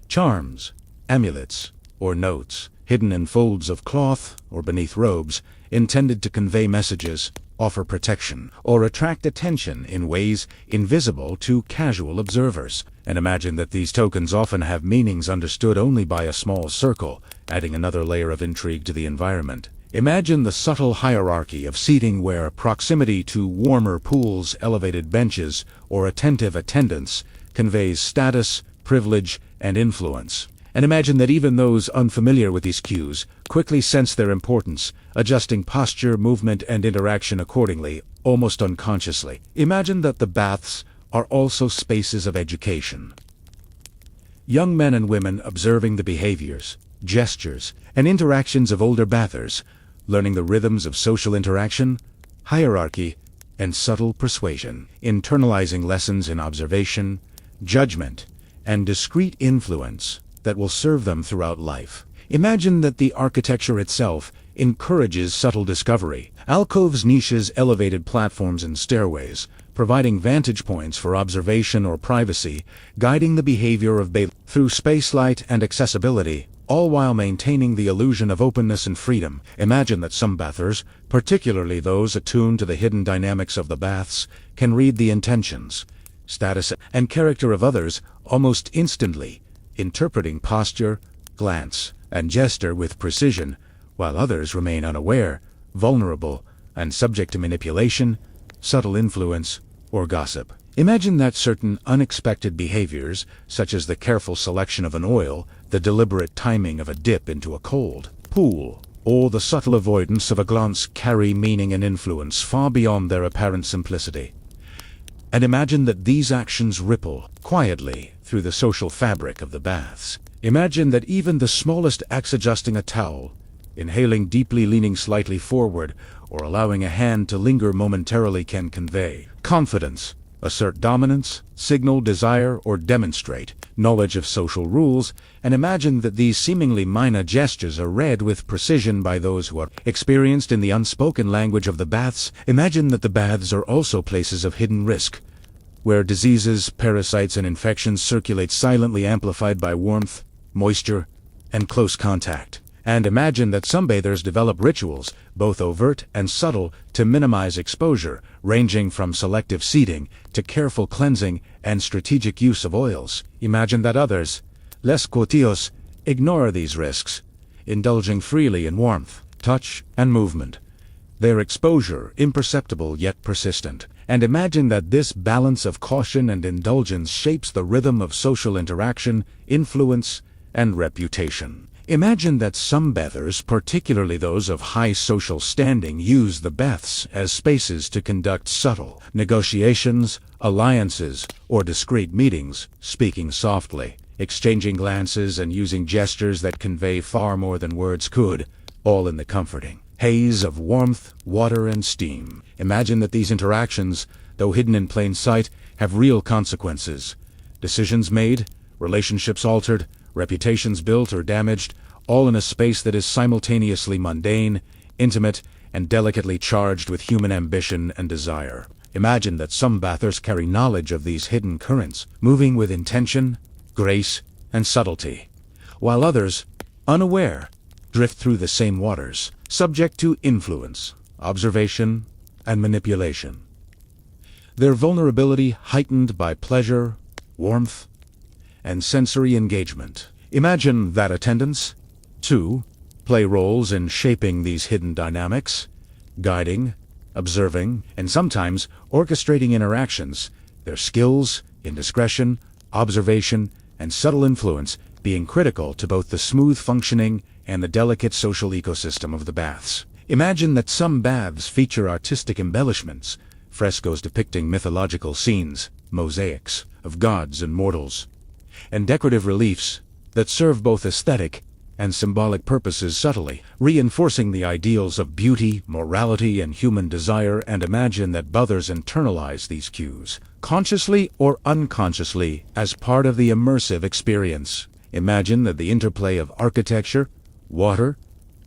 A: charms, amulets, or notes, hidden in folds of cloth or beneath robes, intended to convey messages, offer protection, or attract attention in ways invisible to casual observers. And imagine that these tokens often have meanings understood only by a small circle, adding another layer of intrigue to the environment. Imagine the subtle hierarchy of seating where proximity to warmer pools, elevated benches, or attentive attendants conveys status, privilege, and influence. And imagine that even those unfamiliar with these cues quickly sense their importance, adjusting posture, movement, and interaction accordingly, almost unconsciously. Imagine that the baths are also spaces of education. Young men and women observing the behaviors, gestures, and interactions of older bathers, learning the rhythms of social interaction, hierarchy, and subtle persuasion, internalizing lessons in observation, judgment, and discreet influence that will serve them throughout life. Imagine that the architecture itself encourages subtle discovery. Alcoves, niches, elevated platforms, and stairways, providing vantage points for observation or privacy, guiding the behavior of bathers through spacelight and accessibility, all while maintaining the illusion of openness and freedom. Imagine that some bathers, particularly those attuned to the hidden dynamics of the baths, can read the intentions, status, and character of others almost instantly, interpreting posture, glance, and gesture with precision, while others remain unaware, vulnerable, and subject to manipulation, subtle influence, or gossip. Imagine that certain unexpected behaviors, such as the careful selection of an oil, the deliberate timing of a dip into a cold pool, or the subtle avoidance of a glance, carry meaning and influence far beyond their apparent simplicity. And imagine that these actions ripple quietly through the social fabric of the baths. Imagine that even the smallest acts, adjusting a towel, inhaling deeply, leaning slightly forward, or allowing a hand to linger momentarily, can convey confidence, assert dominance, signal desire, or demonstrate knowledge of social rules. And imagine that these seemingly minor gestures are read with precision by those who are experienced in the unspoken language of the baths. Imagine that the baths are also places of hidden risk, where diseases, parasites, and infections circulate silently, amplified by warmth, moisture, and close contact. And imagine that some bathers develop rituals, both overt and subtle, to minimize exposure, ranging from selective seating to careful cleansing and strategic use of oils. Imagine that others, less courteous, ignore these risks, indulging freely in warmth, touch, and movement, their exposure imperceptible yet persistent. And imagine that this balance of caution and indulgence shapes the rhythm of social interaction, influence, and reputation. Imagine that some bathers, particularly those of high social standing, use the baths as spaces to conduct subtle negotiations, alliances, or discreet meetings, speaking softly, exchanging glances, and using gestures that convey far more than words could, all in the comforting haze of warmth, water, and steam. Imagine that these interactions, though hidden in plain sight, have real consequences. Decisions made, relationships altered, reputations built or damaged, all in a space that is simultaneously mundane, intimate, and delicately charged with human ambition and desire. Imagine that some bathers carry knowledge of these hidden currents, moving with intention, grace, and subtlety, while others, unaware, drift through the same waters, subject to influence, observation, and manipulation. Their vulnerability heightened by pleasure, warmth, and sensory engagement. Imagine that attendants, too, play roles in shaping these hidden dynamics, guiding, observing, and sometimes orchestrating interactions. Their skills in discretion, observation, and subtle influence being critical to both the smooth functioning and the delicate social ecosystem of the baths. Imagine that some baths feature artistic embellishments, frescoes depicting mythological scenes, mosaics of gods and mortals, and decorative reliefs that serve both aesthetic and symbolic purposes subtly, reinforcing the ideals of beauty, morality, and human desire. And imagine that bathers internalize these cues, consciously or unconsciously, as part of the immersive experience. Imagine that the interplay of architecture, water,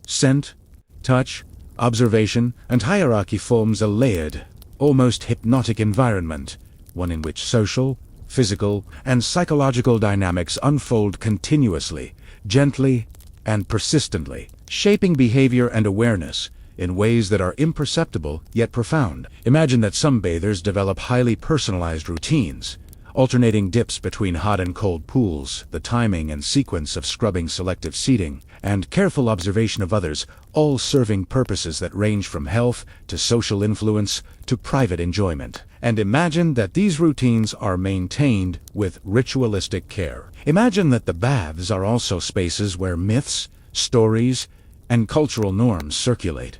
A: scent, touch, observation, and hierarchy forms a layered, almost hypnotic environment, one in which social, physical, and psychological dynamics unfold continuously, gently, and persistently, shaping behavior and awareness in ways that are imperceptible yet profound. Imagine that some bathers develop highly personalized routines, alternating dips between hot and cold pools, the timing and sequence of scrubbing, selective seating, and careful observation of others, all serving purposes that range from health to social influence to private enjoyment. And imagine that these routines are maintained with ritualistic care. Imagine that the baths are also spaces where myths, stories, and cultural norms circulate.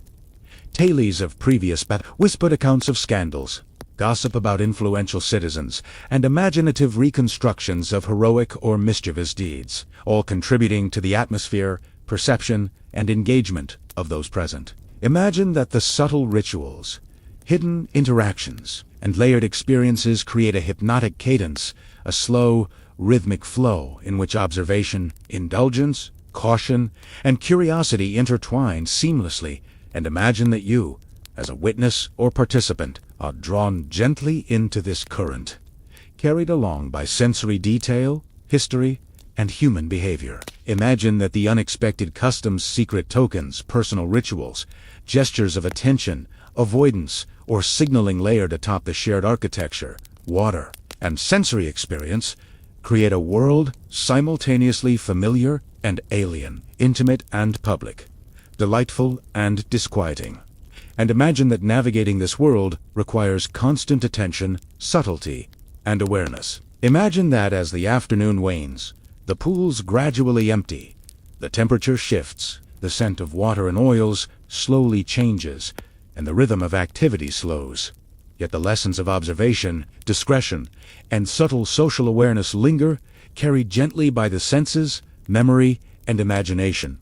A: Tales of previous whispered accounts of scandals, gossip about influential citizens, and imaginative reconstructions of heroic or mischievous deeds, all contributing to the atmosphere, perception, and engagement of those present. Imagine that the subtle rituals, hidden interactions, and layered experiences create a hypnotic cadence, a slow, rhythmic flow in which observation, indulgence, caution, and curiosity intertwine seamlessly. And imagine that you, as a witness or participant, are drawn gently into this current, carried along by sensory detail, history, and human behavior. Imagine that the unexpected customs, secret tokens, personal rituals, gestures of attention, avoidance, or signaling layered atop the shared architecture, water, and sensory experience create a world simultaneously familiar and alien, intimate and public, delightful and disquieting. And imagine that navigating this world requires constant attention, subtlety, and awareness. Imagine that as the afternoon wanes, the pools gradually empty, the temperature shifts, the scent of water and oils slowly changes, and the rhythm of activity slows. Yet the lessons of observation, discretion, and subtle social awareness linger, carried gently by the senses, memory, and imagination.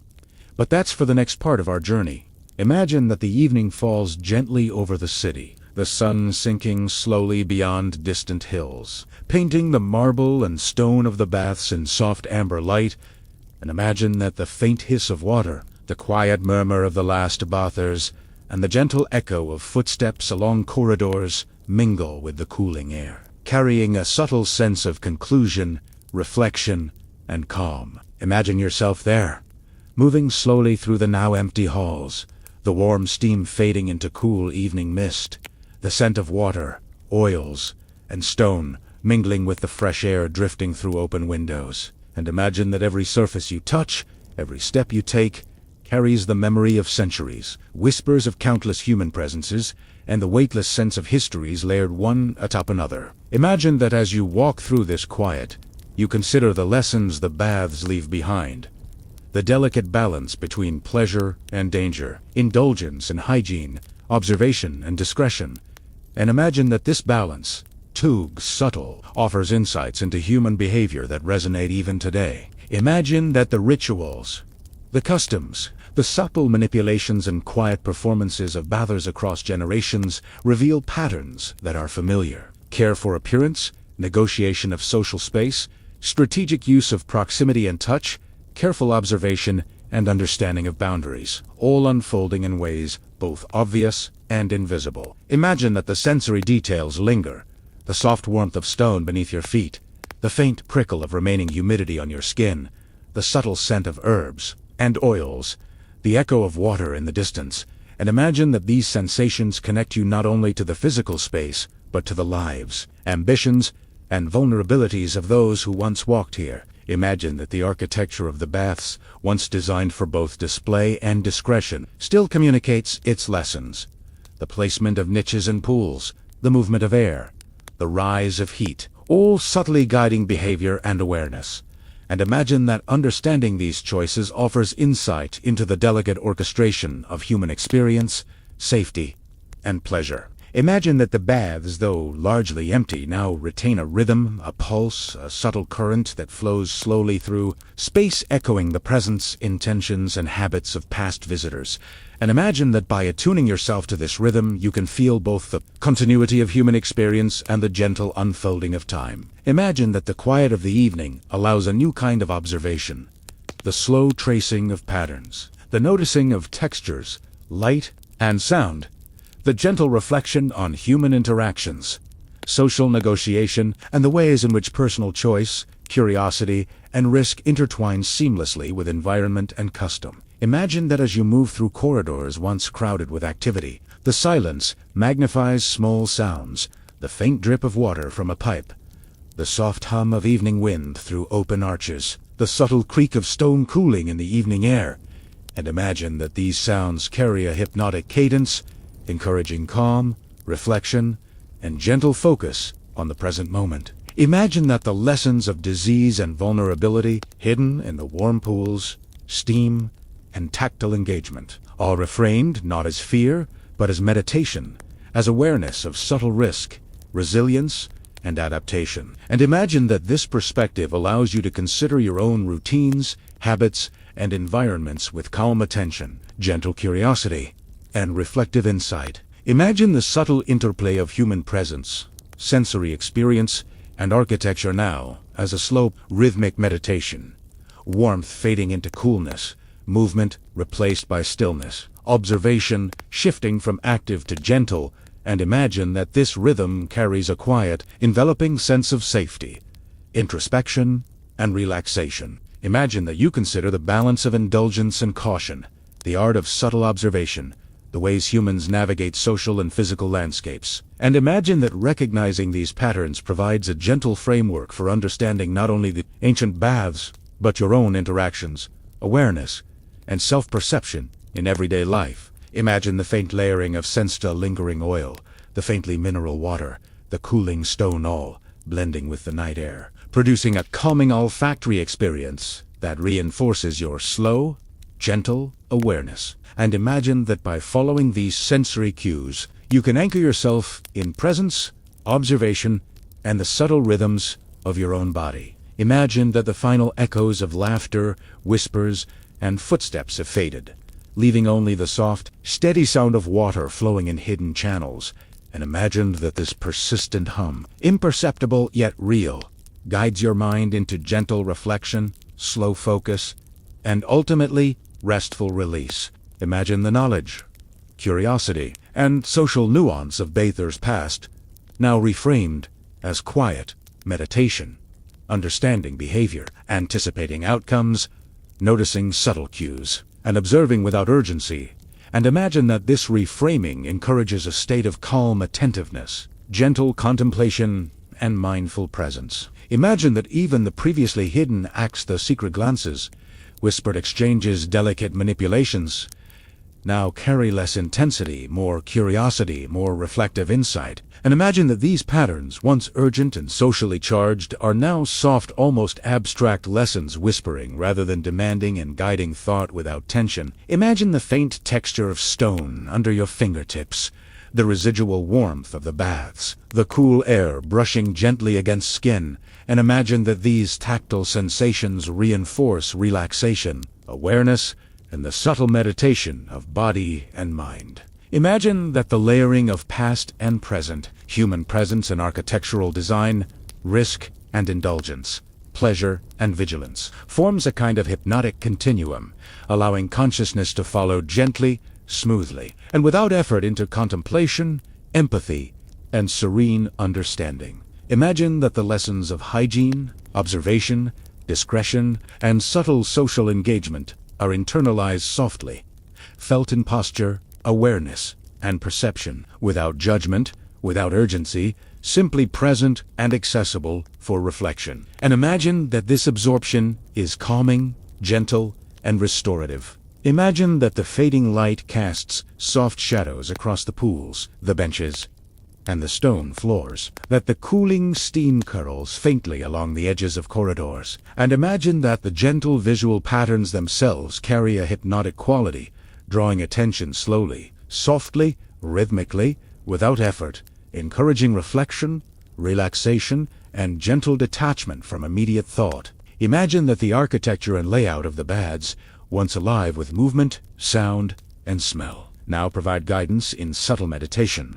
A: But that's for the next part of our journey. Imagine that the evening falls gently over the city, the sun sinking slowly beyond distant hills, painting the marble and stone of the baths in soft amber light. And imagine that the faint hiss of water, the quiet murmur of the last bathers, and the gentle echo of footsteps along corridors mingle with the cooling air, carrying a subtle sense of conclusion, reflection, and calm. Imagine yourself there, moving slowly through the now empty halls, the warm steam fading into cool evening mist, the scent of water, oils, and stone mingling with the fresh air drifting through open windows. And imagine that every surface you touch, every step you take, carries the memory of centuries, whispers of countless human presences, and the weightless sense of histories layered one atop another. Imagine that as you walk through this quiet, you consider the lessons the baths leave behind, the delicate balance between pleasure and danger, indulgence and hygiene, observation and discretion. And imagine that this balance, too subtle, offers insights into human behavior that resonate even today. Imagine that the rituals, the customs, the subtle manipulations and quiet performances of bathers across generations reveal patterns that are familiar. Care for appearance, negotiation of social space, strategic use of proximity and touch, careful observation, and understanding of boundaries, all unfolding in ways both obvious and invisible. Imagine that the sensory details linger, the soft warmth of stone beneath your feet, the faint prickle of remaining humidity on your skin, the subtle scent of herbs and oils, the echo of water in the distance. And imagine that these sensations connect you not only to the physical space, but to the lives, ambitions, and vulnerabilities of those who once walked here. Imagine that the architecture of the baths, once designed for both display and discretion, still communicates its lessons. The placement of niches and pools, the movement of air, the rise of heat, all subtly guiding behavior and awareness. And imagine that understanding these choices offers insight into the delicate orchestration of human experience, safety, and pleasure. Imagine that the baths, though largely empty, now retain a rhythm, a pulse, a subtle current that flows slowly through space, echoing the presence, intentions, and habits of past visitors. And imagine that by attuning yourself to this rhythm, you can feel both the continuity of human experience and the gentle unfolding of time. Imagine that the quiet of the evening allows a new kind of observation, the slow tracing of patterns, the noticing of textures, light, and sound, the gentle reflection on human interactions, social negotiation, and the ways in which personal choice, curiosity, and risk intertwine seamlessly with environment and custom. Imagine that as you move through corridors once crowded with activity, the silence magnifies small sounds, the faint drip of water from a pipe, the soft hum of evening wind through open arches, the subtle creak of stone cooling in the evening air, and imagine that these sounds carry a hypnotic cadence, encouraging calm, reflection, and gentle focus on the present moment. Imagine that the lessons of disease and vulnerability hidden in the warm pools, steam, and tactile engagement are reframed not as fear, but as meditation, as awareness of subtle risk, resilience, and adaptation. And imagine that this perspective allows you to consider your own routines, habits, and environments with calm attention, gentle curiosity, and reflective insight. Imagine the subtle interplay of human presence, sensory experience, and architecture now as a slow, rhythmic meditation. Warmth fading into coolness, movement replaced by stillness, observation shifting from active to gentle, and imagine that this rhythm carries a quiet, enveloping sense of safety, introspection, and relaxation. Imagine that you consider the balance of indulgence and caution, the art of subtle observation, the ways humans navigate social and physical landscapes. And imagine that recognizing these patterns provides a gentle framework for understanding not only the ancient baths, but your own interactions, awareness, and self-perception in everyday life. Imagine the faint layering of sensta lingering oil, the faintly mineral water, the cooling stone all, blending with the night air, producing a calming olfactory experience that reinforces your slow, gentle awareness. And imagine that by following these sensory cues, you can anchor yourself in presence, observation, and the subtle rhythms of your own body. Imagine that the final echoes of laughter, whispers, and footsteps have faded, leaving only the soft, steady sound of water flowing in hidden channels. And imagine that this persistent hum, imperceptible yet real, guides your mind into gentle reflection, slow focus, and ultimately restful release. Imagine the knowledge, curiosity, and social nuance of bathers past, now reframed as quiet meditation, understanding behavior, anticipating outcomes, noticing subtle cues, and observing without urgency. And imagine that this reframing encourages a state of calm attentiveness, gentle contemplation, and mindful presence. Imagine that even the previously hidden acts, the secret glances, whispered exchanges, delicate manipulations, now carry less intensity, more curiosity, more reflective insight. And imagine that these patterns, once urgent and socially charged, are now soft, almost abstract lessons, whispering rather than demanding and guiding thought without tension. Imagine the faint texture of stone under your fingertips, the residual warmth of the baths, the cool air brushing gently against skin, and imagine that these tactile sensations reinforce relaxation, awareness, and the subtle meditation of body and mind. Imagine that the layering of past and present, human presence and architectural design, risk and indulgence, pleasure and vigilance, forms a kind of hypnotic continuum, allowing consciousness to follow gently, smoothly, and without effort into contemplation, empathy, and serene understanding. Imagine that the lessons of hygiene, observation, discretion, and subtle social engagement are internalized softly, felt in posture, awareness, and perception, without judgment, without urgency, simply present and accessible for reflection. And imagine that this absorption is calming, gentle, and restorative. Imagine that the fading light casts soft shadows across the pools, the benches, and the stone floors, that the cooling steam curls faintly along the edges of corridors, and imagine that the gentle visual patterns themselves carry a hypnotic quality, drawing attention slowly, softly, rhythmically, without effort, encouraging reflection, relaxation, and gentle detachment from immediate thought. Imagine that the architecture and layout of the baths, once alive with movement, sound, and smell, now provide guidance in subtle meditation.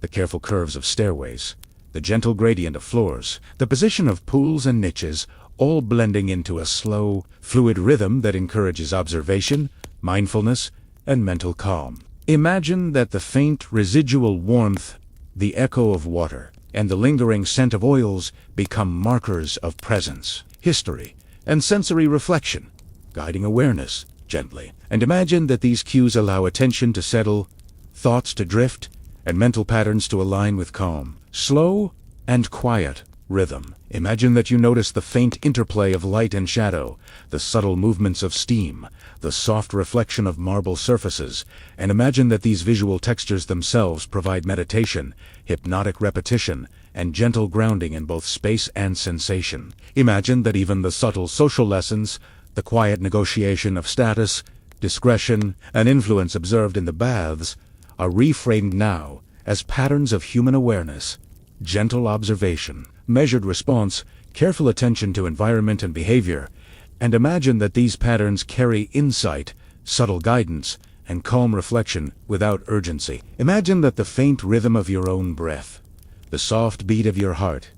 A: The careful curves of stairways, the gentle gradient of floors, the position of pools and niches, all blending into a slow, fluid rhythm that encourages observation, mindfulness, and mental calm. Imagine that the faint residual warmth, the echo of water, and the lingering scent of oils become markers of presence, history, and sensory reflection, guiding awareness gently. And imagine that these cues allow attention to settle, thoughts to drift, and mental patterns to align with calm, slow, and quiet rhythm. Imagine that you notice the faint interplay of light and shadow, the subtle movements of steam, the soft reflection of marble surfaces, and imagine that these visual textures themselves provide meditation, hypnotic repetition, and gentle grounding in both space and sensation. Imagine that even the subtle social lessons, the quiet negotiation of status, discretion, and influence observed in the baths, are reframed now as patterns of human awareness, gentle observation, measured response, careful attention to environment and behavior, and imagine that these patterns carry insight, subtle guidance, and calm reflection without urgency. Imagine that the faint rhythm of your own breath, the soft beat of your heart,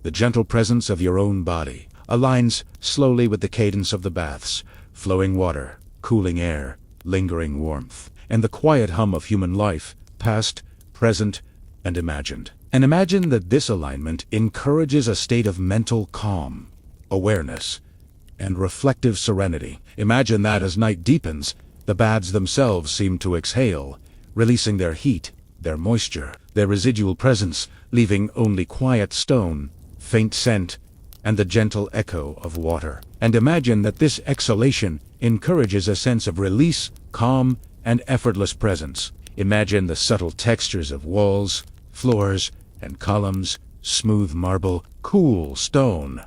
A: the gentle presence of your own body, aligns slowly with the cadence of the baths, flowing water, cooling air, lingering warmth, and the quiet hum of human life, past, present, and imagined. And imagine that this alignment encourages a state of mental calm, awareness, and reflective serenity. Imagine that as night deepens, the baths themselves seem to exhale, releasing their heat, their moisture, their residual presence, leaving only quiet stone, faint scent, and the gentle echo of water. And imagine that this exhalation encourages a sense of release, calm, and effortless presence. Imagine the subtle textures of walls, floors, and columns, smooth marble, cool stone,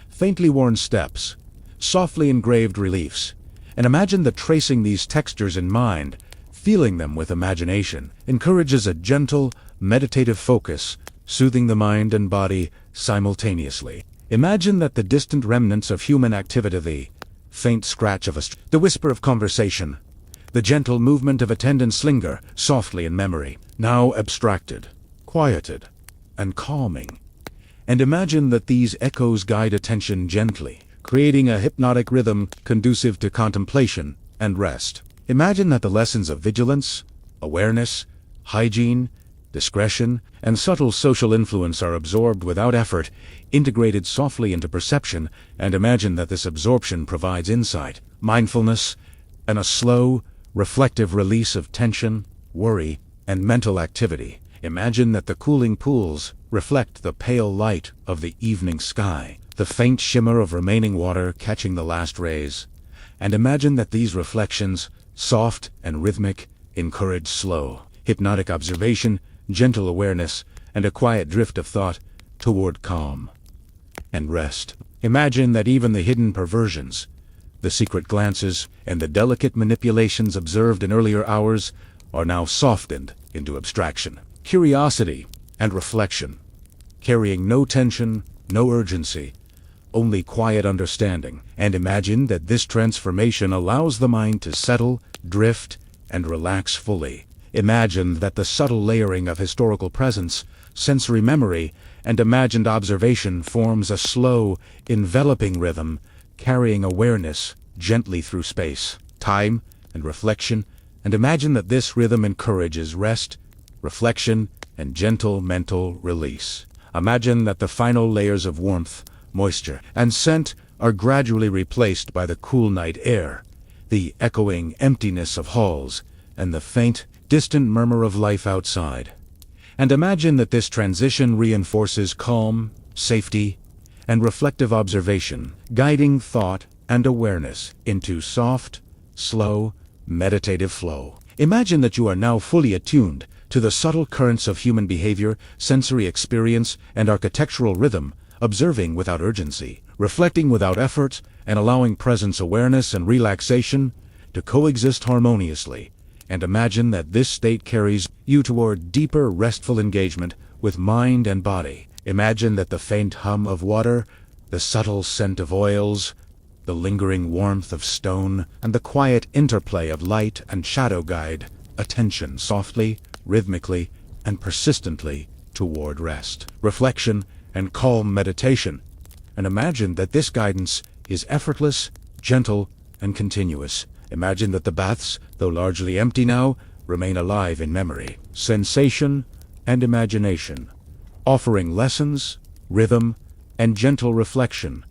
A: faintly worn steps, softly engraved reliefs, and imagine that tracing these textures in mind, feeling them with imagination, encourages a gentle, meditative focus, soothing the mind and body simultaneously. Imagine that the distant remnants of human activity, the faint scratch of the whisper of conversation, the gentle movement of a tendon linger softly in memory, now abstracted, quieted, and calming. And imagine that these echoes guide attention gently, creating a hypnotic rhythm conducive to contemplation and rest. Imagine that the lessons of vigilance, awareness, hygiene, discretion, and subtle social influence are absorbed without effort, integrated softly into perception, and imagine that this absorption provides insight, mindfulness, and a slow, reflective release of tension, worry, and mental activity. Imagine that the cooling pools reflect the pale light of the evening sky, the faint shimmer of remaining water catching the last rays, and imagine that these reflections, soft and rhythmic, encourage slow, hypnotic observation, gentle awareness, and a quiet drift of thought toward calm and rest. Imagine that even the hidden perversions, the secret glances, and the delicate manipulations observed in earlier hours are now softened into abstraction, curiosity, and reflection, carrying no tension, no urgency, only quiet understanding. And imagine that this transformation allows the mind to settle, drift, and relax fully. Imagine that the subtle layering of historical presence, sensory memory, and imagined observation forms a slow, enveloping rhythm, carrying awareness gently through space, time, and reflection. And imagine that this rhythm encourages rest, reflection, and gentle mental release. Imagine that the final layers of warmth, moisture, and scent are gradually replaced by the cool night air, the echoing emptiness of halls, and the faint, distant murmur of life outside. And imagine that this transition reinforces calm, safety, and reflective observation, guiding thought and awareness into soft, slow, meditative flow. Imagine that you are now fully attuned to the subtle currents of human behavior, sensory experience, and architectural rhythm, observing without urgency, reflecting without effort, and allowing presence awareness and relaxation to coexist harmoniously. And imagine that this state carries you toward deeper, restful engagement with mind and body. Imagine that the faint hum of water, the subtle scent of oils, the lingering warmth of stone, and the quiet interplay of light and shadow guide attention softly, rhythmically, and persistently toward rest, reflection, and calm meditation. And imagine that this guidance is effortless, gentle, and continuous. Imagine that the baths, though largely empty now, remain alive in memory, sensation, and imagination, offering lessons, rhythm, and gentle reflection.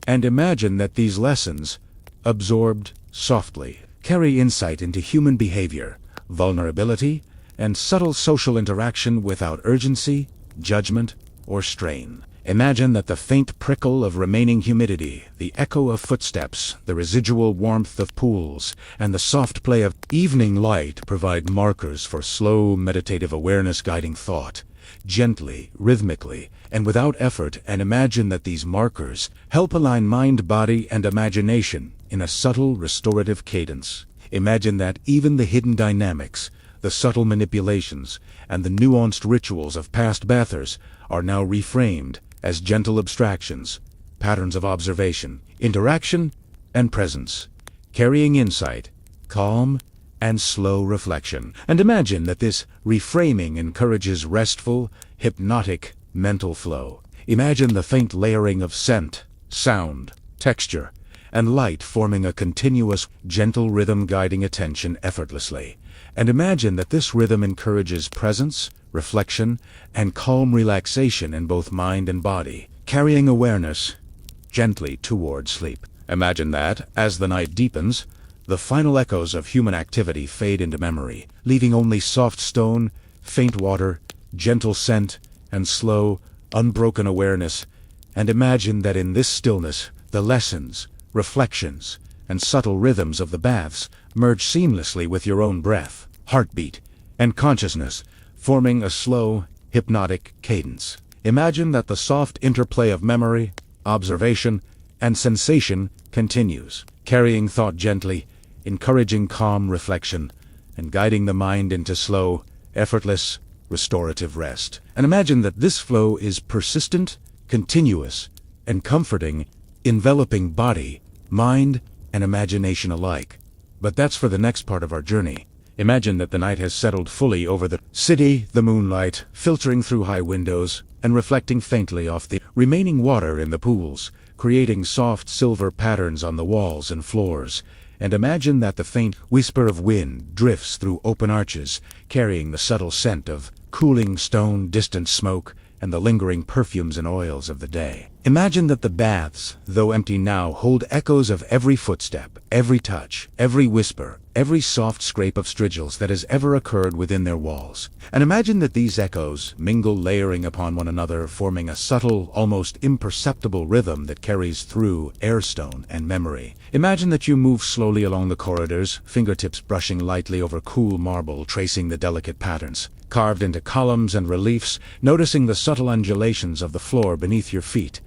A: And imagine that these lessons, absorbed softly, carry insight into human behavior, vulnerability, and subtle social interaction without urgency, judgment, or strain. Imagine that the faint prickle of remaining humidity, the echo of footsteps, the residual warmth of pools, and the soft play of evening light provide markers for slow, meditative awareness guiding thought, gently, rhythmically, and without effort. And imagine that these markers help align mind, body, and imagination in a subtle, restorative cadence. Imagine that even the hidden dynamics, the subtle manipulations, and the nuanced rituals of past bathers are now reframed as gentle abstractions, patterns of observation, interaction, and presence, carrying insight, calm, and slow reflection. And imagine that this reframing encourages restful, hypnotic mental flow. Imagine the faint layering of scent, sound, texture, and light forming a continuous, gentle rhythm guiding attention effortlessly. And imagine that this rhythm encourages presence, reflection, and calm relaxation in both mind and body, carrying awareness gently toward sleep. Imagine that, as the night deepens, the final echoes of human activity fade into memory, leaving only soft stone, faint water, gentle scent, and slow, unbroken awareness. And imagine that in this stillness, the lessons, reflections, and subtle rhythms of the baths merge seamlessly with your own breath, heartbeat, and consciousness, forming a slow, hypnotic cadence. Imagine that the soft interplay of memory, observation, and sensation continues, carrying thought gently, encouraging calm reflection, and guiding the mind into slow, effortless, restorative rest. And imagine that this flow is persistent, continuous, and comforting, enveloping body, mind, and imagination alike. But that's for the next part of our journey. Imagine that the night has settled fully over the city, the moonlight filtering through high windows and reflecting faintly off the remaining water in the pools, creating soft silver patterns on the walls and floors. And imagine that the faint whisper of wind drifts through open arches, carrying the subtle scent of cooling stone, distant smoke, and the lingering perfumes and oils of the day. Imagine that the baths, though empty now, hold echoes of every footstep, every touch, every whisper, every soft scrape of strigils that has ever occurred within their walls. And imagine that these echoes mingle, layering upon one another, forming a subtle, almost imperceptible rhythm that carries through air, stone, and memory. Imagine that you move slowly along the corridors, fingertips brushing lightly over cool marble, tracing the delicate patterns carved into columns and reliefs, noticing the subtle undulations of the floor beneath your feet,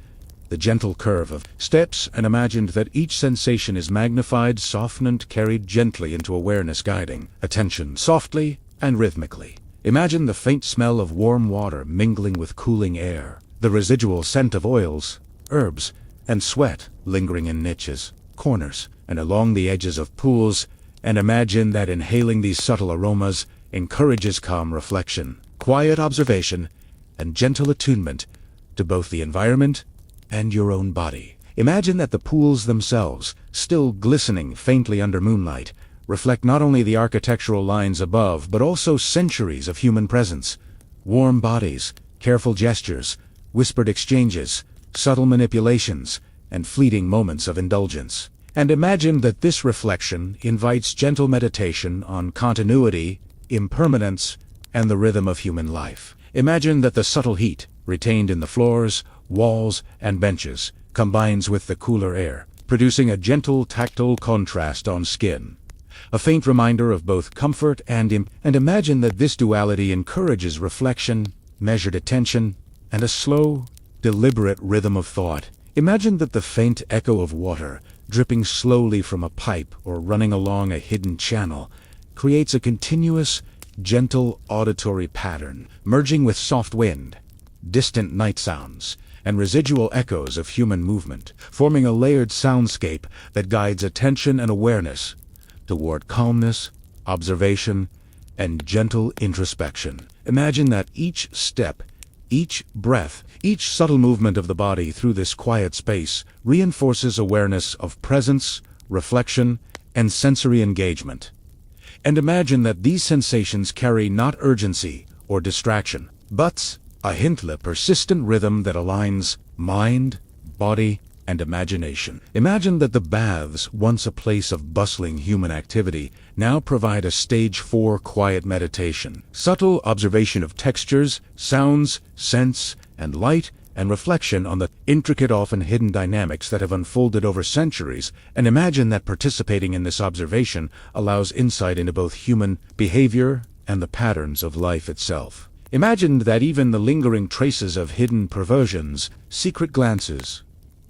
A: the gentle curve of steps, and imagined that each sensation is magnified, softened, and carried gently into awareness, guiding attention softly and rhythmically. Imagine the faint smell of warm water mingling with cooling air, the residual scent of oils, herbs, and sweat lingering in niches, corners, and along the edges of pools. And imagine that inhaling these subtle aromas encourages calm reflection, quiet observation, and gentle attunement to both the environment and your own body. Imagine that the pools themselves, still glistening faintly under moonlight, reflect not only the architectural lines above, but also centuries of human presence, warm bodies, careful gestures, whispered exchanges, subtle manipulations, and fleeting moments of indulgence. And imagine that this reflection invites gentle meditation on continuity, impermanence, and the rhythm of human life. Imagine that the subtle heat, retained in the floors, walls, and benches, combines with the cooler air, producing a gentle tactile contrast on skin. a faint reminder of both comfort and imagine that this duality encourages reflection, measured attention, and a slow, deliberate rhythm of thought. Imagine that the faint echo of water, dripping slowly from a pipe or running along a hidden channel, creates a continuous, gentle auditory pattern, merging with soft wind, distant night sounds, and residual echoes of human movement, forming a layered soundscape that guides attention and awareness toward calmness, observation, and gentle introspection. Imagine that each step, each breath, each subtle movement of the body through this quiet space reinforces awareness of presence, reflection, and sensory engagement. And imagine that these sensations carry not urgency or distraction, but a hintla persistent rhythm that aligns mind, body, and imagination. Imagine that the baths, once a place of bustling human activity, now provide a stage 4 quiet meditation. Subtle observation of textures, sounds, scents, and light, and reflection on the intricate, often hidden dynamics that have unfolded over centuries, and imagine that participating in this observation allows insight into both human behavior and the patterns of life itself. Imagine that even the lingering traces of hidden perversions, secret glances,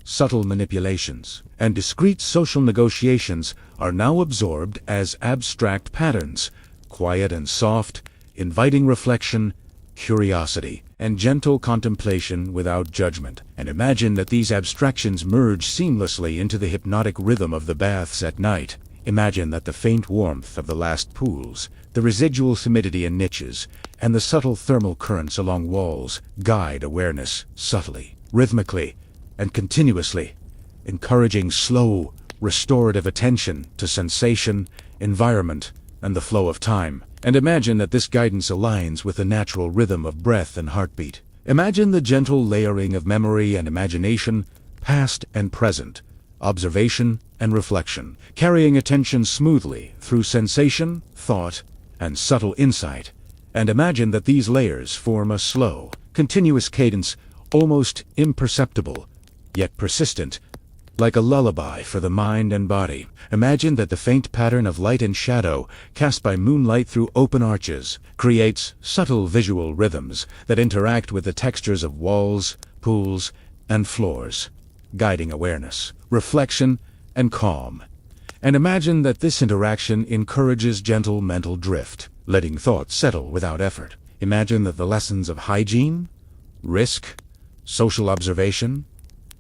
A: subtle manipulations, and discreet social negotiations are now absorbed as abstract patterns, quiet and soft, inviting reflection, curiosity, and gentle contemplation without judgment. And imagine that these abstractions merge seamlessly into the hypnotic rhythm of the baths at night. Imagine that the faint warmth of the last pools, the residual humidity in niches, and the subtle thermal currents along walls guide awareness subtly, rhythmically, and continuously, encouraging slow, restorative attention to sensation, environment, and the flow of time. And imagine that this guidance aligns with the natural rhythm of breath and heartbeat. Imagine the gentle layering of memory and imagination, past and present, observation and reflection, carrying attention smoothly through sensation, thought, and subtle insight. And imagine that these layers form a slow, continuous cadence, almost imperceptible, yet persistent, like a lullaby for the mind and body. Imagine that the faint pattern of light and shadow cast by moonlight through open arches creates subtle visual rhythms that interact with the textures of walls, pools, and floors, guiding awareness, reflection, and calm. And imagine that this interaction encourages gentle mental drift, letting thoughts settle without effort. Imagine that the lessons of hygiene, risk, social observation,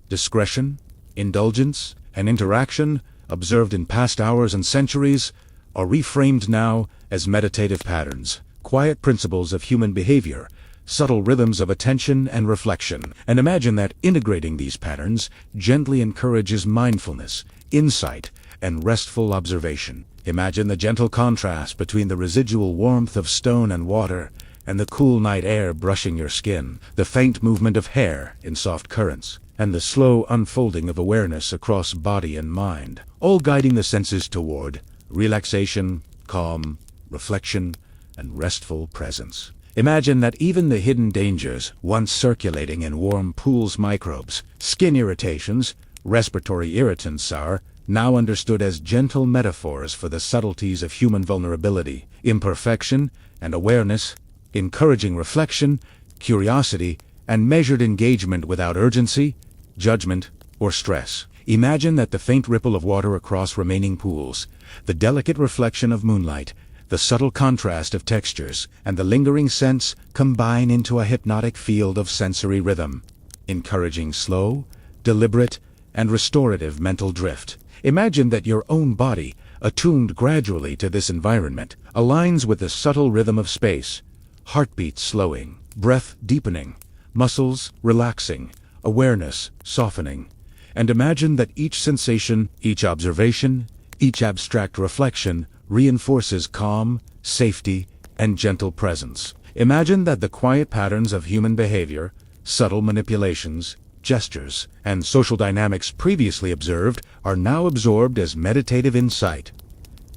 A: discretion, indulgence, and interaction observed in past hours and centuries are reframed now as meditative patterns, quiet principles of human behavior, subtle rhythms of attention and reflection. And imagine that integrating these patterns gently encourages mindfulness, insight, and restful observation. Imagine the gentle contrast between the residual warmth of stone and water and the cool night air brushing your skin, the faint movement of hair in soft currents, and the slow unfolding of awareness across body and mind, all guiding the senses toward relaxation, calm, reflection, and restful presence. Imagine that even the hidden dangers once circulating in warm pools, microbes, skin irritations, respiratory irritants are now understood as gentle metaphors for the subtleties of human vulnerability, imperfection, and awareness, encouraging reflection, curiosity, and measured engagement without urgency, judgment, or stress. Imagine that the faint ripple of water across remaining pools, the delicate reflection of moonlight, the subtle contrast of textures, and the lingering scents combine into a hypnotic field of sensory rhythm, encouraging slow, deliberate, and restorative mental drift. Imagine that your own body, attuned gradually to this environment, aligns with the subtle rhythm of space, heartbeat slowing, breath deepening, muscles relaxing, awareness softening. And imagine that each sensation, each observation, each abstract reflection reinforces calm, safety, and gentle presence. Imagine that the quiet patterns of human behavior, subtle manipulations, gestures, and social dynamics previously observed are now absorbed as meditative insight,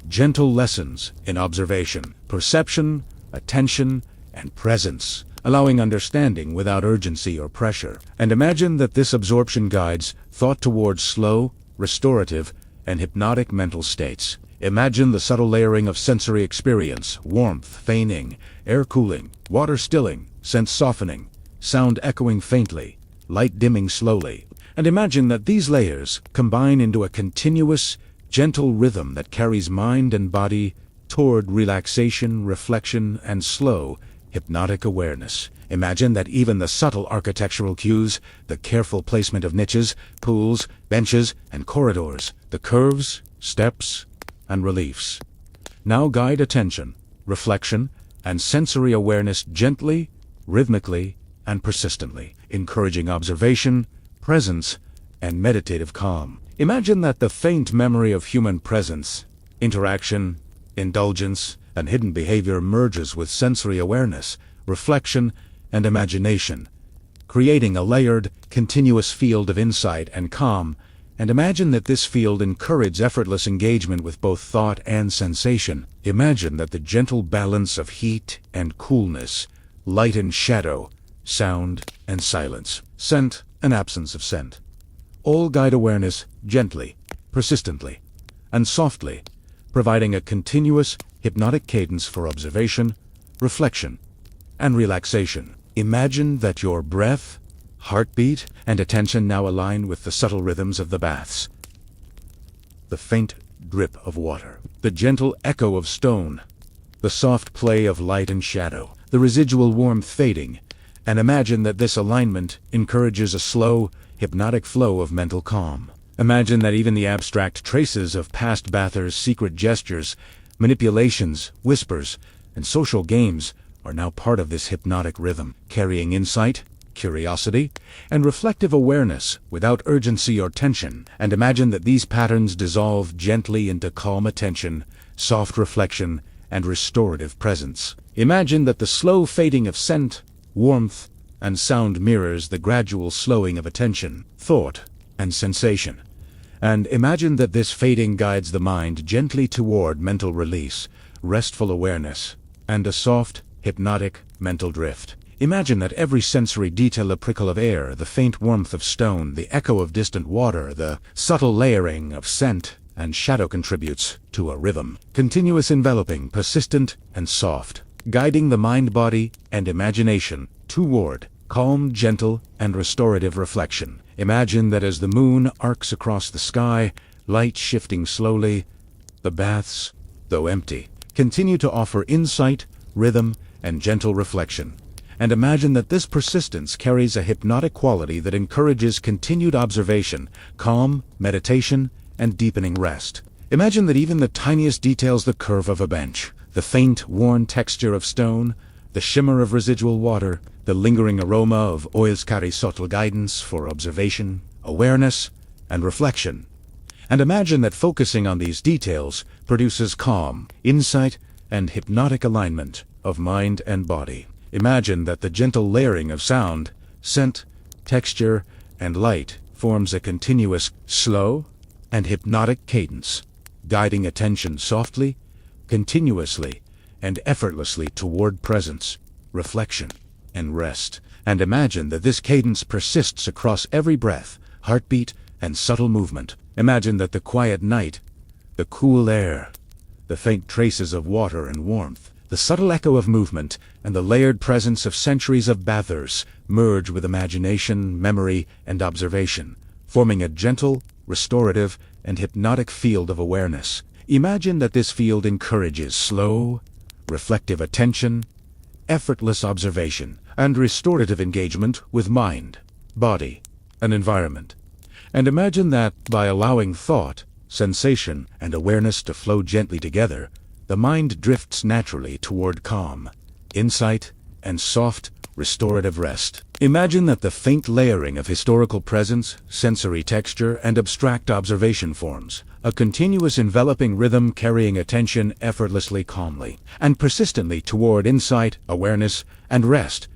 A: gentle lessons in observation, perception, attention, and presence, allowing understanding without urgency or pressure. And imagine that this absorption guides thought towards slow, restorative, and hypnotic mental states. Imagine the subtle layering of sensory experience: warmth feigning, air cooling, water stilling, scent softening, sound echoing faintly, light dimming slowly. And imagine that these layers combine into a continuous, gentle rhythm that carries mind and body toward relaxation, reflection, and slow, hypnotic awareness. Imagine that even the subtle architectural cues, the careful placement of niches, pools, benches, and corridors, the curves, steps, and reliefs, now guide attention, reflection, and sensory awareness gently, rhythmically, and persistently, encouraging observation, presence, and meditative calm. Imagine that the faint memory of human presence, interaction, indulgence, and hidden behavior merges with sensory awareness, reflection, and imagination, creating a layered, continuous field of insight and calm. And imagine that this field encourages effortless engagement with both thought and sensation. Imagine that the gentle balance of heat and coolness, light and shadow, sound and silence, scent and absence of scent, all guide awareness gently, persistently, and softly, providing a continuous, hypnotic cadence for observation, reflection, and relaxation. Imagine that your breath, heartbeat, and attention now align with the subtle rhythms of the baths. The faint drip of water, the gentle echo of stone, the soft play of light and shadow, the residual warmth fading, and imagine that this alignment encourages a slow, hypnotic flow of mental calm. Imagine that even the abstract traces of past bathers' secret gestures, manipulations, whispers, and social games are now part of this hypnotic rhythm, carrying insight, curiosity, and reflective awareness without urgency or tension. And imagine that these patterns dissolve gently into calm attention, soft reflection, and restorative presence. Imagine that the slow fading of scent, warmth, and sound mirrors the gradual slowing of attention, thought, and sensation. And imagine that this fading guides the mind gently toward mental release, restful awareness, and a soft, hypnotic mental drift. Imagine that every sensory detail, the prickle of air, the faint warmth of stone, the echo of distant water, the subtle layering of scent and shadow contributes to a rhythm, continuous, enveloping, persistent, and soft, guiding the mind, body, and imagination toward calm, gentle, and restorative reflection. Imagine that as the moon arcs across the sky, light shifting slowly, the baths, though empty, continue to offer insight, rhythm, and gentle reflection. And imagine that this persistence carries a hypnotic quality that encourages continued observation, calm, meditation, and deepening rest. Imagine that even the tiniest details, the curve of a bench, the faint, worn texture of stone, the shimmer of residual water, the lingering aroma of oils carry subtle guidance for observation, awareness, and reflection. And imagine that focusing on these details produces calm, insight, and hypnotic alignment of mind and body. Imagine that the gentle layering of sound, scent, texture, and light forms a continuous, slow, and hypnotic cadence, guiding attention softly, continuously, and effortlessly toward presence, reflection, and rest. And imagine that this cadence persists across every breath, heartbeat, and subtle movement. Imagine that the quiet night, the cool air, the faint traces of water and warmth, the subtle echo of movement, and the layered presence of centuries of bathers merge with imagination, memory, and observation, forming a gentle, restorative, and hypnotic field of awareness. Imagine that this field encourages slow, reflective attention, effortless observation, and restorative engagement with mind, body, and environment. And imagine that by allowing thought, sensation, and awareness to flow gently together, the mind drifts naturally toward calm, insight, and soft, restorative rest. Imagine that the faint layering of historical presence, sensory texture, and abstract observation forms a continuous enveloping rhythm carrying attention effortlessly, calmly, and persistently toward insight, awareness, and rest.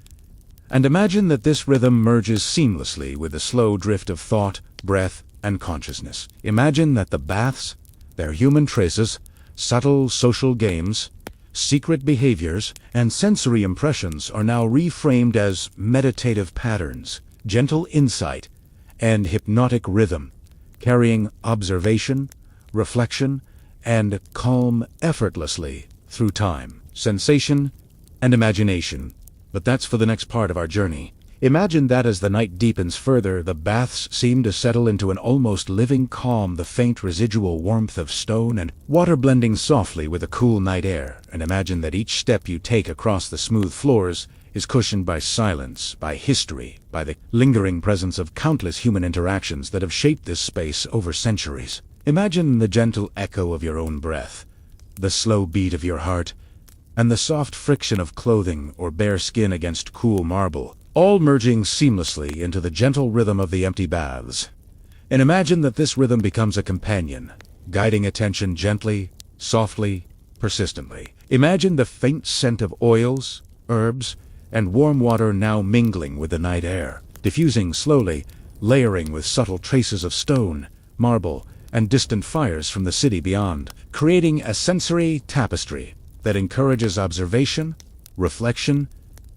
A: And imagine that this rhythm merges seamlessly with the slow drift of thought, breath, and consciousness. Imagine that the baths, their human traces, subtle social games, secret behaviors, and sensory impressions are now reframed as meditative patterns, gentle insight, and hypnotic rhythm, carrying observation, reflection, and calm effortlessly through time, sensation, and imagination. But that's for the next part of our journey. Imagine that as the night deepens further, the baths seem to settle into an almost living calm, the faint residual warmth of stone and water blending softly with the cool night air. And imagine that each step you take across the smooth floors is cushioned by silence, by history, by the lingering presence of countless human interactions that have shaped this space over centuries. Imagine the gentle echo of your own breath, the slow beat of your heart, and the soft friction of clothing or bare skin against cool marble, all merging seamlessly into the gentle rhythm of the empty baths. And imagine that this rhythm becomes a companion, guiding attention gently, softly, persistently. Imagine the faint scent of oils, herbs, and warm water now mingling with the night air, diffusing slowly, layering with subtle traces of stone, marble, and distant fires from the city beyond, creating a sensory tapestry that encourages observation, reflection,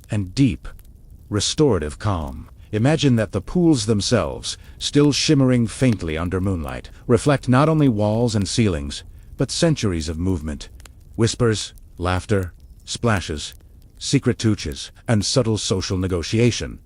A: and deep, restorative calm. Imagine that the pools themselves, still shimmering faintly under moonlight, reflect not only walls and ceilings, but centuries of movement, whispers, laughter, splashes, secret touches, and subtle social negotiation.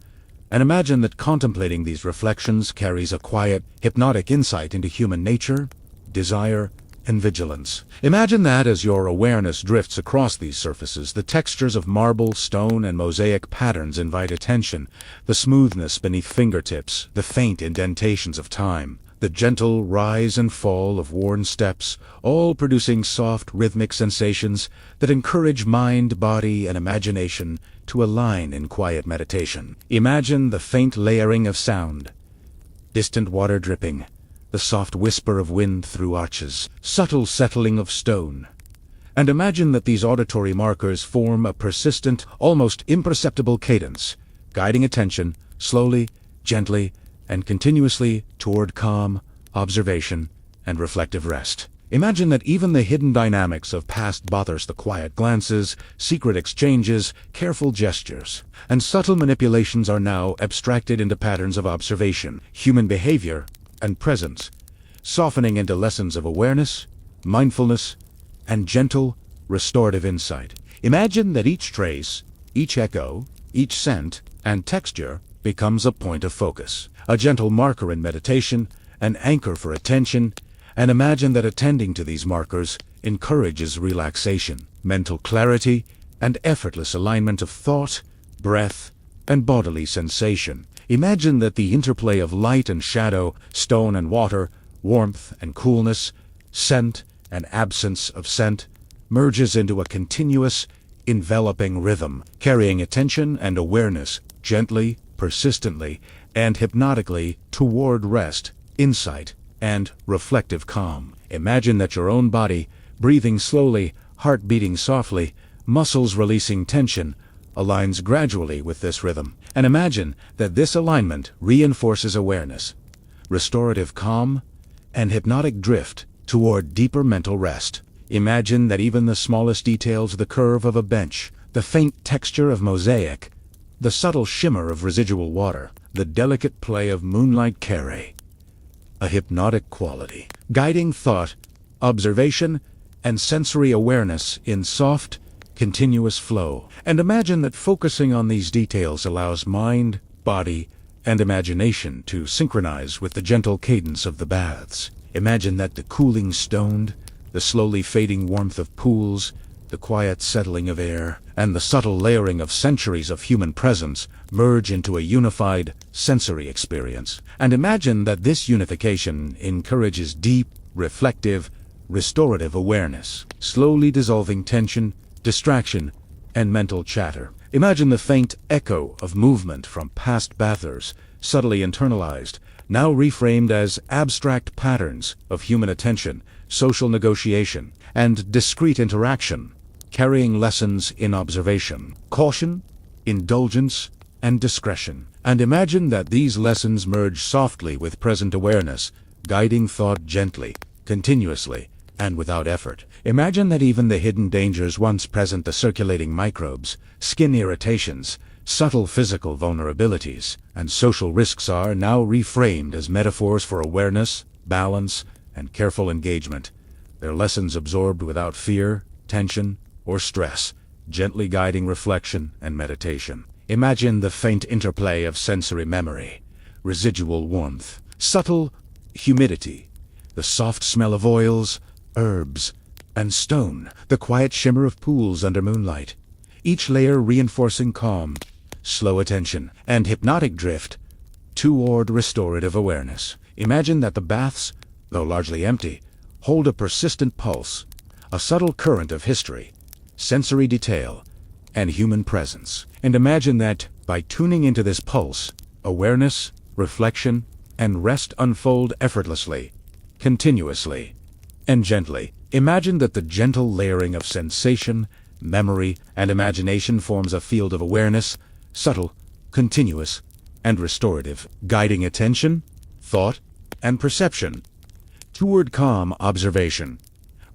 A: And imagine that contemplating these reflections carries a quiet, hypnotic insight into human nature, desire, and vigilance. Imagine that as your awareness drifts across these surfaces, the textures of marble, stone, and mosaic patterns invite attention, the smoothness beneath fingertips, the faint indentations of time, the gentle rise and fall of worn steps, all producing soft, rhythmic sensations that encourage mind, body, and imagination to align in quiet meditation. Imagine the faint layering of sound, distant water dripping, the soft whisper of wind through arches, subtle settling of stone. And imagine that these auditory markers form a persistent, almost imperceptible cadence, guiding attention slowly, gently, and continuously toward calm, observation, and reflective rest. Imagine that even the hidden dynamics of past baths, the quiet glances, secret exchanges, careful gestures, and subtle manipulations are now abstracted into patterns of observation, human behavior, and presence, softening into lessons of awareness, mindfulness, and gentle, restorative insight. Imagine that each trace, each echo, each scent, and texture becomes a point of focus, a gentle marker in meditation, an anchor for attention, and imagine that attending to these markers encourages relaxation, mental clarity, and effortless alignment of thought, breath, and bodily sensation. Imagine that the interplay of light and shadow, stone and water, warmth and coolness, scent and absence of scent, merges into a continuous, enveloping rhythm, carrying attention and awareness gently, persistently, and hypnotically toward rest, insight, and reflective calm. Imagine that your own body, breathing slowly, heart beating softly, muscles releasing tension, aligns gradually with this rhythm. And imagine that this alignment reinforces awareness, restorative calm, and hypnotic drift toward deeper mental rest. Imagine that even the smallest details, the curve of a bench, the faint texture of mosaic, the subtle shimmer of residual water, the delicate play of moonlight carry a hypnotic quality, guiding thought, observation, and sensory awareness in soft, continuous flow. And imagine that focusing on these details allows mind, body, and imagination to synchronize with the gentle cadence of the baths. Imagine that the cooling stone, the slowly fading warmth of pools, the quiet settling of air, and the subtle layering of centuries of human presence merge into a unified sensory experience. And imagine that this unification encourages deep, reflective, restorative awareness, slowly dissolving tension, distraction, and mental chatter. Imagine the faint echo of movement from past bathers, subtly internalized, now reframed as abstract patterns of human attention, social negotiation, and discrete interaction, carrying lessons in observation, caution, indulgence, and discretion. And imagine that these lessons merge softly with present awareness, guiding thought gently, continuously, and without effort. Imagine that even the hidden dangers once present, the circulating microbes, skin irritations, subtle physical vulnerabilities, and social risks are now reframed as metaphors for awareness, balance, and careful engagement, their lessons absorbed without fear, tension, or stress, gently guiding reflection and meditation. Imagine the faint interplay of sensory memory, residual warmth, subtle humidity, the soft smell of oils, herbs, and stone, the quiet shimmer of pools under moonlight, each layer reinforcing calm, slow attention, and hypnotic drift toward restorative awareness. Imagine that the baths, though largely empty, hold a persistent pulse, a subtle current of history, sensory detail, and human presence. And imagine that, by tuning into this pulse, awareness, reflection, and rest unfold effortlessly, continuously, and gently. Imagine that the gentle layering of sensation, memory, and imagination forms a field of awareness, subtle, continuous, and restorative, guiding attention, thought, and perception toward calm observation,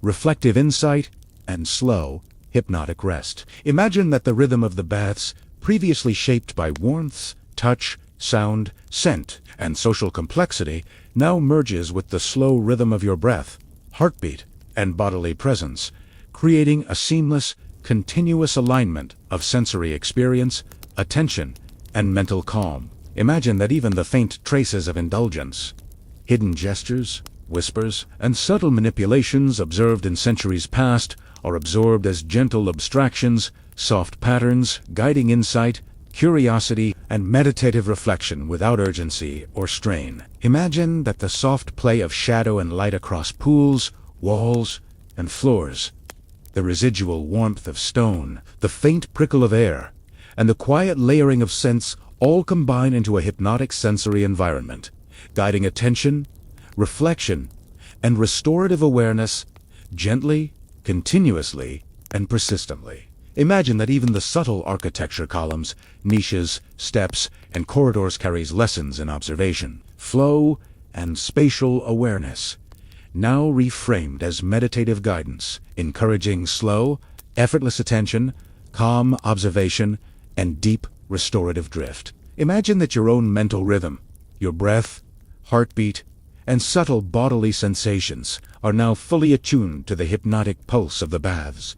A: reflective insight, and slow, hypnotic rest. Imagine that the rhythm of the baths, previously shaped by warmth, touch, sound, scent, and social complexity, now merges with the slow rhythm of your breath, heartbeat, and bodily presence, creating a seamless, continuous alignment of sensory experience, attention, and mental calm. Imagine that even the faint traces of indulgence, hidden gestures, whispers, and subtle manipulations observed in centuries past are absorbed as gentle abstractions, soft patterns, guiding insight, curiosity, and meditative reflection without urgency or strain. Imagine that the soft play of shadow and light across pools, walls, and floors, the residual warmth of stone, the faint prickle of air, and the quiet layering of scents all combine into a hypnotic sensory environment, guiding attention, reflection, and restorative awareness gently, continuously, and persistently. Imagine that even the subtle architecture columns, niches, steps, and corridors carries lessons in observation, flow, and spatial awareness, now reframed as meditative guidance, encouraging slow, effortless attention, calm observation, and deep restorative drift. Imagine that your own mental rhythm, your breath, heartbeat, and subtle bodily sensations are now fully attuned to the hypnotic pulse of the baths,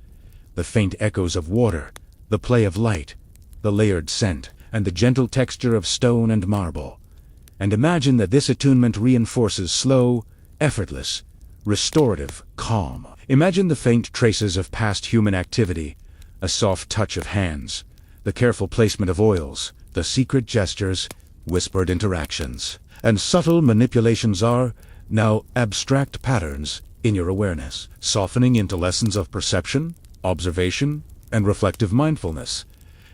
A: the faint echoes of water, the play of light, the layered scent, and the gentle texture of stone and marble. And imagine that this attunement reinforces slow, effortless, restorative calm. Imagine the faint traces of past human activity, a soft touch of hands, the careful placement of oils, the secret gestures, whispered interactions, and subtle manipulations are now abstract patterns in your awareness, softening into lessons of perception, observation, and reflective mindfulness.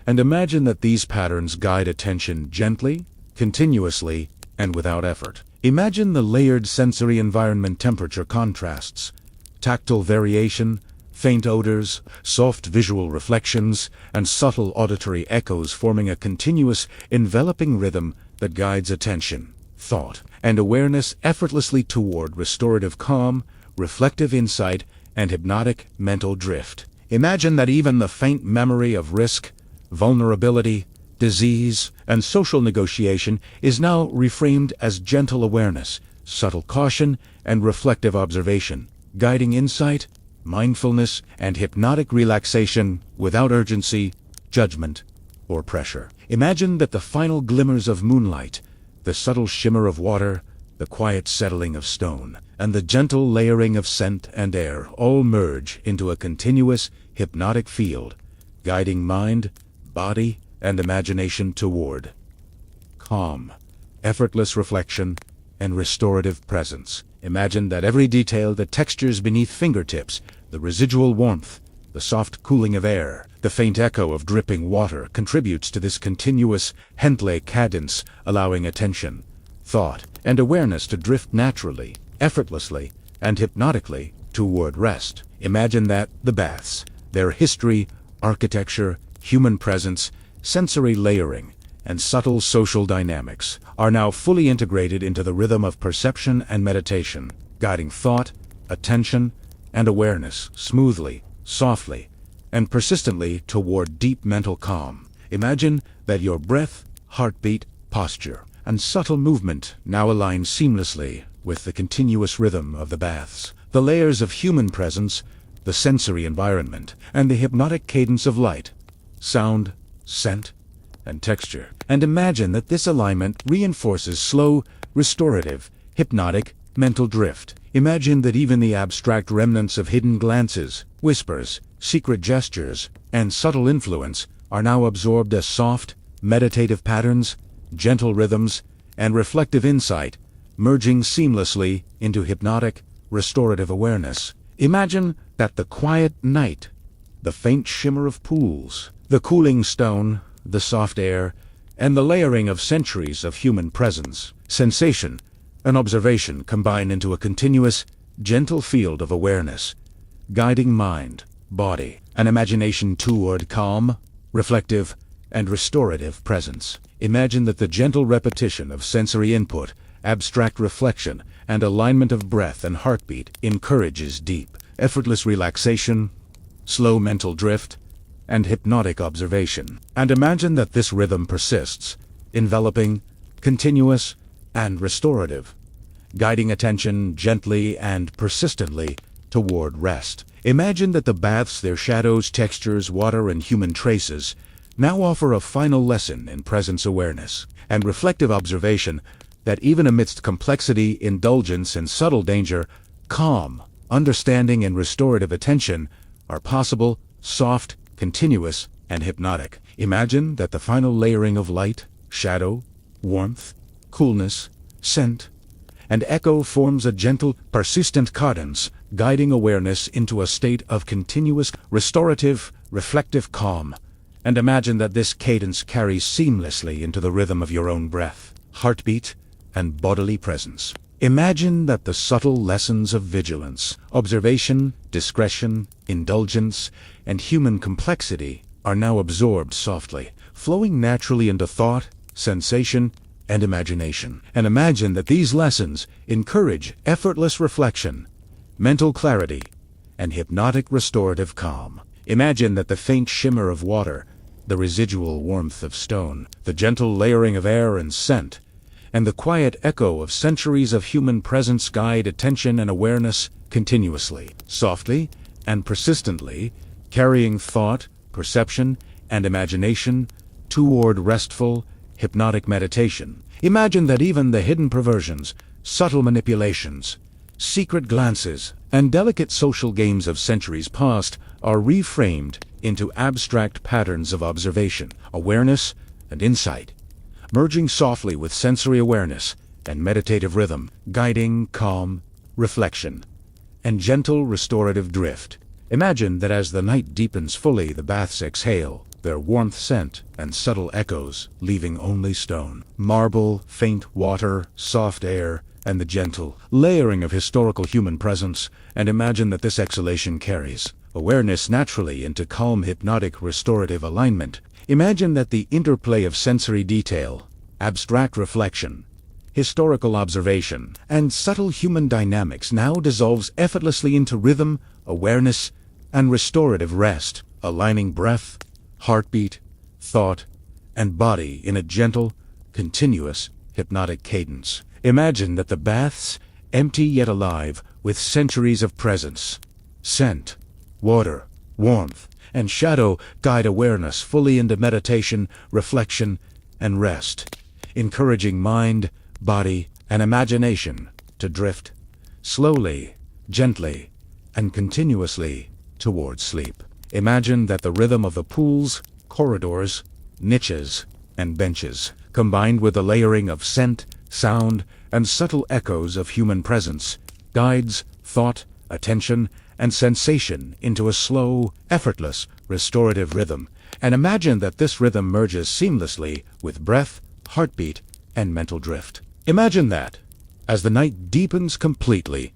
A: And imagine that these patterns guide attention gently, continuously, and without effort. Imagine the layered sensory environment temperature contrasts, tactile variation, faint odors, soft visual reflections, and subtle auditory echoes forming a continuous, enveloping rhythm that guides attention, thought, and awareness effortlessly toward restorative calm, reflective insight, and hypnotic mental drift. Imagine that even the faint memory of risk, vulnerability, disease, and social negotiation is now reframed as gentle awareness, subtle caution, and reflective observation, guiding insight, mindfulness, and hypnotic relaxation without urgency, judgment, or pressure. Imagine that the final glimmers of moonlight, the subtle shimmer of water, the quiet settling of stone, and the gentle layering of scent and air all merge into a continuous, hypnotic field, guiding mind, body, and imagination toward calm, effortless reflection, and restorative presence. Imagine that every detail, the textures beneath fingertips, the residual warmth, the soft cooling of air, the faint echo of dripping water contributes to this continuous Hentley cadence, allowing attention, thought, and awareness to drift naturally, effortlessly, and hypnotically toward rest. Imagine that the baths, their history, architecture, human presence, sensory layering, and subtle social dynamics are now fully integrated into the rhythm of perception and meditation, guiding thought, attention, and awareness smoothly, softly, and persistently toward deep mental calm. Imagine that your breath, heartbeat, posture, and subtle movement now align seamlessly with the continuous rhythm of the baths, the layers of human presence, the sensory environment, and the hypnotic cadence of light, sound, scent, and texture. And imagine that this alignment reinforces slow, restorative, hypnotic, mental drift. Imagine that even the abstract remnants of hidden glances, whispers, secret gestures, and subtle influence are now absorbed as soft, meditative patterns, gentle rhythms, and reflective insight, merging seamlessly into hypnotic, restorative awareness. Imagine that the quiet night, the faint shimmer of pools, the cooling stone, the soft air, and the layering of centuries of human presence, sensation, and observation combine into a continuous, gentle field of awareness, guiding mind, body, and imagination toward calm, reflective, and restorative presence. Imagine that the gentle repetition of sensory input, abstract reflection, and alignment of breath and heartbeat encourages deep, effortless relaxation, slow mental drift, and hypnotic observation. And imagine that this rhythm persists, enveloping, continuous, and restorative, guiding attention gently and persistently toward rest. Imagine that the baths, their shadows, textures, water, and human traces now offer a final lesson in presence awareness and reflective observation, that even amidst complexity, indulgence, and subtle danger, calm, understanding, and restorative attention are possible, soft, continuous, and hypnotic. Imagine that the final layering of light, shadow, warmth, coolness, scent, and echo forms a gentle, persistent cadence, guiding awareness into a state of continuous, restorative, reflective calm. And imagine that this cadence carries seamlessly into the rhythm of your own breath, heartbeat, and bodily presence. Imagine that the subtle lessons of vigilance, observation, discretion, indulgence, and human complexity are now absorbed softly, flowing naturally into thought, sensation, and imagination. And imagine that these lessons encourage effortless reflection, mental clarity, and hypnotic restorative calm. Imagine that the faint shimmer of water, the residual warmth of stone, the gentle layering of air and scent, and the quiet echo of centuries of human presence guide attention and awareness continuously, softly, and persistently, carrying thought, perception, and imagination toward restful, hypnotic meditation. Imagine that even the hidden perversions, subtle manipulations, secret glances, and delicate social games of centuries past are reframed into abstract patterns of observation, awareness, and insight, merging softly with sensory awareness and meditative rhythm, guiding calm, reflection, and gentle restorative drift. Imagine that as the night deepens fully, the baths exhale their warmth, scent, and subtle echoes, leaving only stone, marble, faint water, soft air, and the gentle layering of historical human presence. And imagine that this exhalation carries awareness naturally into calm, hypnotic, restorative alignment. Imagine that the interplay of sensory detail, abstract reflection, historical observation, and subtle human dynamics now dissolves effortlessly into rhythm, awareness, and restorative rest, aligning breath, heartbeat, thought, and body in a gentle, continuous, hypnotic cadence. Imagine that the baths, empty yet alive, with centuries of presence, scent, water, warmth, and shadow, guide awareness fully into meditation, reflection, and rest, encouraging mind, body, and imagination to drift slowly, gently, and continuously towards sleep. Imagine that the rhythm of the pools, corridors, niches, and benches, combined with the layering of scent, sound, and subtle echoes of human presence, guides thought, attention, and sensation into a slow, effortless, restorative rhythm. And imagine that this rhythm merges seamlessly with breath, heartbeat, and mental drift. Imagine that, as the night deepens completely,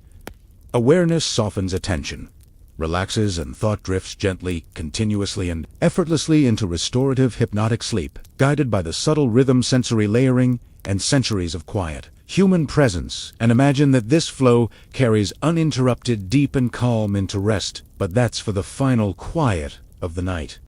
A: awareness softens attention, relaxes, and thought drifts gently, continuously, and effortlessly into restorative, hypnotic sleep, guided by the subtle rhythm, sensory layering, and centuries of quiet, human presence. And imagine that this flow carries uninterrupted, deep, and calm into rest. But that's for the final quiet of the night.